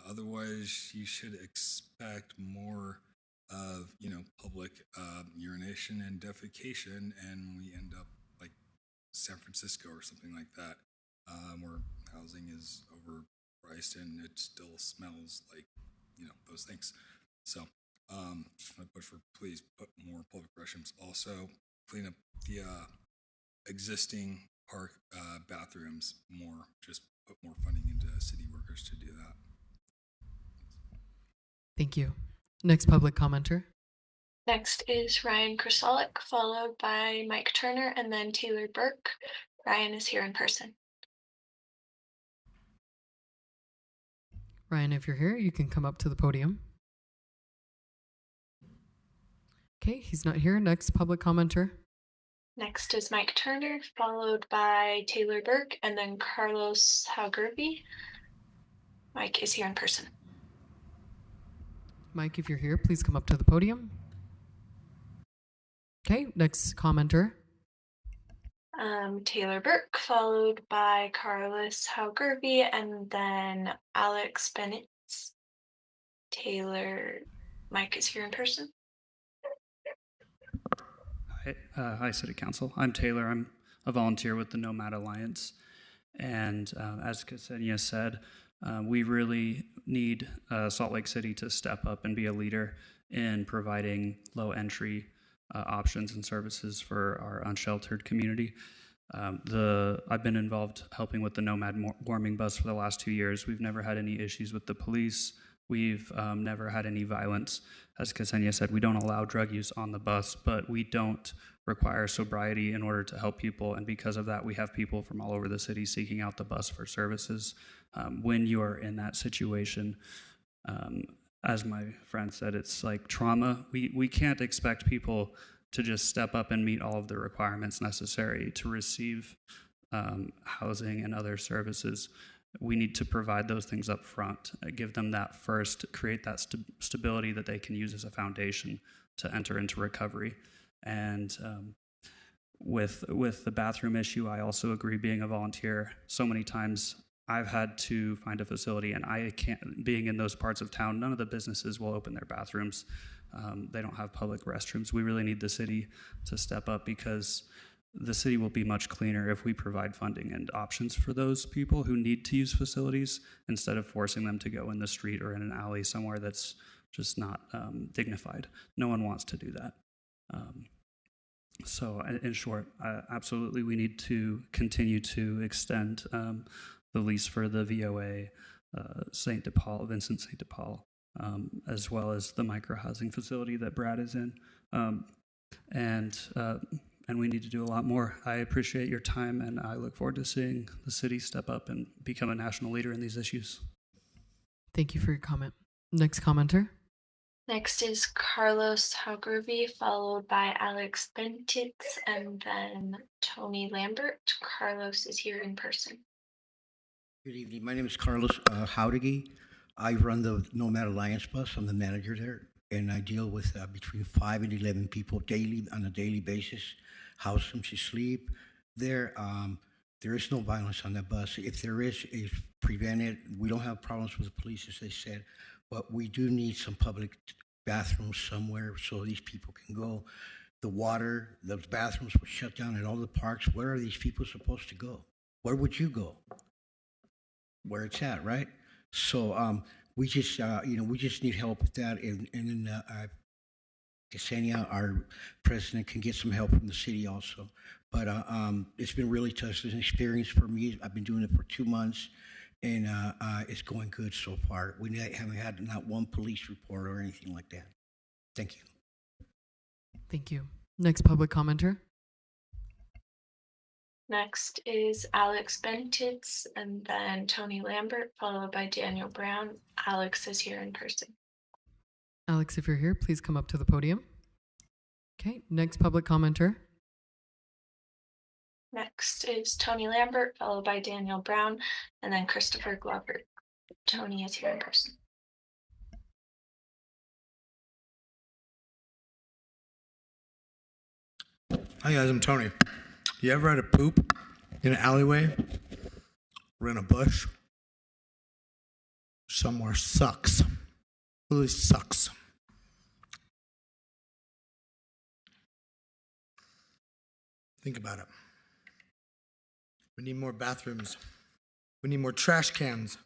Otherwise, you should expect more of, public urination and defecation, and we end up like San Francisco or something like that, where housing is overpriced and it still smells like, those things. So, just want to push for please put more public restrooms. Also, clean up the existing park bathrooms more. Just put more funding into city workers to do that. Thank you. Next public commenter. Next is Ryan Krasalik, followed by Mike Turner, and then Taylor Burke. Ryan is here in person. Ryan, if you're here, you can come up to the podium. Okay, he's not here. Next public commenter. Next is Mike Turner, followed by Taylor Burke, and then Carlos Haugerby. Mike is here in person. Mike, if you're here, please come up to the podium. Okay, next commenter. Taylor Burke, followed by Carlos Haugerby, and then Alex Bennett. Taylor, Mike is here in person. Hi, City Council. I'm Taylor. I'm a volunteer with the Nomad Alliance. And as Ksenia said, we really need Salt Lake City to step up and be a leader in providing low entry options and services for our unsheltered community. I've been involved helping with the Nomad warming bus for the last 2 years. We've never had any issues with the police. We've never had any violence. As Ksenia said, we don't allow drug use on the bus, but we don't require sobriety in order to help people. And because of that, we have people from all over the city seeking out the bus for services. When you are in that situation, as my friend said, it's like trauma. We can't expect people to just step up and meet all of the requirements necessary to receive housing and other services. We need to provide those things up front, give them that first, create that stability that they can use as a foundation to enter into recovery. And with the bathroom issue, I also agree, being a volunteer, so many times I've had to find a facility, and I can't, being in those parts of town, none of the businesses will open their bathrooms. They don't have public restrooms. We really need the city to step up, because the city will be much cleaner if we provide funding and options for those people who need to use facilities, instead of forcing them to go in the street or in an alley somewhere that's just not dignified. No one wants to do that. So in short, absolutely we need to continue to extend the lease for the VOA, Vincent St. de Paul, as well as the micro-housing facility that Brad is in. And we need to do a lot more. I appreciate your time, and I look forward to seeing the city step up and become a national leader in these issues. Thank you for your comment. Next commenter. Next is Carlos Haugerby, followed by Alex Bentix, and then Tony Lambert. Carlos is here in person. Good evening. My name is Carlos Haugerby. I run the Nomad Alliance bus. I'm the manager there, and I deal with between 5 and 11 people daily, on a daily basis. House them to sleep there. There is no violence on that bus. If there is, it's prevented. We don't have problems with the police, as they said, but we do need some public bathrooms somewhere so these people can go. The water, those bathrooms were shut down at all the parks. Where are these people supposed to go? Where would you go? Where it's at, right? So we just, we just need help with that. And then Ksenia, our president, can get some help from the city also. But it's been really tough. It's an experience for me. I've been doing it for 2 months, and it's going good so far. We haven't had not one police report or anything like that. Thank you. Thank you. Next public commenter. Next is Alex Bentitz and then Tony Lambert, followed by Daniel Brown. Alex is here in person. Alex, if you're here, please come up to the podium. Okay, next public commenter. Next is Tony Lambert, followed by Daniel Brown, and then Christopher Glover. Tony is here in person. Hi guys, I'm Tony. You ever had a poop in an alleyway or in a bush? Somewhere sucks. Really sucks. Think about it. We need more bathrooms. We need more trash cans.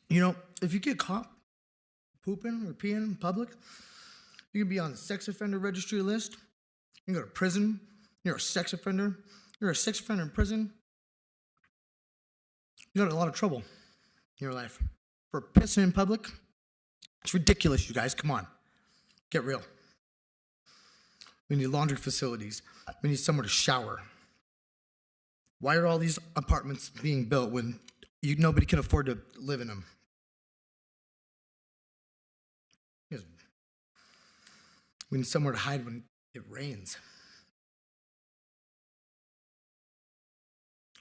You know, if you get caught pooping or peeing in public, you can be on the sex offender registry list. You can go to prison. You're a sex offender. You're a sex offender in prison. You got in a lot of trouble in your life for pissing in public. It's ridiculous, you guys. Come on. Get real. We need laundry facilities. We need somewhere to shower. Why are all these apartments being built when nobody can afford to live in them? We need somewhere to hide when it rains.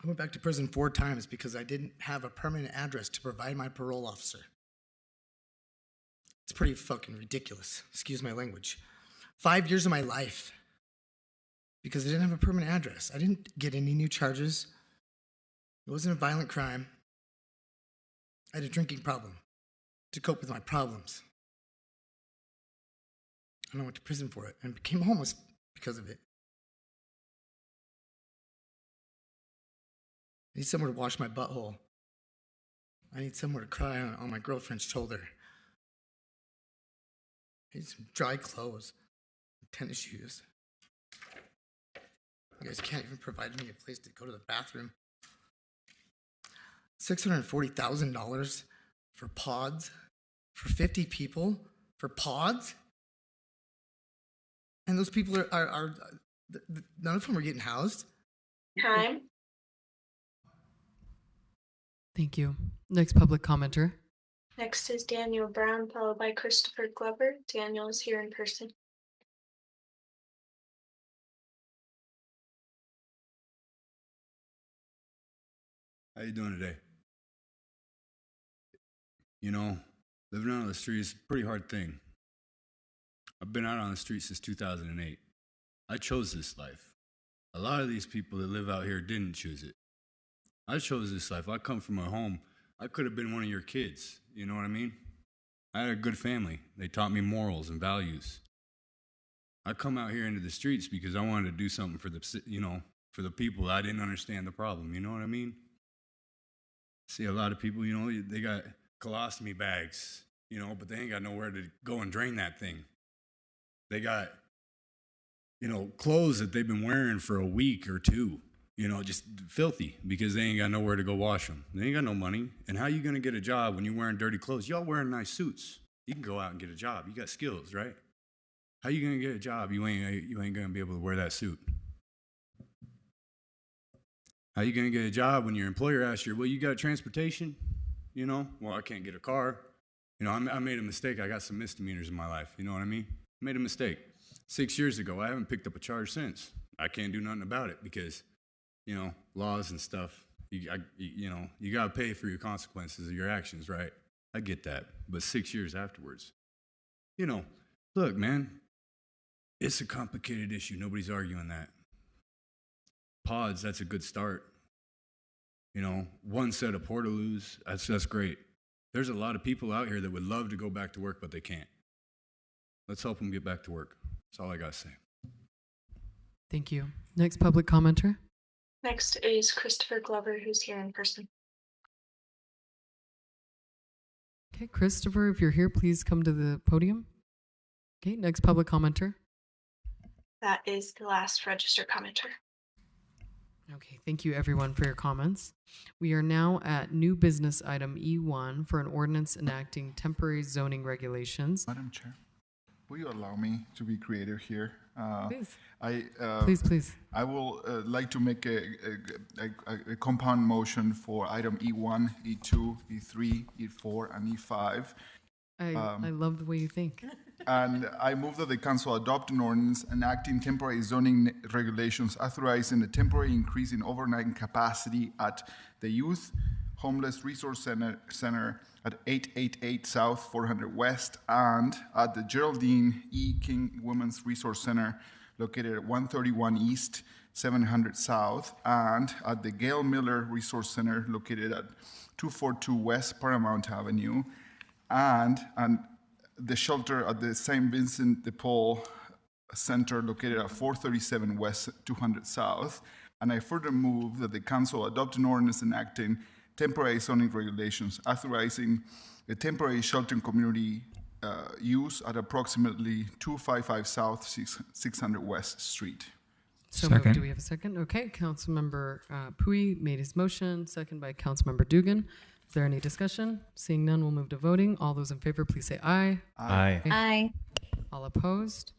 I went back to prison 4 times because I didn't have a permanent address to provide my parole officer. It's pretty fucking ridiculous. Excuse my language. 5 years of my life because I didn't have a permanent address. I didn't get any new charges. It wasn't a violent crime. I had a drinking problem to cope with my problems. And I went to prison for it and became homeless because of it. I need somewhere to wash my butthole. I need somewhere to cry on my girlfriend's shoulder. I need some dry clothes, tennis shoes. You guys can't even provide me a place to go to the bathroom. $640,000 for pods? For 50 people? For pods? And those people are none of them are getting housed. Time. Thank you. Next public commenter. Next is Daniel Brown, followed by Christopher Glover. Daniel is here in person. How you doing today? You know, living out on the street is a pretty hard thing. I've been out on the street since 2008. I chose this life. A lot of these people that live out here didn't choose it. I chose this life. I come from a home. I could have been one of your kids. You know what I mean? I had a good family. They taught me morals and values. I come out here into the streets because I wanted to do something for the, for the people. I didn't understand the problem. You know what I mean? See a lot of people, they got colostomy bags, but they ain't got nowhere to go and drain that thing. They got, clothes that they've been wearing for a week or two, just filthy because they ain't got nowhere to go wash them. They ain't got no money. And how you going to get a job when you're wearing dirty clothes? Y'all wearing nice suits. You can go out and get a job. You got skills, right? How you going to get a job? You ain't going to be able to wear that suit. How you going to get a job when your employer asks you, well, you got transportation? Well, I can't get a car. I made a mistake. I got some misdemeanors in my life. You know what I mean? I made a mistake. 6 years ago, I haven't picked up a charge since. I can't do nothing about it because, laws and stuff, you got to pay for your consequences of your actions, right? I get that. But 6 years afterwards, look, man, it's a complicated issue. Nobody's arguing that. pods, that's a good start. You know, one set of portaloos, that's great. There's a lot of people out here that would love to go back to work, but they can't. Let's help them get back to work. That's all I got to say. Thank you. Next public commenter. Next is Christopher Glover, who's here in person. Okay, Christopher, if you're here, please come to the podium. Okay, next public commenter. That is the last registered commenter. Okay, thank you everyone for your comments. We are now at new business item E1 for an ordinance enacting temporary zoning regulations. Madam Chair, will you allow me to be creative here? Please. Please. I will like to make a compound motion for item E1, E2, E3, E4, and E5. I love the way you think. And I move that the council adopt an ordinance enacting temporary zoning regulations authorizing the temporary increase in overnight capacity at the Youth Homeless Resource Center at 888 South, 400 West, and at the Geraldine E. King Women's Resource Center located at 131 East, 700 South, and at the Gail Miller Resource Center located at 242 West Paramount Avenue, and the shelter at the St. Vincent de Paul Center located at 437 West, 200 South. And I further move that the council adopt an ordinance enacting temporary zoning regulations authorizing a temporary shelter community use at approximately 255 South, 600 West Street. So moved. Do we have a second? Okay, Councilmember Pui made his motion, second by Councilmember Dugan. Is there any discussion? Seeing none, we'll move to voting. All those in favor, please say aye. Aye. Aye. All opposed?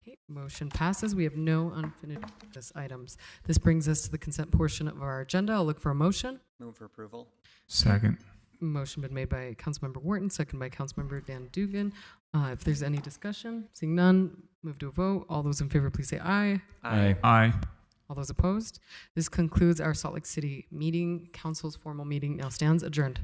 Okay, motion passes. We have no unfinished business items. This brings us to the consent portion of our agenda. I'll look for a motion. Move for approval. Second. Motion been made by Councilmember Wharton, second by Councilmember Dan Dugan. If there's any discussion, seeing none, move to a vote. All those in favor, please say aye. Aye. Aye. All those opposed? This concludes our Salt Lake City meeting. Council's formal meeting now stands adjourned.